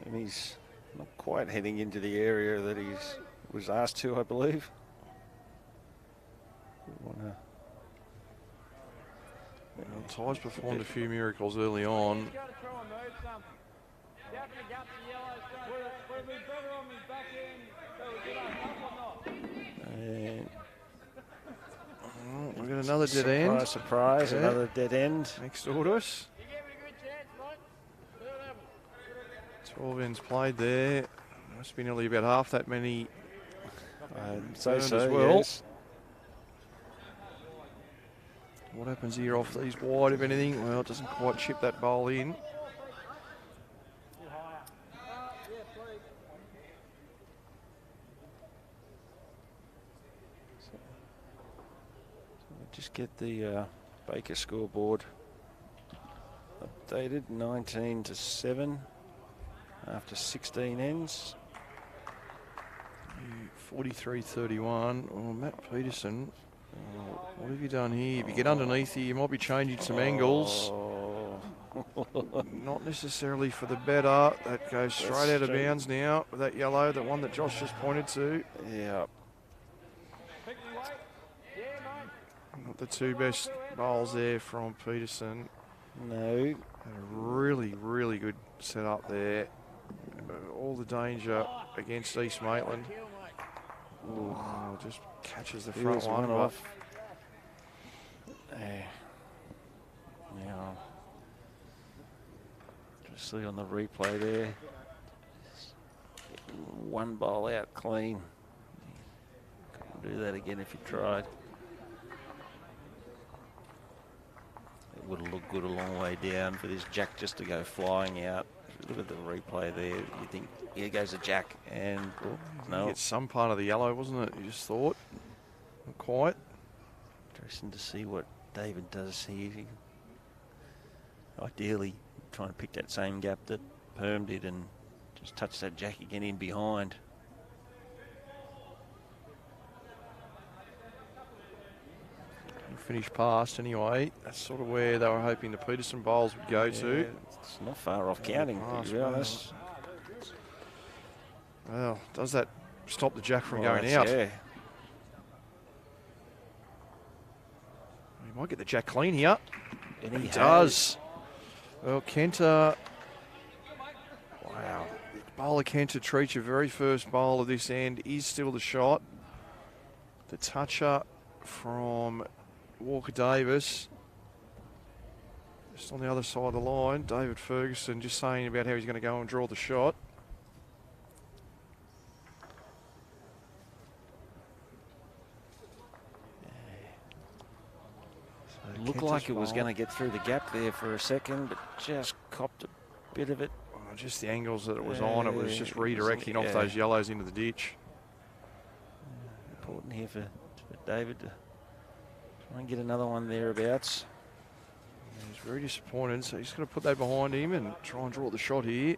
And he's not quite heading into the area that he was asked to, I believe. Ty's performed a few miracles early on. And we've got another dead end. Surprise, Yeah. another dead end. Next to us. 12 ends played there. Must be nearly about half that many So as well. yes. What happens here off these wide, if anything? Well, it doesn't quite chip that bowl in. Just get the Baker scoreboard updated. 19-7 after 16 ends. 43-31. Well, Matt Peterson, what have you done here? If you get underneath here, you might be changing some angles. Not necessarily for the better. That goes straight out of bounds now with that yellow, the one that Josh just pointed to. Yeah. Not the two best bowls there from Peterson. No. Had a really, really good setup there. All the danger against East Maitland. Oh, just catches the front Here's one off. Now, just see on the replay there. One bowl out clean. Couldn't do that again if you tried. It would have looked good a long way down for this jack just to go flying out. Look at the replay there. You think, here goes the jack, and no. It's some part of the yellow, wasn't it? You just thought. Not quite. Interesting to see what David does here. Ideally, trying to pick that same gap that Perm did and just touch that jack again in behind. Finished past anyway. That's sort of where they were hoping the Peterson bowls would go to. It's not far off counting, to be honest. Well, does that stop the jack from going out? Yeah. He might get the jack clean here. And he does. Well, Kenta. Wow. Bowler 𝗟𝗓𝗡𝗓, your very first bowl of this end, is still the shot. The toucher from Walker Davis. Just on the other side of the line, David Ferguson just saying about how he's going to go and draw the shot. So Looked like it was going to get through the gap there for a second, but just copped a bit of it. Oh, just the angles that it was on, it was just redirecting off those yellows into the ditch. Important here for David to try and get another one thereabouts. He's very disappointed, so he's going to put that behind him and try and draw the shot here.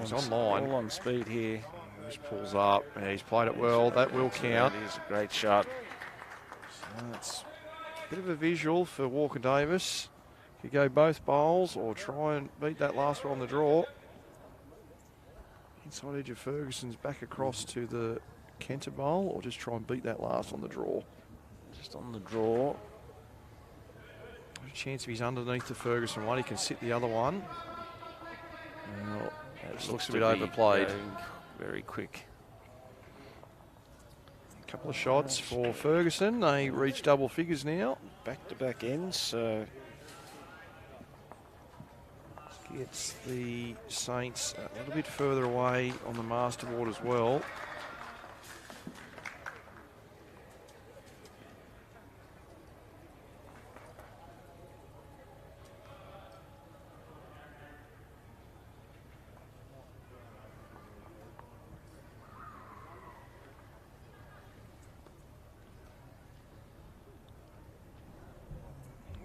He's on line. All on speed here. Just pulls up. Yeah, he's played it well. That will count. That is a great shot. So that's a bit of a visual for Walker Davis. Could go both bowls or try and beat that last one on the draw. Inside edge of Ferguson's back across to the 𝗟𝗓𝗡𝗡 bowl, or just try and beat that last on the draw. Just on the draw. There's a chance if he's underneath the Ferguson one, he can sit the other one. Well, it looks a bit overplayed. Very quick. A couple of shots for Ferguson. They reach double figures now. Back-to-back ends, so gets the Saints a little bit further away on the masterboard as well.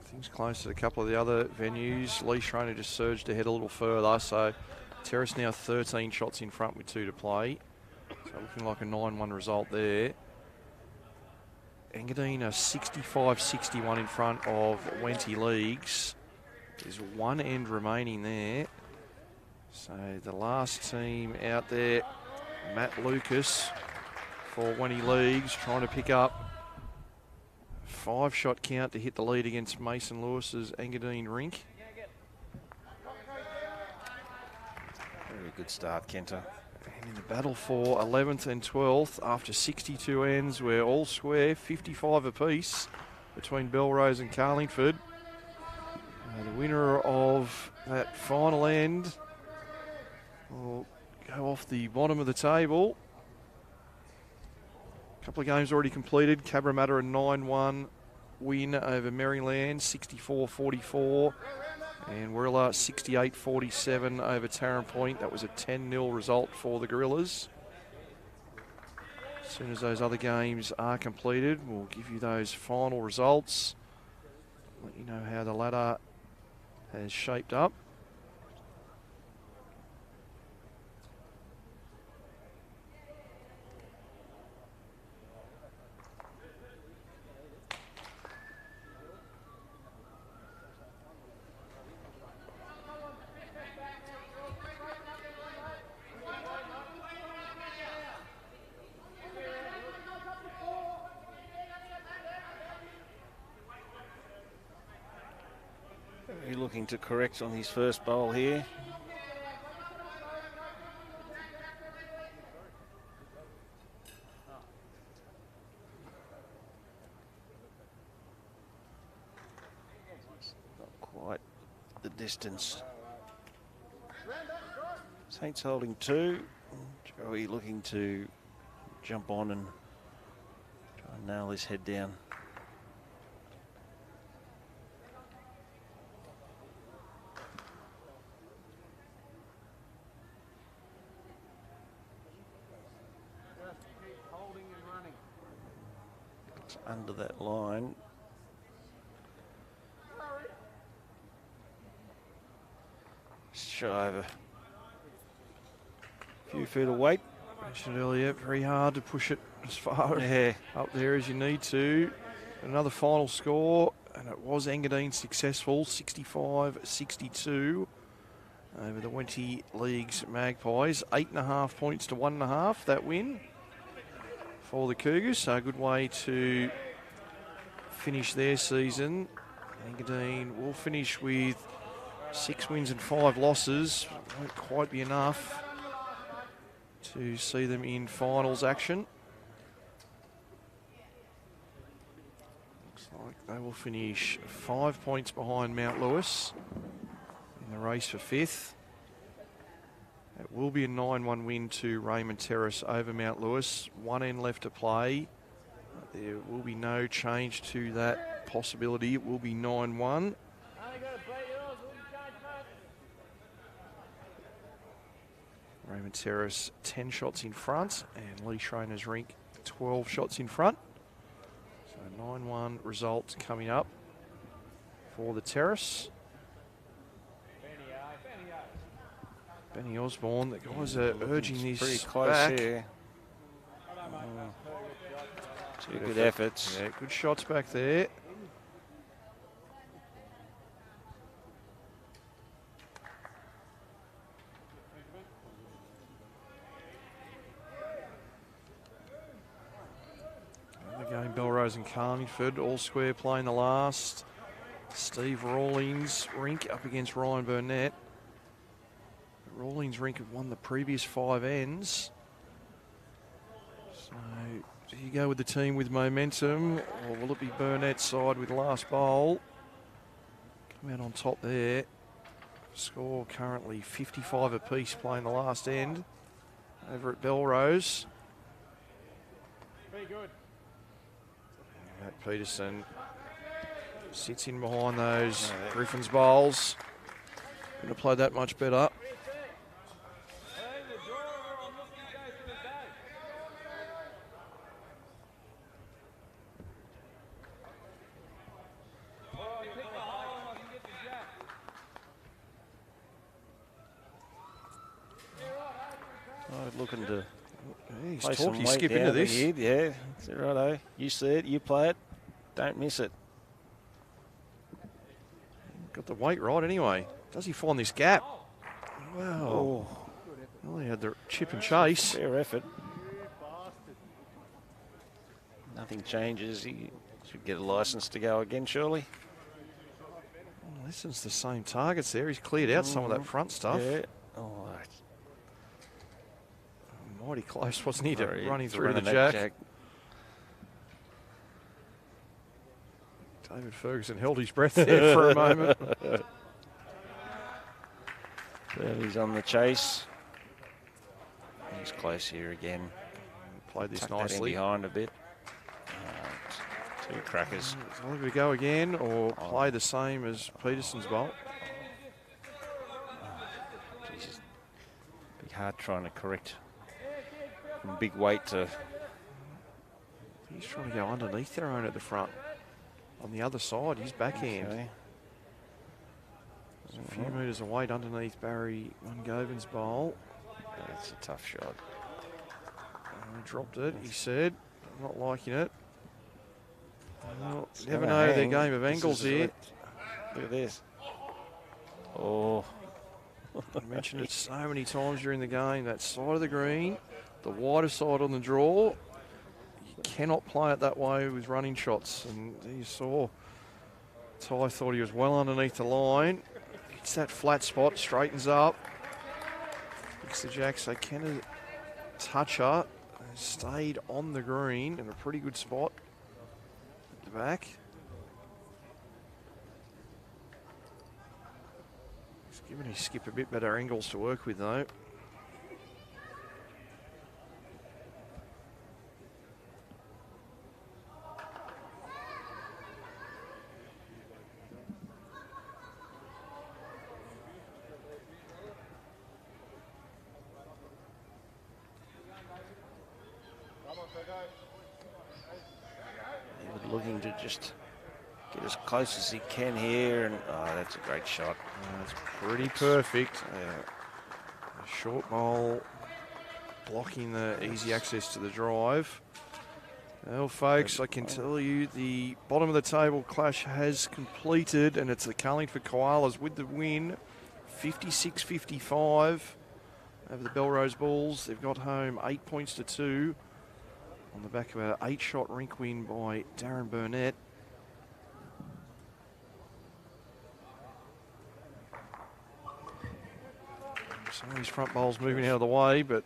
Things close to a couple of the other venues. Lee Schroner just surged ahead a little further, so Terrace now 13 shots in front with 2 to play. So looking like a 9-1 result there. Engadine 65-61 in front of Wenty Leagues. There's one end remaining there. So the last team out there, Matt Lucas for Wenty Leagues, trying to pick up 5-shot count to hit the lead against Mason Lewis's Engadine Rink. Very good start, Kenta. And in the battle for 11th and 12th, after 62 ends, we're all square, 55 apiece between Belrose and Carlingford. The winner of that final end will go off the bottom of the table. A couple of games already completed. 𝗟𝗓𝗡𝗓 a 9-1 win over Maryland, 64-44. And Warilla 68-47 over Tarrant Point. That was a 10-0 result for the Gorillas. As soon as those other games are completed, we'll give you those final results. Let you know how the ladder has shaped up. Looking to correct on his first bowl here. Not quite the distance. Saints holding 2. Joey looking to jump on and try and nail his head down. Under that line. shy of a few feet of weight. Mentioned earlier, very hard to push it as far Yeah. up there as you need to. Another final score, and it was Engadine successful, 65-62 over the Wenty League's Magpies. 8.5 points to 1.5, that win for the Cougars. So a good way to finish their season. Engadine will finish with 6 wins and 5 losses. Won't quite be enough to see them in finals action. Looks like they will finish 5 points behind Mount Lewis in the race for 5th. It will be a 9-1 win to Raymond Terrace over Mount Lewis. 1 end left to play. There will be no change to that possibility. It will be 9-1. Raymond Terrace 10 shots in front, and Lee Schreiner's Rink 12 shots in front. So 9-1 result coming up for the Terrace. Benny Osborne, the guys are urging this pretty close back. here. Two good efforts. Yeah, good shots back there. Again, Belrose and Carlingford all square playing the last. Steve Rawlings' Rink up against Ryan Burnett. Rawlings' Rink have won the previous 5 ends. So do you go with the team with momentum, or will it be Burnett's side with last bowl? Come out on top there. Score currently 55 apiece playing the last end over at Belrose. Very good. Matt Peterson sits in behind those Griffins bowls. Couldn't have played that much better. Looking to He's play some talking, weight skip down into the this. head, yeah, that's it, righto. You see it, you play it, don't miss it. Got the weight right anyway. Does he find this gap? Wow. Oh, Well, he had the chip and chase. fair effort. Nothing changes. He should get a license to go again, surely. Well, this is the same targets there. He's cleared out some of that front stuff. Yeah. Oh, Mighty close, wasn't he, to sorry, running to through to running the that jack. David Ferguson held his breath there for a moment. He's on the chase. He's close here again. Played this Tuck that in nicely. behind a bit. Two crackers. Will we go again or play the same as Peterson's bowl? Jesus. Be hard trying to correct from big weight to. He's trying to go underneath their own at the front. On the other side, his backhand. Okay. A few metres of weight underneath Barry Mungoven's bowl. That's a tough shot. He dropped it, he said. I'm not liking it. Well, It's never gonna know their hang. game of This angles is here. Look at this. Oh. I mentioned it so many times during the game. That side of the green, the wider side on the draw. You cannot play it that way with running shots. And you saw Ty thought he was well underneath the line. Hits that flat spot, straightens up. Hits the jack, so Kenna Toucher stayed on the green in a pretty good spot at the back. He's given his skip a bit better angles to work with though. Looking to just get as close as he can here, and that's a great shot. That's pretty perfect. A short bowl blocking the easy access to the drive. Well, folks, I can tell you the bottom of the table clash has completed, and it's the 𝗟𝗓𝗡𝗨𝗠 with the win, 56-55 over the Belrose Bulls. They've got home 8 points to 2 on the back of an 8-shot rink win by 𝗟𝗓𝗪𝗏𝗡. Some of these front bowls moving out of the way, but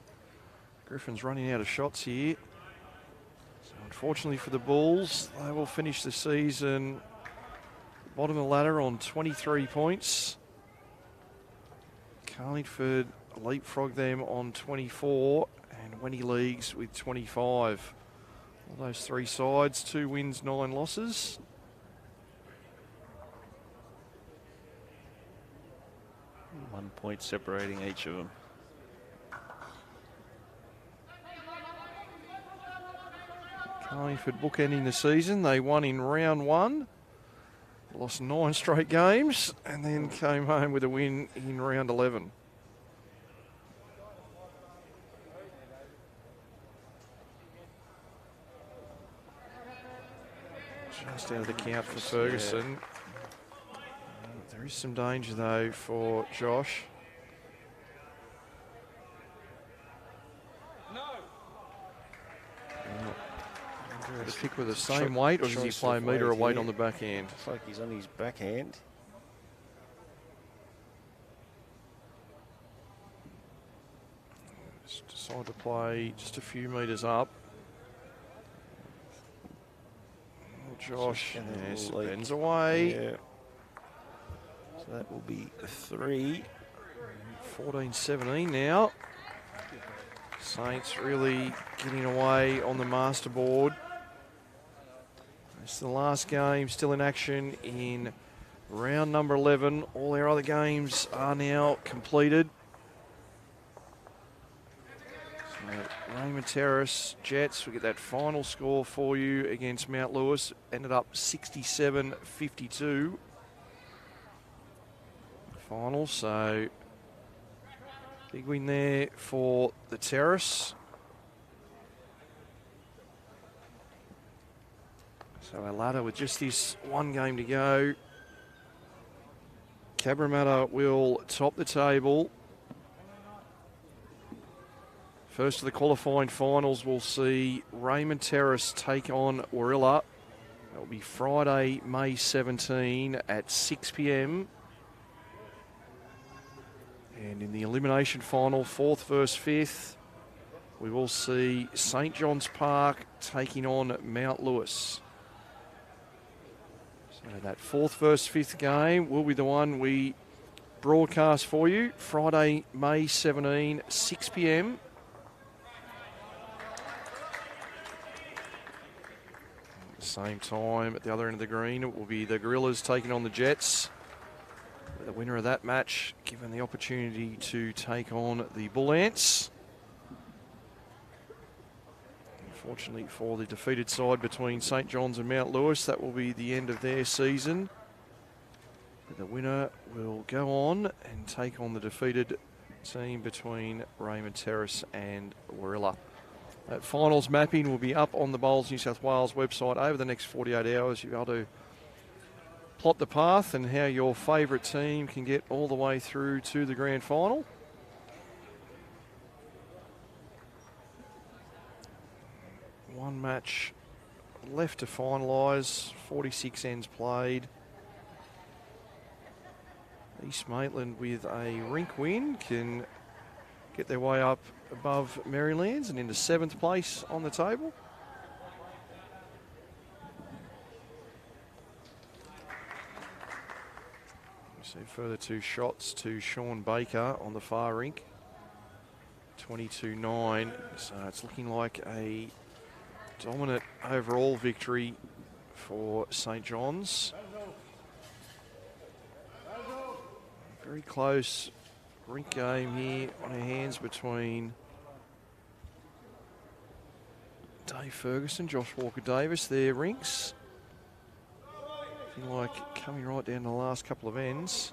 Griffin's running out of shots here. So unfortunately for the Bulls, they will finish the season bottom of the ladder on 23 points. Carlingford leapfrog them on 24, and Wendy Leagues with 25. All those three sides, 2 wins, 9 losses. One point separating each of them. Carlingford bookending the season. They won in round 1, lost 9 straight games, and then came home with a win in round 11. Just out of the count for Ferguson. There is some danger though for Josh. To pick with the same weight, or does he play a metre of weight on the backhand? Looks like he's on his backhand. Just decide to play just a few metres up. Josh, yes, bends away. Yeah. So that will be a 3. 14-17 now. Saints really getting away on the master board. It's the last game still in action in round number 11. All our other games are now completed. So Raymond Terrace Jets, we get that final score for you against Mount Lewis. Ended up 67-52. Final, so big win there for the Terrace. So our ladder with just this one game to go. Cabramatta will top the table. First of the qualifying finals, we'll see Raymond Terrace take on Warilla. That will be Friday, May 17 at 6 p.m. And in the elimination final, 4th versus 5th, we will see St. John's Park taking on Mount Lewis. So that 4th versus 5th game will be the one we broadcast for you. Friday, May 17, 6 p.m. At the same time, at the other end of the green, it will be the Gorillas taking on the Jets. The winner of that match given the opportunity to take on the Bull Ants. Unfortunately for the defeated side between St. John's and Mount Lewis, that will be the end of their season. But the winner will go on and take on the defeated team between Raymond Terrace and Warilla. That finals mapping will be up on the Bowls New South Wales website over the next 48 hours. You'll be able to plot the path and how your favourite team can get all the way through to the grand final. One match left to finalise, 46 ends played. East Maitland with a rink win can get their way up above Marylands and into 7th place on the table. So further 2 shots to Sean Baker on the far rink. 22-9. So it's looking like a dominant overall victory for St. John's. Very close rink game here on our hands between Dave Ferguson, Josh Walker-Davis, their rinks. Looking like coming right down the last couple of ends.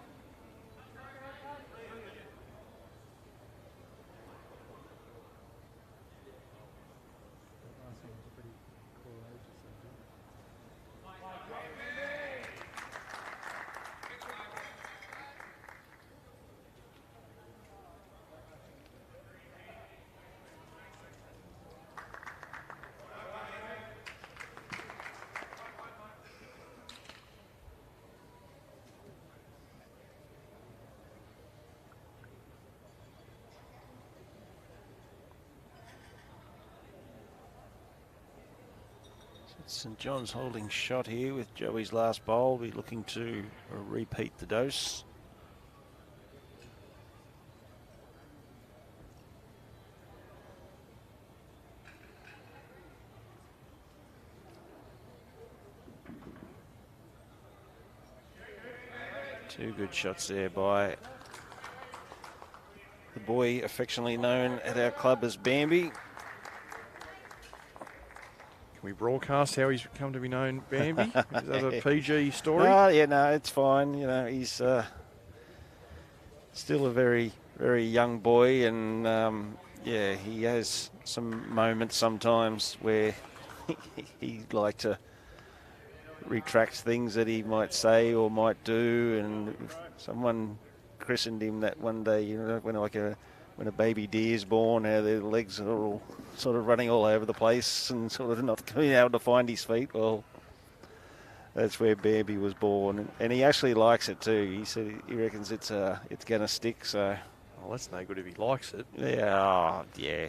St John's holding shot here with Joey's last bowl. Be looking to repeat the dose. Two good shots there by the boy affectionately known at our club as Bambi. Can we broadcast how he's come to be known, Bambi? Is that a PG story? Yeah, no, it's fine. You know, he's still a very, very young boy, and yeah, he has some moments sometimes where he'd like to retract things that he might say or might do, and someone christened him that one day, you know, when a baby deer is born, how their legs are all sort of running all over the place and sort of not being able to find his feet. Well, that's where Bambi was born, and he actually likes it too. He said he reckons it's going to stick. So, well, that's no good if he likes it. Yeah, oh, yeah.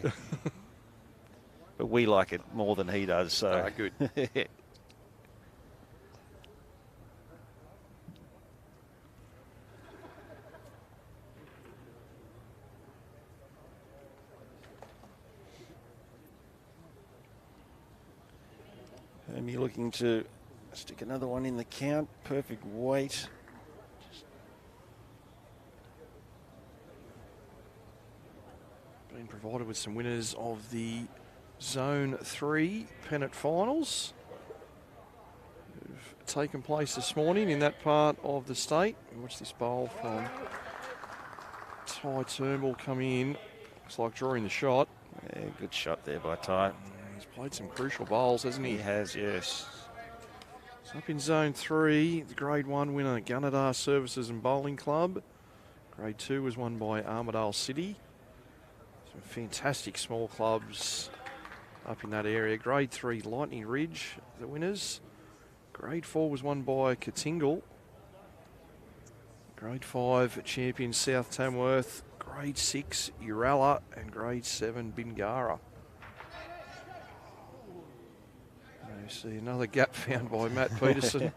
But we like it more than he does. So good. And you're looking to stick another one in the count. Perfect weight. Been provided with some winners of the Zone 3 Pennant Finals. Who've taken place this morning in that part of the state. Watch this bowl from 𝗟𝗓𝗡𝗨𝗠 come in. Looks like drawing the shot. Yeah, good shot there by Ty. He's played some crucial bowls, hasn't he? He has, yes. So up in Zone 3, the Grade 1 winner, 𝗟𝗓𝗡𝗡𝗨𝗠 Services and Bowling Club. Grade 2 was won by 𝗟𝗓𝗡𝗡𝗨𝗠 City. Some fantastic small clubs up in that area. Grade 3, Lightning Ridge, the winners. Grade 4 was won by 𝗥𝗢𝗡𝗡𝗏. Grade 5, champion South Tamworth. Grade 6, 𝗟𝗓𝗏, and Grade 7, 𝗣𝗟𝗓𝗏. You see another gap found by Matt Peterson.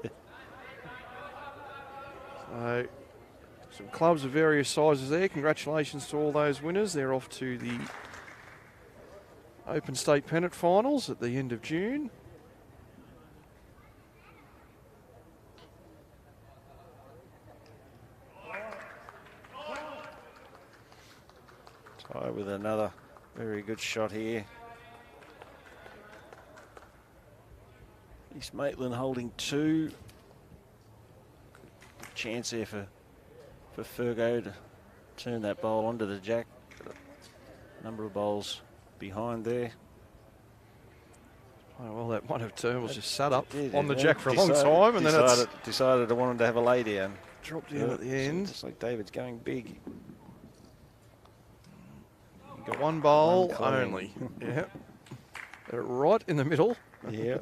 So, some clubs of various sizes there. Congratulations to all those winners. They're off to the Open State Pennant Finals at the end of June. Ty with another very good shot here. East Maitland holding 2. Good chance there for Fergo to turn that bowl onto the jack. Number of bowls behind there. Oh, well, that one of Turnbull's just sat up Yeah, on the yeah. jack for a long time, and then it's decided I wanted to have a lay down. dropped in at the end. Just like David's going big. Got one bowl One only. Yeah. Right in the middle. Yeah.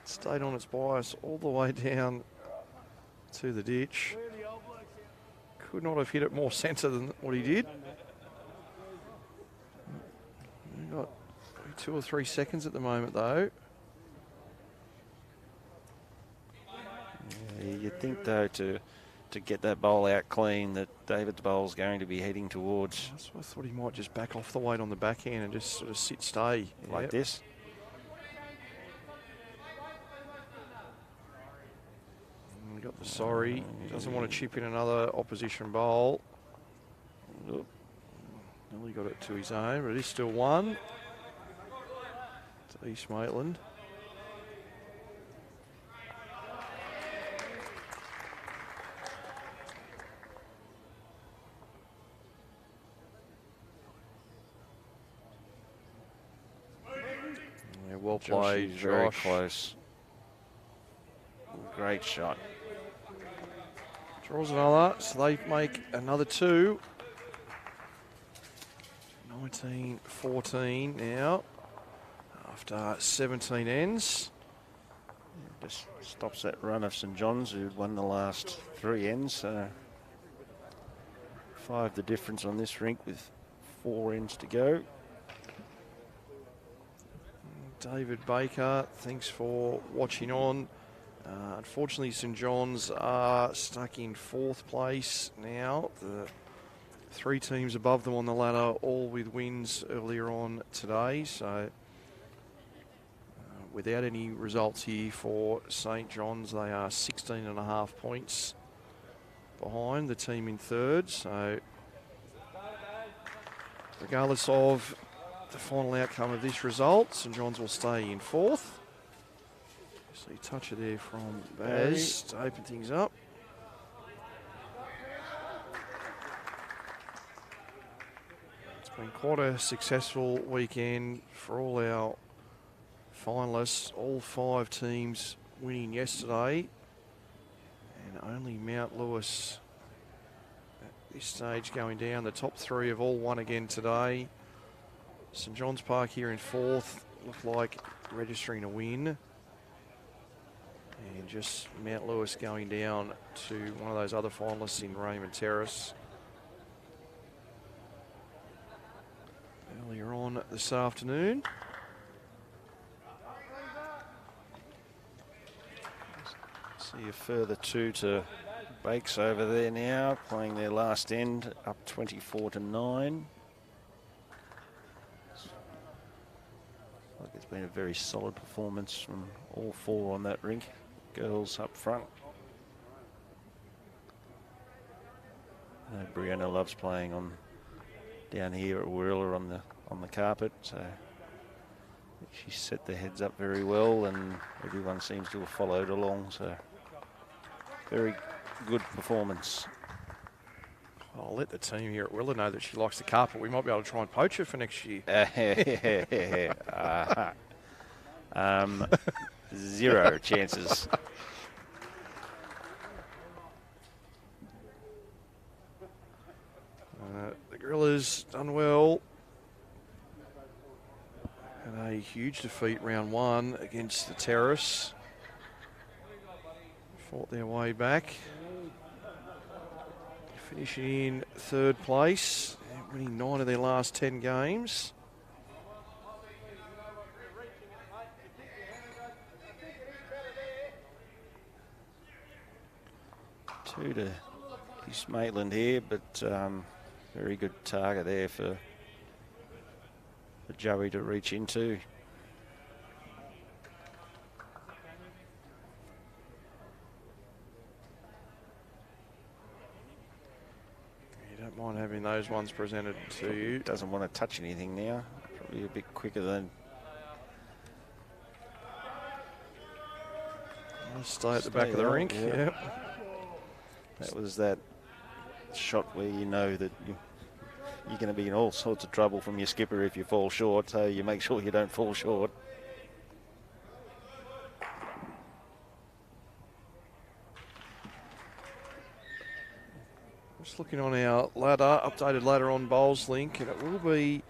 Stayed on its bias all the way down to the ditch. Could not have hit it more centre than what he did. We've got 2 or 3 seconds at the moment, though. Yeah, you'd think, though, to get that bowl out clean, that David's bowl's going to be heading towards. That's why I thought he might just back off the weight on the backhand and just sort of sit, stay. Like this. We got the sorry. Doesn't want to chip in another opposition bowl. Nearly got it to his own, but it is still one. To East Maitland. well Josh played, is very Josh. close. Great shot. Draws another, so they make another 2. 19-14 now, after 17 ends. Just stops that run of St John's, who won the last 3 ends. So 5 the difference on this rink with 4 ends to go. David Baker, thanks for watching on. Unfortunately, St John's are stuck in 4th place now. The 3 teams above them on the ladder, all with wins earlier on today. So without any results here for St John's, they are 16.5 points behind the team in 3rd. So regardless of the final outcome of this result, St John's will stay in 4th. See a toucher there from Baz to open things up. It's been quite a successful weekend for all our finalists. All 5 teams winning yesterday, and only Mount Lewis at this stage going down. The top 3 have all won again today. St John's Park here in 4th, look like registering a win. And just Mount Lewis going down to one of those other finalists in Raymond Terrace. Earlier on this afternoon. See a further 2 to Bakes over there now, playing their last end, up 24-9. Like it's been a very solid performance from all 4 on that rink. Girls up front. Brianna loves playing on down here at Warilla on the carpet, so she set the heads up very well, and everyone seems to have followed along. So very good performance. I'll let the team here at Willa know that she likes the carpet. We might be able to try and poach her for next year. 0 chances. The Gorillas done well. Had a huge defeat round 1 against the Terrace. Fought their way back. Finishing in 3rd place, winning 9 of their last 10 games. Two to East Maitland here, but very good target there for Joey to reach into. You don't mind having those ones presented to you. Doesn't want to touch anything now. Probably a bit quicker than. I'll stay at the back of the rink. Yeah. Yep. That was that shot where you know that you're going to be in all sorts of trouble from your skipper if you fall short, so you make sure you don't fall short. Just looking on our ladder, updated ladder on Bowls Link, and it will be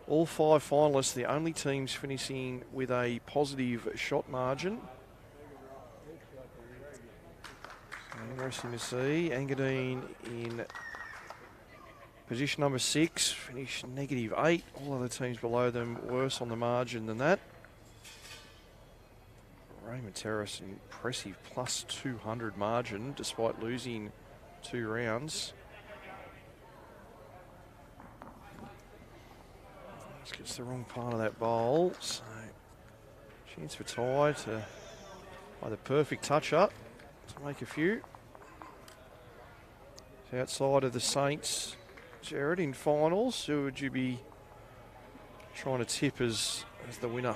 all 5 finalists, the only teams finishing with a positive shot margin. Interesting to see. Engadine in position number 6, finished -8. All other teams below them worse on the margin than that. Raymond Terrace, impressive +200 margin despite losing 2 rounds. Just gets the wrong part of that bowl. So chance for Ty to play the perfect touch up to make a few. It's outside of the Saints. Jared, in finals, who would you be trying to tip as the winner?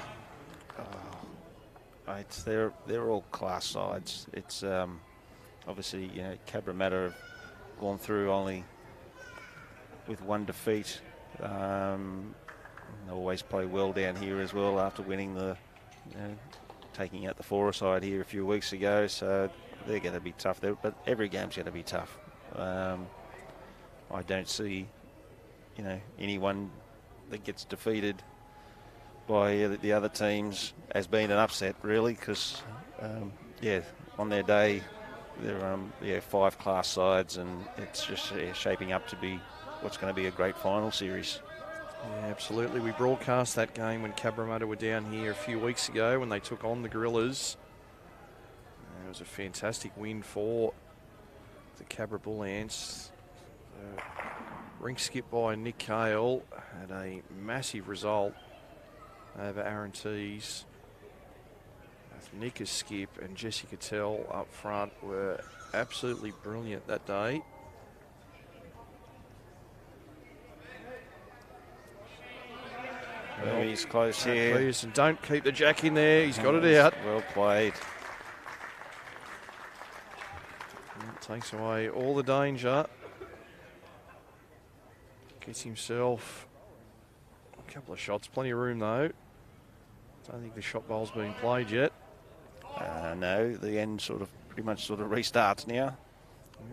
They're all class sides. It's obviously, you know, 𝗟𝗓𝗪𝗓 have gone through only with 1 defeat. They always play well down here as well after winning the you know, taking out the 𝗟𝗏 side here a few weeks ago, so they're going to be tough there. But every game's going to be tough. I don't see, you know, anyone that gets defeated by the other teams as being an upset, really, because yeah, on their day they're 5 class sides, and it's just shaping up to be what's going to be a great final series. Yeah, absolutely. We broadcast that game when 𝗟𝗏𝗡𝗡 were down here a few weeks ago when they took on the Gorillas. It was a fantastic win for the 𝗟𝗏𝗡𝗡𝗡. Rink skip by Nick Cale had a massive result over 𝗟𝗏𝗡𝗡𝗧. Nick's skip and Jessica Tell up front were absolutely brilliant that day. Well, he's close here. And don't keep the jack in there. He's got it out. Well played. Takes away all the danger. Gets himself a couple of shots. Plenty of room, though. Don't think the shot bowl's been played yet. No, the end pretty much restarts now.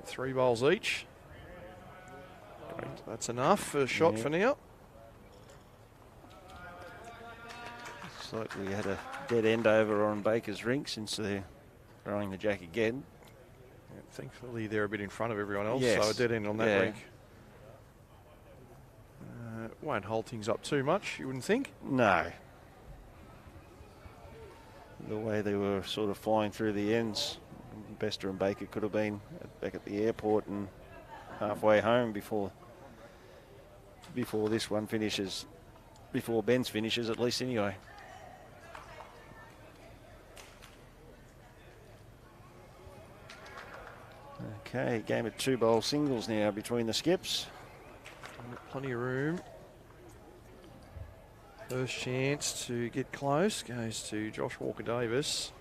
3 bowls each. Great. That's enough for a shot for now. Looks like we had a dead end over on Baker's rink since they're throwing the jack again. Yeah, thankfully, they're a bit in front of everyone else, yes. so a dead end on that rink. Won't hold things up too much, you wouldn't think? No. The way they were flying through the ends, Bester and Baker could have been back at the airport and halfway home before this one finishes, before Ben's finishes at least anyway. Okay, game of 2 bowl singles now between the skips. Plenty of room. First chance to get close goes to Josh Walker-Davis.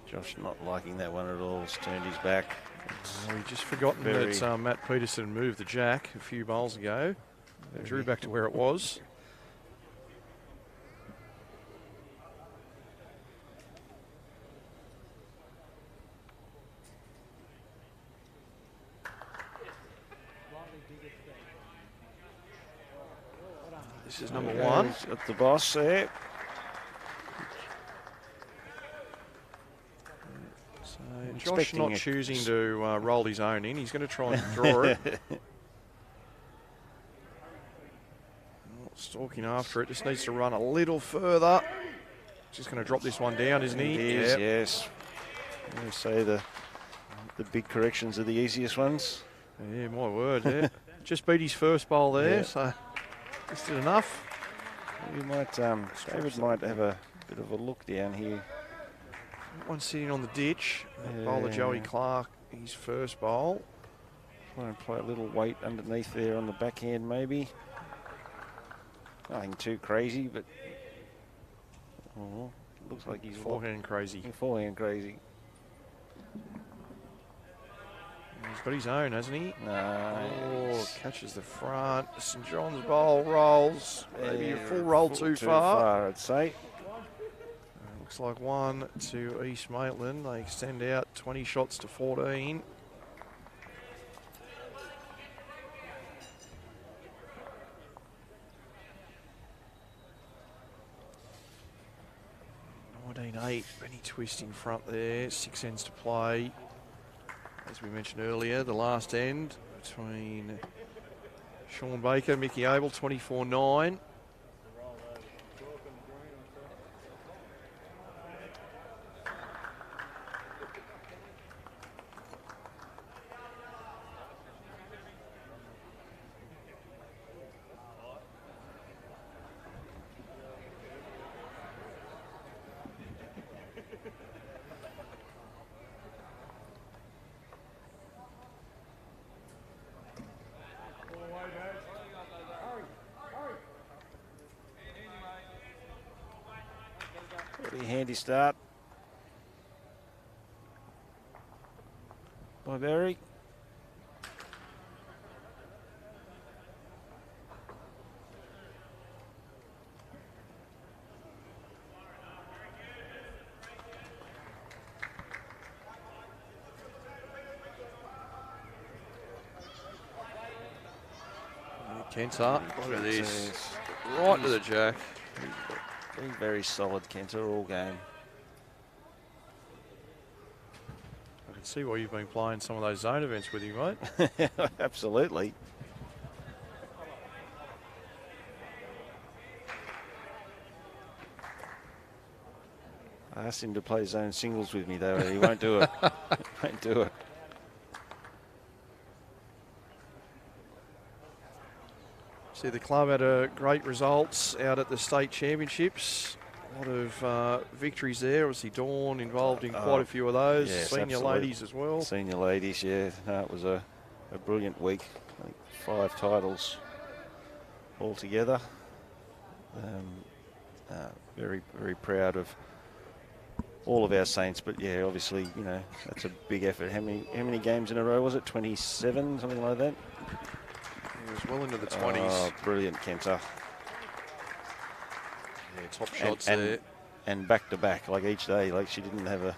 Josh not liking that one at all. He's turned his back. We've just forgotten that Matt Peterson moved the jack a few bowls ago. Drew back to where it was. This is number 1. At the boss there. So Josh not choosing to roll his own in. He's going to try and draw it. Stalking after it. Just needs to run a little further. Just going to drop this one down, isn't he? He is, yes. They say the big corrections are the easiest ones. Yeah, my word, yeah. Just beat his first bowl there, so just did enough. You might, David might have a bit of a look down here. One sitting on the ditch. Bowler Joey Clark, his first bowl. Try and play a little weight underneath there on the backhand, maybe. Nothing too crazy, but looks like he's forehand crazy. Forehand crazy. He's got his own, hasn't he? No. Oh, catches the front. St John's bowl rolls. Maybe a full roll too far. I'd say. Looks like 1 to East Maitland. They extend out 20 shots to 14. Benny Twist in front there, 6 ends to play. As we mentioned earlier, the last end between Sean Baker, Mickey Abel, 24-9. Pretty handy start. by Barry. Kenta, look at this. Right to the jack. Very, very solid Kenta all game. I can see why you've been playing some of those zone events with you, mate. Absolutely. I asked him to play zone singles with me, though. He won't do it. Won't do it. See, the club had great results out at the state championships. A lot of victories there. Obviously, Dawn involved in quite a few of those. Yes, Senior absolutely. ladies as well. Senior ladies, yeah. No, it was a brilliant week. I think 5 titles altogether. Very, very proud of all of our Saints, but yeah, obviously, you know, that's a big effort. How many games in a row was it? 27, something like that? He was well into the 20s. Oh, brilliant, Kenta. Yeah, top shots there. And back to back, like each day. Like she didn't have a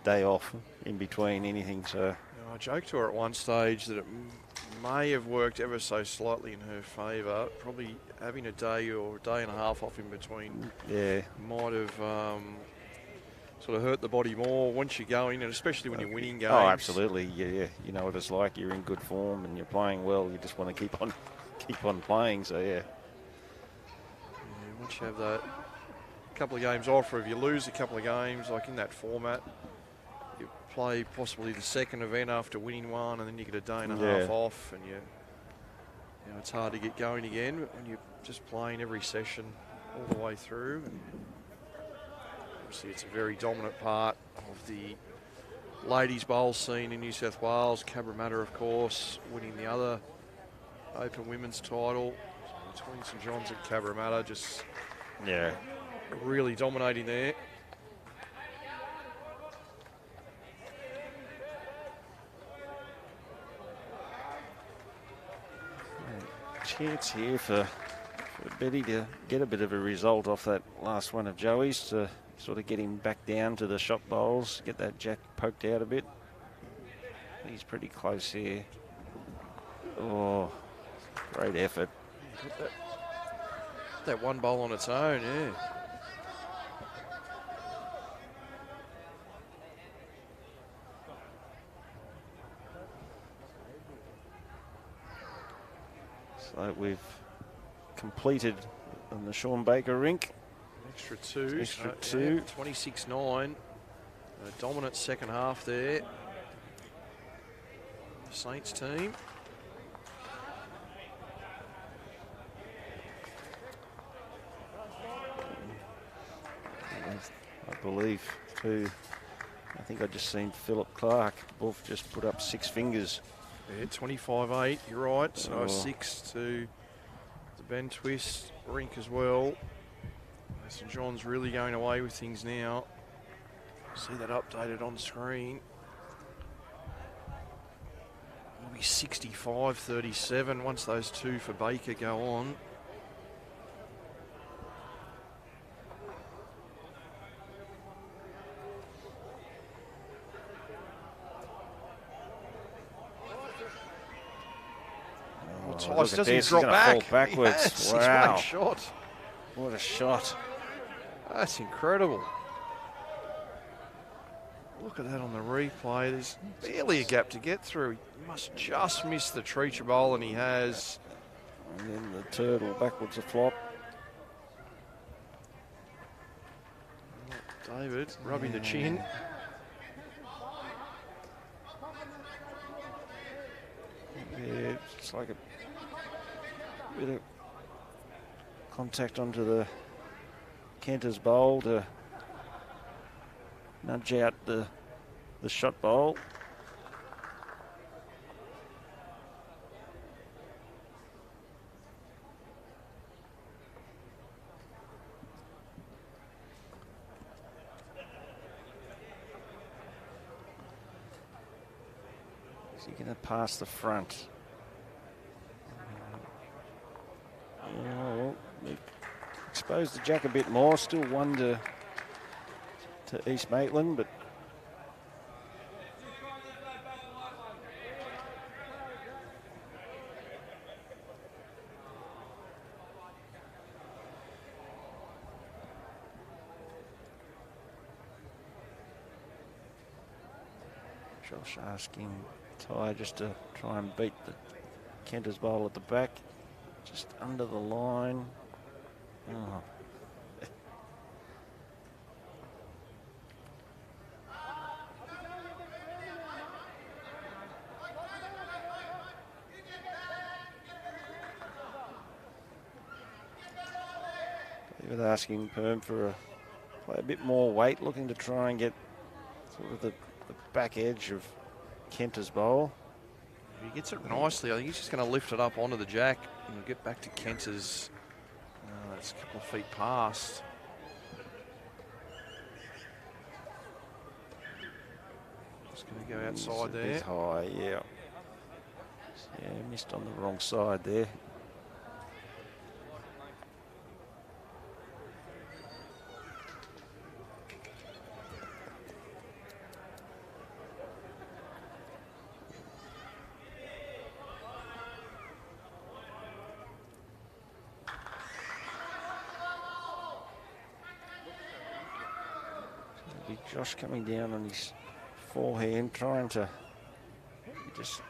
day off in between anything. So I joked to her at one stage that it may have worked ever so slightly in her favour. Probably having a day or a day and a half off in between, yeah, might have sort of hurt the body more once you're going, and especially when you're winning games. Oh, absolutely. Yeah. You know what it's like. You're in good form and you're playing well. You just want to keep on playing. So yeah. Once you have that couple of games off, or if you lose a couple of games, like in that format, you play possibly the second event after winning one, and then you get a day and a half off, and you know, it's hard to get going again. But when you're just playing every session all the way through, and obviously it's a very dominant part of the ladies bowl scene in New South Wales. 𝗟𝗓𝗪𝗔𝗧, of course, winning the other Open women's title. So between St John's and 𝗟𝗓𝗪𝗔𝗧, just really dominating there. Chance here for Betty to get a bit of a result off that last one of Joey's to sort of get him back down to the shot bowls, get that jack poked out a bit. He's pretty close here. Oh, great effort. That one bowl on its own, yeah. So we've completed on the Sean Baker rink. Extra two. Extra two. 26-9. A dominant second half there. The Saints team. I believe too. I think I just seen Philip Clark. Wolf just put up 6 fingers. Yeah, 25-8, you're right. So 6 to the Ben Twist rink as well. St John's really going away with things now. See that updated on screen. It'll be 65-37 once those 2 for Baker go on. Tice doesn't he drop back? Fall backwards. Yes, wow. He's made a shot. What a shot. That's incredible. Look at that on the replay. There's barely a gap to get through. He must just miss the 𝗟𝗓𝗪𝗘 bowl, and he has. And then the turtle backwards a flop. David rubbing the chin. Yeah, it's like a bit of contact onto the Kenta's bowl to nudge out the shot bowl. Is he going to pass the front? Oh, expose the jack a bit more. Still one to East Maitland, but Josh asking Ty just to try and beat the 𝗟𝗓𝗡𝗏 bowl at the back, just under the line. Oh. David asking Perm for play a bit more weight, looking to try and get sort of the back edge of 𝗟𝗓𝗡𝗏's bowl. If he gets it nicely, I think he's just going to lift it up onto the jack and we'll get back to 𝗟𝗓𝗡𝗏's. It's a couple of feet past. Just going to go outside there. A bit high, yeah. Yeah, missed on the wrong side there. Josh coming down on his forehand, trying to just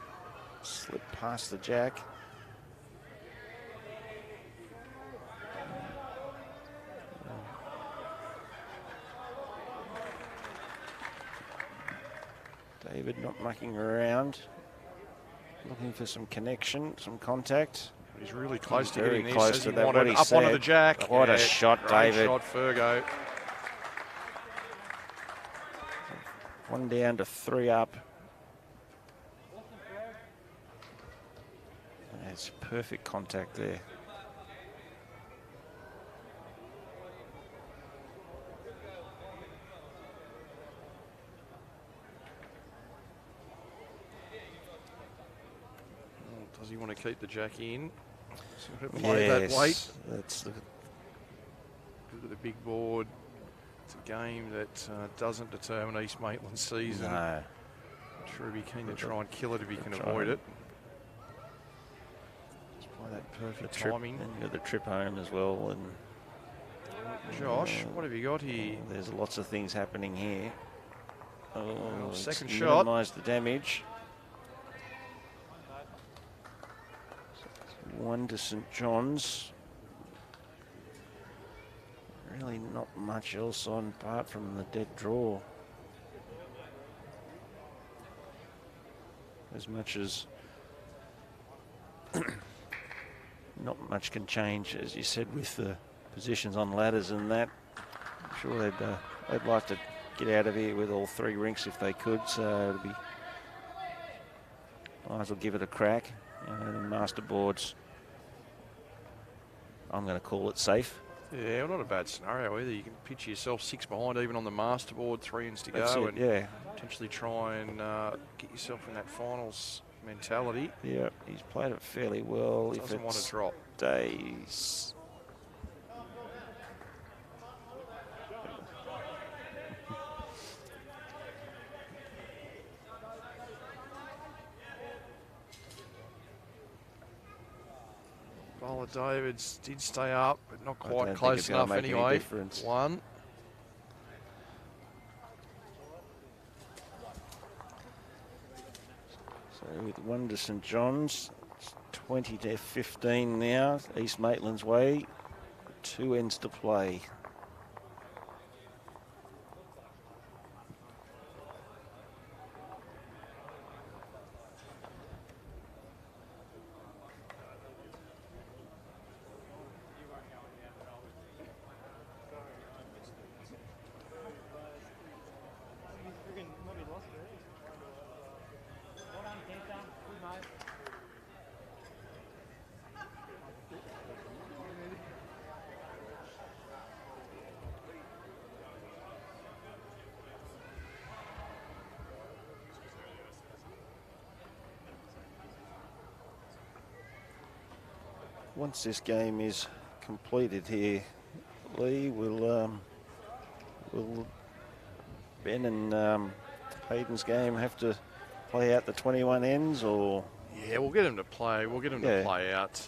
slip past the jack. David not mucking around, looking for some connection, some contact. He's really close to very getting close this. to As that. he wanted up onto the jack. What a shot, great David. Shot, Fergo. 1 down to 3 up. It's perfect contact there. Does he want to keep the jack in? Play that weight. That's the Look at the big board. It's a game that doesn't determine East Maitland's season. no. I'm sure he'd be keen to try and kill it if he can avoid it. Just play that perfect The trip. timing. And you got the trip home as well. And Josh, what have you got here? there's lots of things happening here. Oh, second it's shot. minimised the damage. 1 to St John's. Really not much else on apart from the dead draw. As much as not much can change, as you said, with the positions on ladders and that. I'm sure they'd like to get out of here with all 3 rinks if they could, so it'll be, might as well give it a crack. The master boards, I'm going to call it safe. Yeah, well, not a bad scenario either. You can picture yourself 6 behind even on the master board, 3 ins to That's go, it, and yeah. potentially try and get yourself in that finals mentality. Yeah, he's played it fairly well. Doesn't want to drop. Days. Bowler Davids did stay up, but not I quite don't close think it's gonna enough make any anyway. difference. 1. So with 1 to St John's, it's 20 to 15 now, East Maitland's way. 2 ends to play. once this game is completed here, Lee, will Ben and Hayden's game have to play out the 21 ends, or? Yeah, we'll get him to play. We'll get him to play out.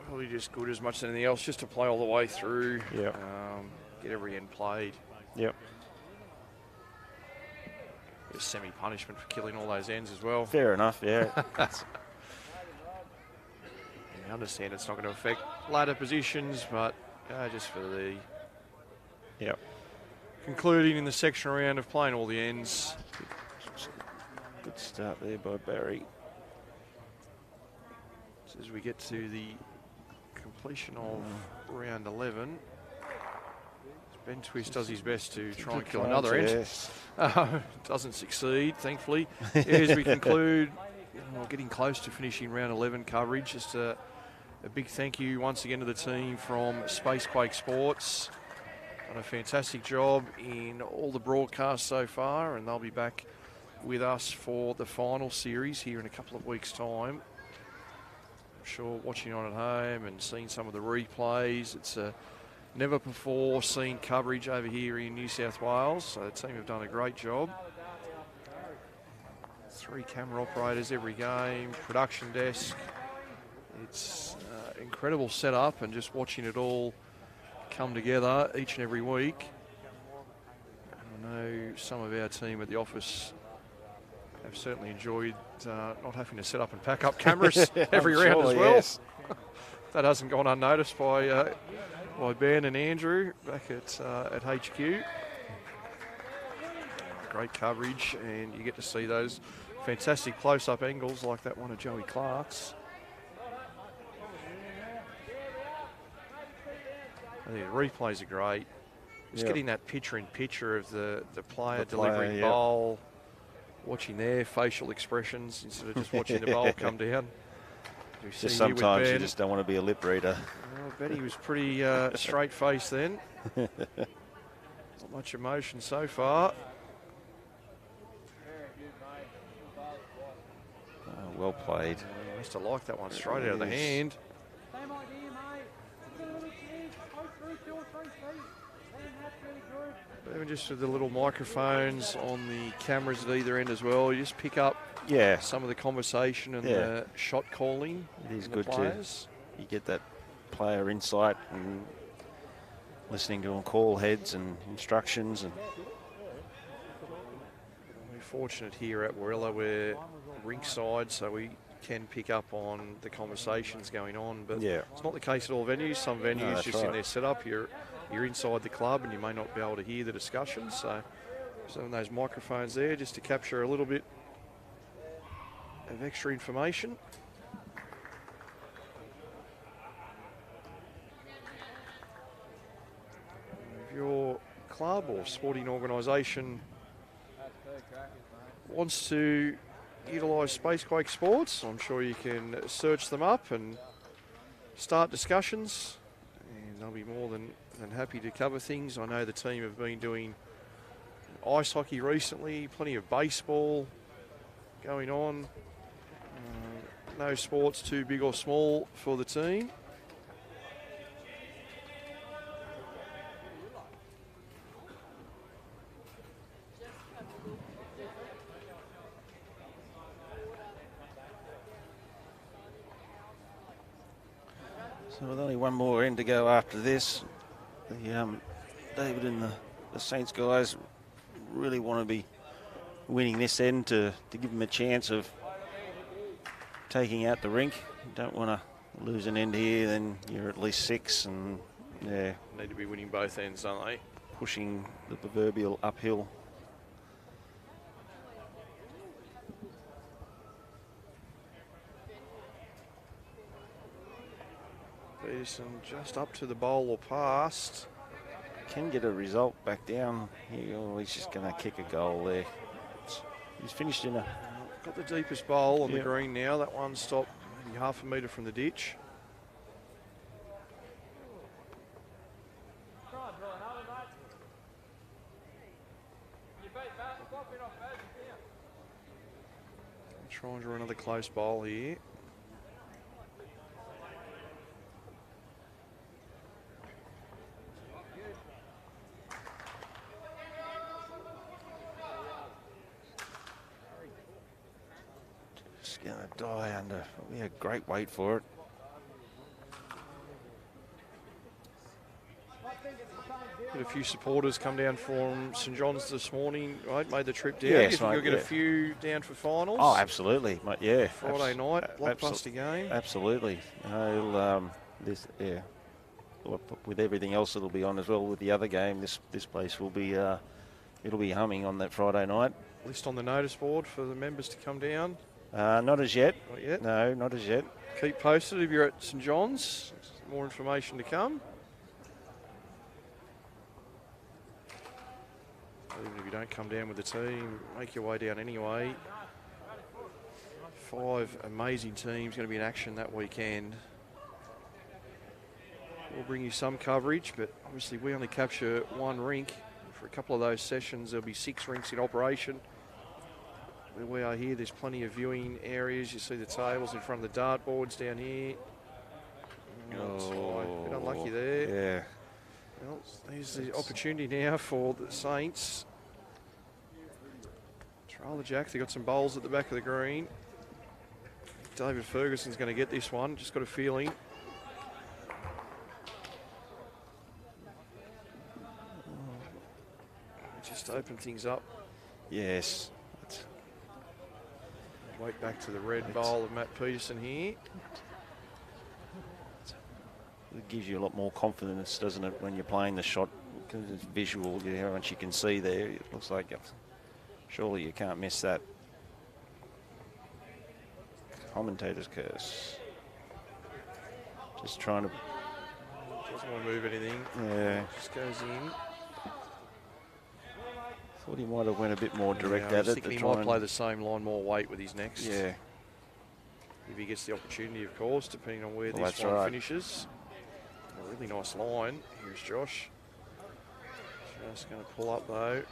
Probably just good as much as anything else, just to play all the way through. Yep. Get every end played. Yep. There's semi-punishment for killing all those ends as well. Fair enough, yeah. I understand it's not going to affect ladder positions, but just for the concluding in the section round of playing all the ends. Good start there by Barry. So as we get to the completion of round 11, Ben Twist does his best to try and kill another end. Yes. Doesn't succeed, thankfully. As we conclude, getting close to finishing round 11 coverage, just a big thank you once again to the team from Spacequake Sports. Done a fantastic job in all the broadcasts so far, and they'll be back with us for the final series here in a couple of weeks' time. I'm sure watching on at home and seeing some of the replays, it's a never before seen coverage over here in New South Wales, so the team have done a great job. 3 camera operators every game, production desk. It's incredible setup, and just watching it all come together each and every week. I know some of our team at the office have certainly enjoyed not having to set up and pack up cameras every round as well. Yes. That hasn't gone unnoticed by Ben and Andrew back at HQ. Great coverage, and you get to see those fantastic close-up angles like that one of Joey Clark's. I think the replays are great. Just getting that picture-in-picture of the player delivering bowl, watching their facial expressions instead of just watching the bowl come down. Just sometimes you just don't want to be a lip reader. Well, I bet he was pretty straight-faced then. Not much emotion so far. Well played. Must have liked that one straight out of the hand. Even just with the little microphones on the cameras at either end as well, you just pick up some of the conversation and the shot calling. It is good to you get that player insight and listening to them call heads and instructions. And we're fortunate here at 𝗟𝗡𝗨, we're rink side, so we can pick up on the conversations going on. But it's not the case at all venues. Some venues just in their setup, you're inside the club and you may not be able to hear the discussion. So some of those microphones there just to capture a little bit of extra information. If your club or sporting organisation wants to utilise Spacequake Sports, I'm sure you can search them up and start discussions, and they'll be more than happy to cover things. I know the team have been doing ice hockey recently, plenty of baseball going on. No sports too big or small for the team. so with only one more end to go after this, David and the Saints guys really want to be winning this end to give them a chance of taking out the rink. You don't want to lose an end here, then you're at least 6, and need to be winning both ends, don't they? Pushing the proverbial uphill. Peterson just up to the bowl or past. Can get a result back down. He's just going to kick a goal there. He's finished in a... Got the deepest bowl on the green now. That one stopped maybe half a metre from the ditch. Try and draw another close bowl here. Just going to die under. Yeah, great weight for it. Had a few supporters come down from St John's this morning, right? Made the trip down. Yes, You think mate, you'll get yeah. a few down for finals? Oh, absolutely, mate. Yeah. Friday night, blockbuster game. Absolutely. With everything else that'll be on as well with the other game, this place will be it'll be humming on that Friday night. List on the notice board for the members to come down. Not as yet. Not yet. No, not as yet. Keep posted if you're at St John's. More information to come. Even if you don't come down with the team, make your way down anyway. 5 amazing teams going to be in action that weekend. We'll bring you some coverage, but obviously we only capture one rink. For a couple of those sessions, there'll be 6 rinks in operation. Where we are here, there's plenty of viewing areas. You see the tables in front of the dartboards down here. Oh, a bit unlucky there. Yeah. Well, there's the opportunity now for the Saints. Trail the jack. They've got some bowls at the back of the green. David Ferguson's going to get this one. Just got a feeling. Just open things up. Yes. Wait back to the red bowl of Matt Peterson here. It gives you a lot more confidence, doesn't it, when you're playing the shot? Because it's visual, once you can see there, it looks like surely you can't miss that. Commentator's curse. Just trying to... Doesn't want to move anything. Yeah. Just goes in. Thought he might have went a bit more direct I at was it. thinking he might play the same line, more weight with his next. Yeah. If he gets the opportunity, of course, depending on where Well, this that's one right. finishes. A really nice line. Here's Josh. Just going to pull up, though.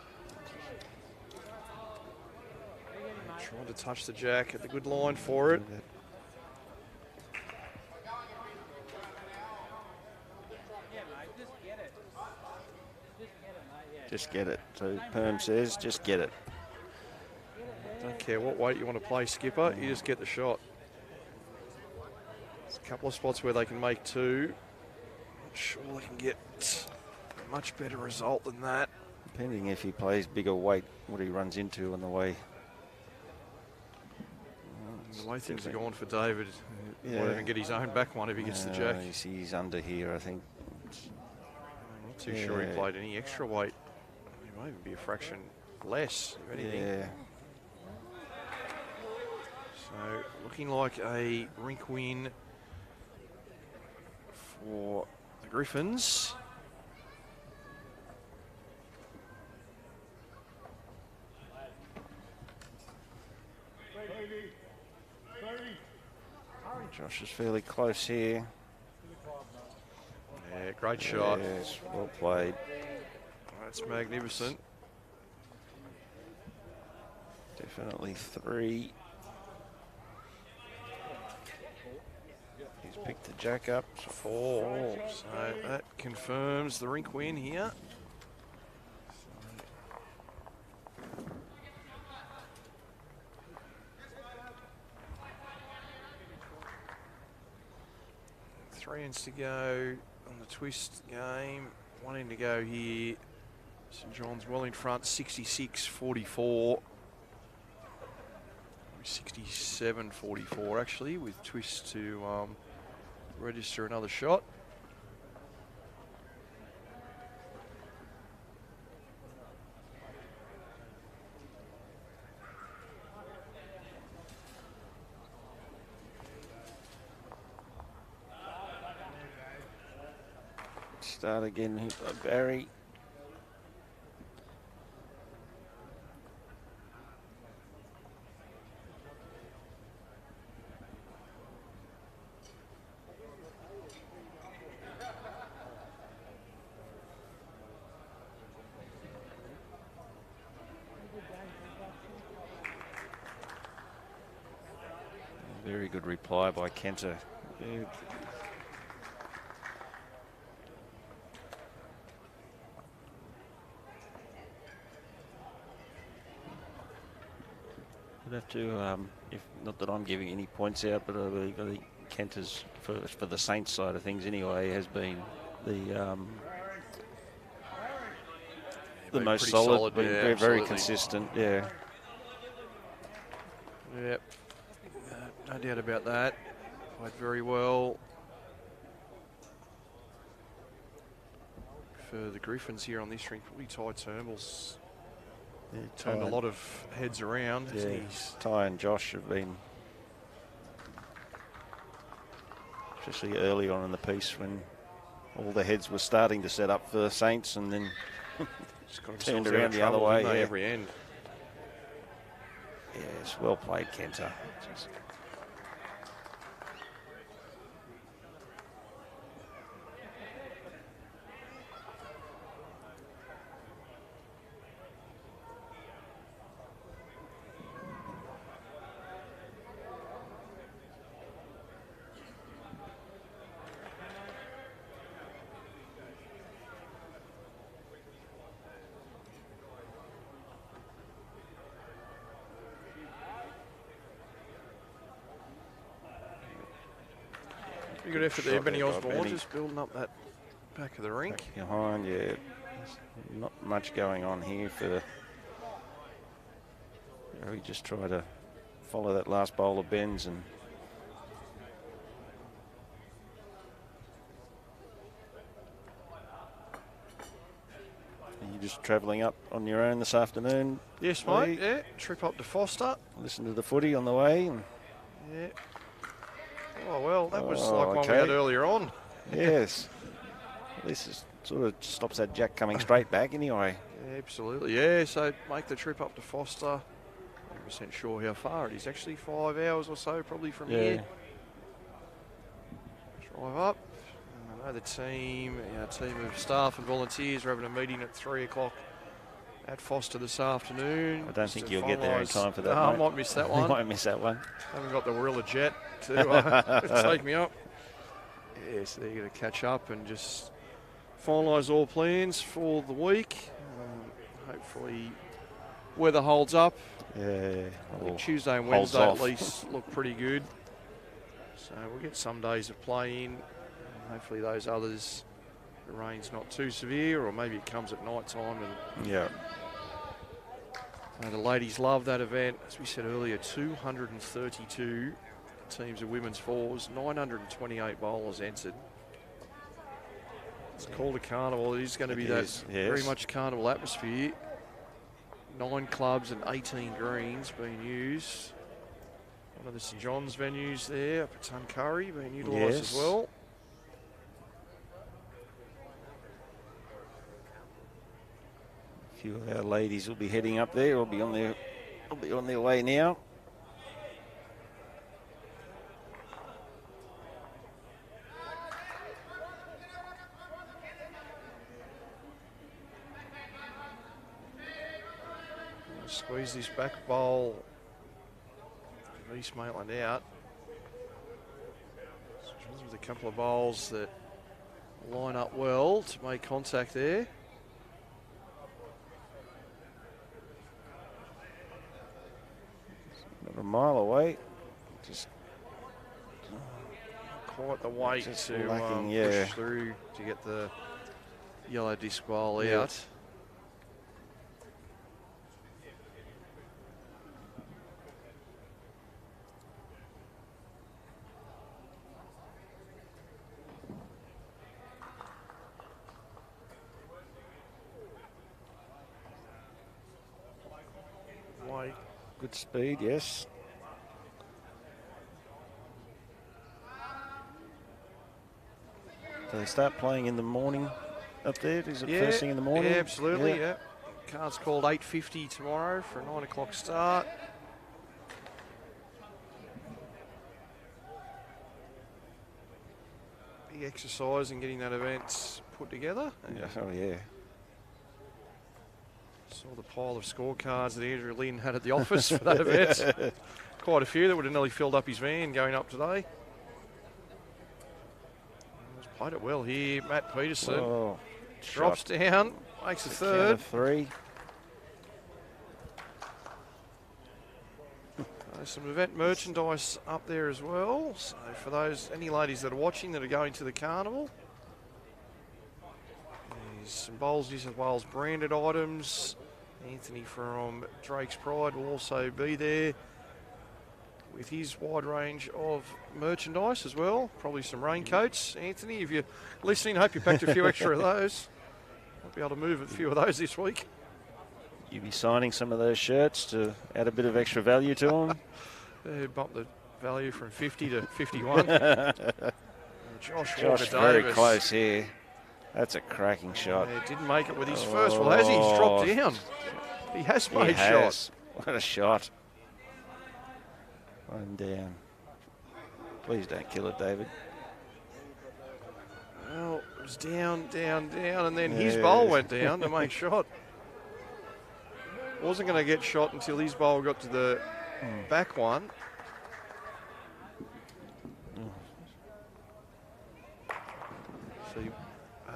Trying to touch the jack at the good line for it. Just get it. So Perm says, just get it. Don't care what weight you want to play, skipper. You just get the shot. There's a couple of spots where they can make 2. Not sure they can get a much better result than that. Depending if he plays bigger weight, what he runs into on the way. The way things are going for David, he Yeah. won't even get his own back one if he gets the jack. He's under here, I think. Not too sure he played any extra weight. He might even be a fraction less, if anything. Yeah. So looking like a rink win for the Griffins. Josh is fairly close here. Yeah, great shot. Yes, well played. That's magnificent. Definitely 3. He's picked the jack up. 4. So that confirms the rink win here. Three ends to go on the twist game. 1 end to go here. St John's well in front, 66-44. 67-44 actually, with twist to register another shot. Start again here by Barry. Very good reply by 𝗟𝗓𝗡. Yeah. We'd have to, if not that I'm giving any points out, but I think 𝗟𝗓𝗡's for the Saints side of things anyway has been the most solid, been yeah, very consistent. Yeah. Yep. No doubt about that. Played very well. For the Griffins here on this rink, probably 𝗣𝗟𝗡𝗡𝗨𝗠 turned a lot of heads around. Yeah, Ty and Josh have been, especially early on in the piece when all the heads were starting to set up for Saints, and then turned around the other way. Yeah. Every end. Yes, well played, 𝗟𝗓𝗡. Pretty good effort there, Benny Osborne, Benny. just building up that back of the rink. Back behind, yeah. There's not much going on here for. We just try to follow that last bowl of bends and. Are you just travelling up on your own this afternoon? Yes, mate. Yeah, trip up to Foster. Listen to the footy on the way. And Yeah. Oh, well, that was Oh, like one we okay. had earlier on. yes. This is sort of stops that jack coming straight back anyway. Yeah, absolutely. Yeah, so make the trip up to Foster. 100% sure how far it is. Actually, 5 hours or so probably from here. Drive up. And I know the team, our team of staff and volunteers are having a meeting at 3 o'clock at Foster this afternoon. I don't just think to you'll get there in finalise- time for that. No, I mate. might miss that You one. might miss that one. Haven't got the Warilla jet to take me up. Yes, they're going to catch up and just finalise all plans for the week. Hopefully weather holds up. Yeah. I think Or Tuesday and holds Wednesday at off. least look pretty good. So we'll get some days of play in. And hopefully those others, the rain's not too severe, or maybe it comes at night time. And Yeah. the ladies love that event. As we said earlier, 232 teams of women's fours, 928 bowlers entered. It's called a carnival. It is going to be It that is, very yes. much carnival atmosphere. 9 clubs and 18 greens being used. One of the St John's venues there up at 𝗟𝗓𝗡𝗡 being utilised as Yes. well. A few of our ladies will be heading up there. Will be on their way now. Squeeze this back bowl of East Maitland out. With a couple of bowls that line up well to make contact there. Not a mile away. Just Quite the weight Just to lacking, yeah. push through to get the yellow disc bowl Yeah. out. Weight. good speed, yes. Do they start playing in the morning up there? Is it first thing in the morning? Yeah, absolutely, yeah. Card's called 8:50 tomorrow for a 9 o'clock start. Big exercise in getting that event put together. Yeah. Oh, yeah. Saw the pile of scorecards that Andrew Lynn had at the office for that event. quite a few that would have nearly filled up his van going up today. He's played it well here. Matt Peterson drops down, makes a third. 3. Some event merchandise up there as well. So for those, any ladies that are watching that are going to the carnival, there's some Bowls New South Wales branded items. Anthony from Drake's Pride will also be there with his wide range of merchandise as well. Probably some raincoats. Anthony, if you're listening, hope you packed a few extra of those. Might be able to move a few of those this week. You be signing some of those shirts to add a bit of extra value to them? Bump the value from 50 to 51. Josh very close here. That's a cracking shot. Yeah, didn't make it with his first. Well, has he? He's dropped down. He has made shots. What a shot. One down. Please don't kill it, David. Well, it was down, and then his bowl went down to make shot. Wasn't going to get shot until his bowl got to the back one. See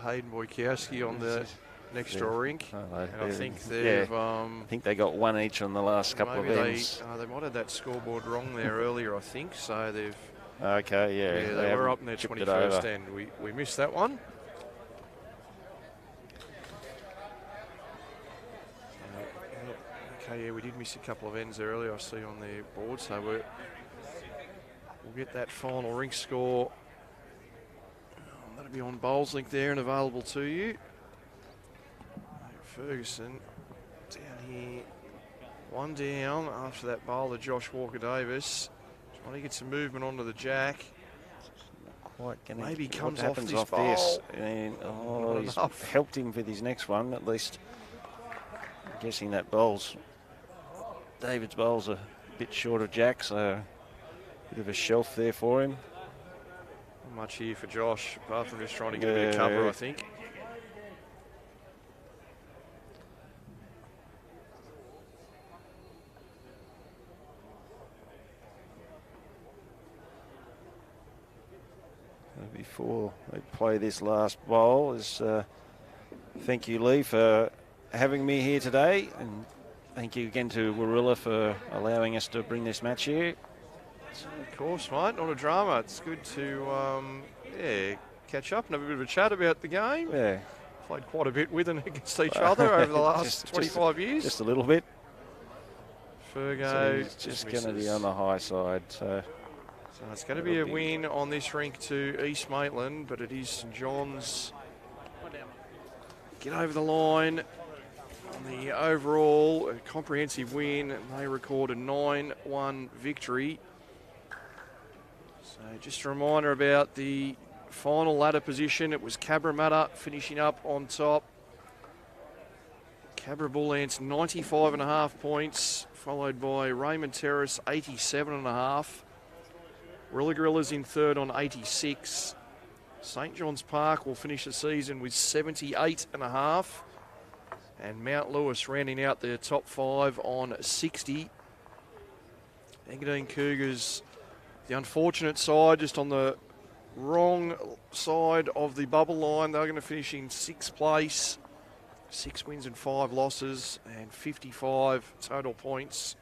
Hayden 𝗟𝗡𝗡𝗡𝗏 on the next door rink. And I think they've... I think they got one each on the last couple of ends. They might have that scoreboard wrong there earlier, I think. So they've... Okay, yeah. Yeah, they were up in their 21st end. We missed that one. Okay, yeah, we did miss a couple of ends earlier, I see on their board, so we'll get that final rink score. That'll be on Bowls Link there and available to you. Ferguson down here, one down after that bowler, Josh Walker-Davis. Trying to get some movement onto the jack. Quite gonna maybe comes what off happens this off bowl. this. And, he's helped him with his next one, at least. I'm guessing that bowl's... David's bowl's a bit short of jack, so a bit of a shelf there for him. Not much here for Josh, apart from just trying to get a bit of cover, I think. Before they play this last bowl, is thank you, Lee, for having me here today, and thank you again to 𝗟𝗡𝗡 for allowing us to bring this match here. Of course, mate, not a drama. It's good to catch up and have a bit of a chat about the game. Yeah, played quite a bit with and against each other over the last 25 years. Just a little bit. Fergo so just going to be on the high side. So it's going to be a win on this rink to East Maitland, but it is St John's get over the line on the overall comprehensive win, and they record a 9-1 victory. So just a reminder about the final ladder position. It was 𝗟𝗓𝗪𝗓 finishing up on top. Cabra Bull Ants 95.5 points, followed by Raymond Terrace 87.5. Rilla Gorillas in third on 86. St John's Park will finish the season with 78.5. And Mount Lewis rounding out their top 5 on 60. Engadine Cougars, the unfortunate side, just on the wrong side of the bubble line. They're going to finish in 6th place. 6 wins and 5 losses and 55 total points.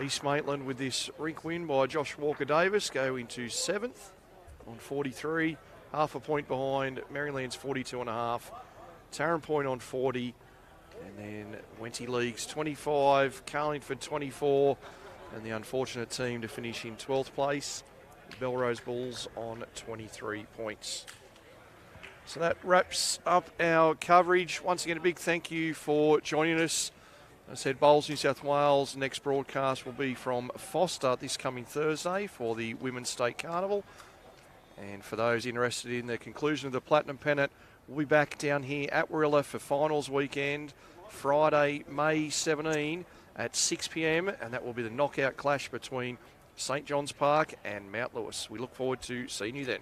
East Maitland with this rink win by Josh Walker-Davis go into 7th on 43. Half a point behind Maryland's 42.5. Tarrant Point on 40. And then Wenty League's 25. Carlingford 24. And the unfortunate team to finish in 12th place, the Belrose Bulls on 23 points. So that wraps up our coverage. Once again, a big thank you for joining us. As I said, Bowls New South Wales next broadcast will be from Foster this coming Thursday for the Women's State Carnival. And for those interested in the conclusion of the Platinum Pennant, we'll be back down here at 𝗟𝗡𝗡 for finals weekend, Friday, May 17 at 6 p.m. And that will be the knockout clash between St John's Park and Mount Lewis. We look forward to seeing you then.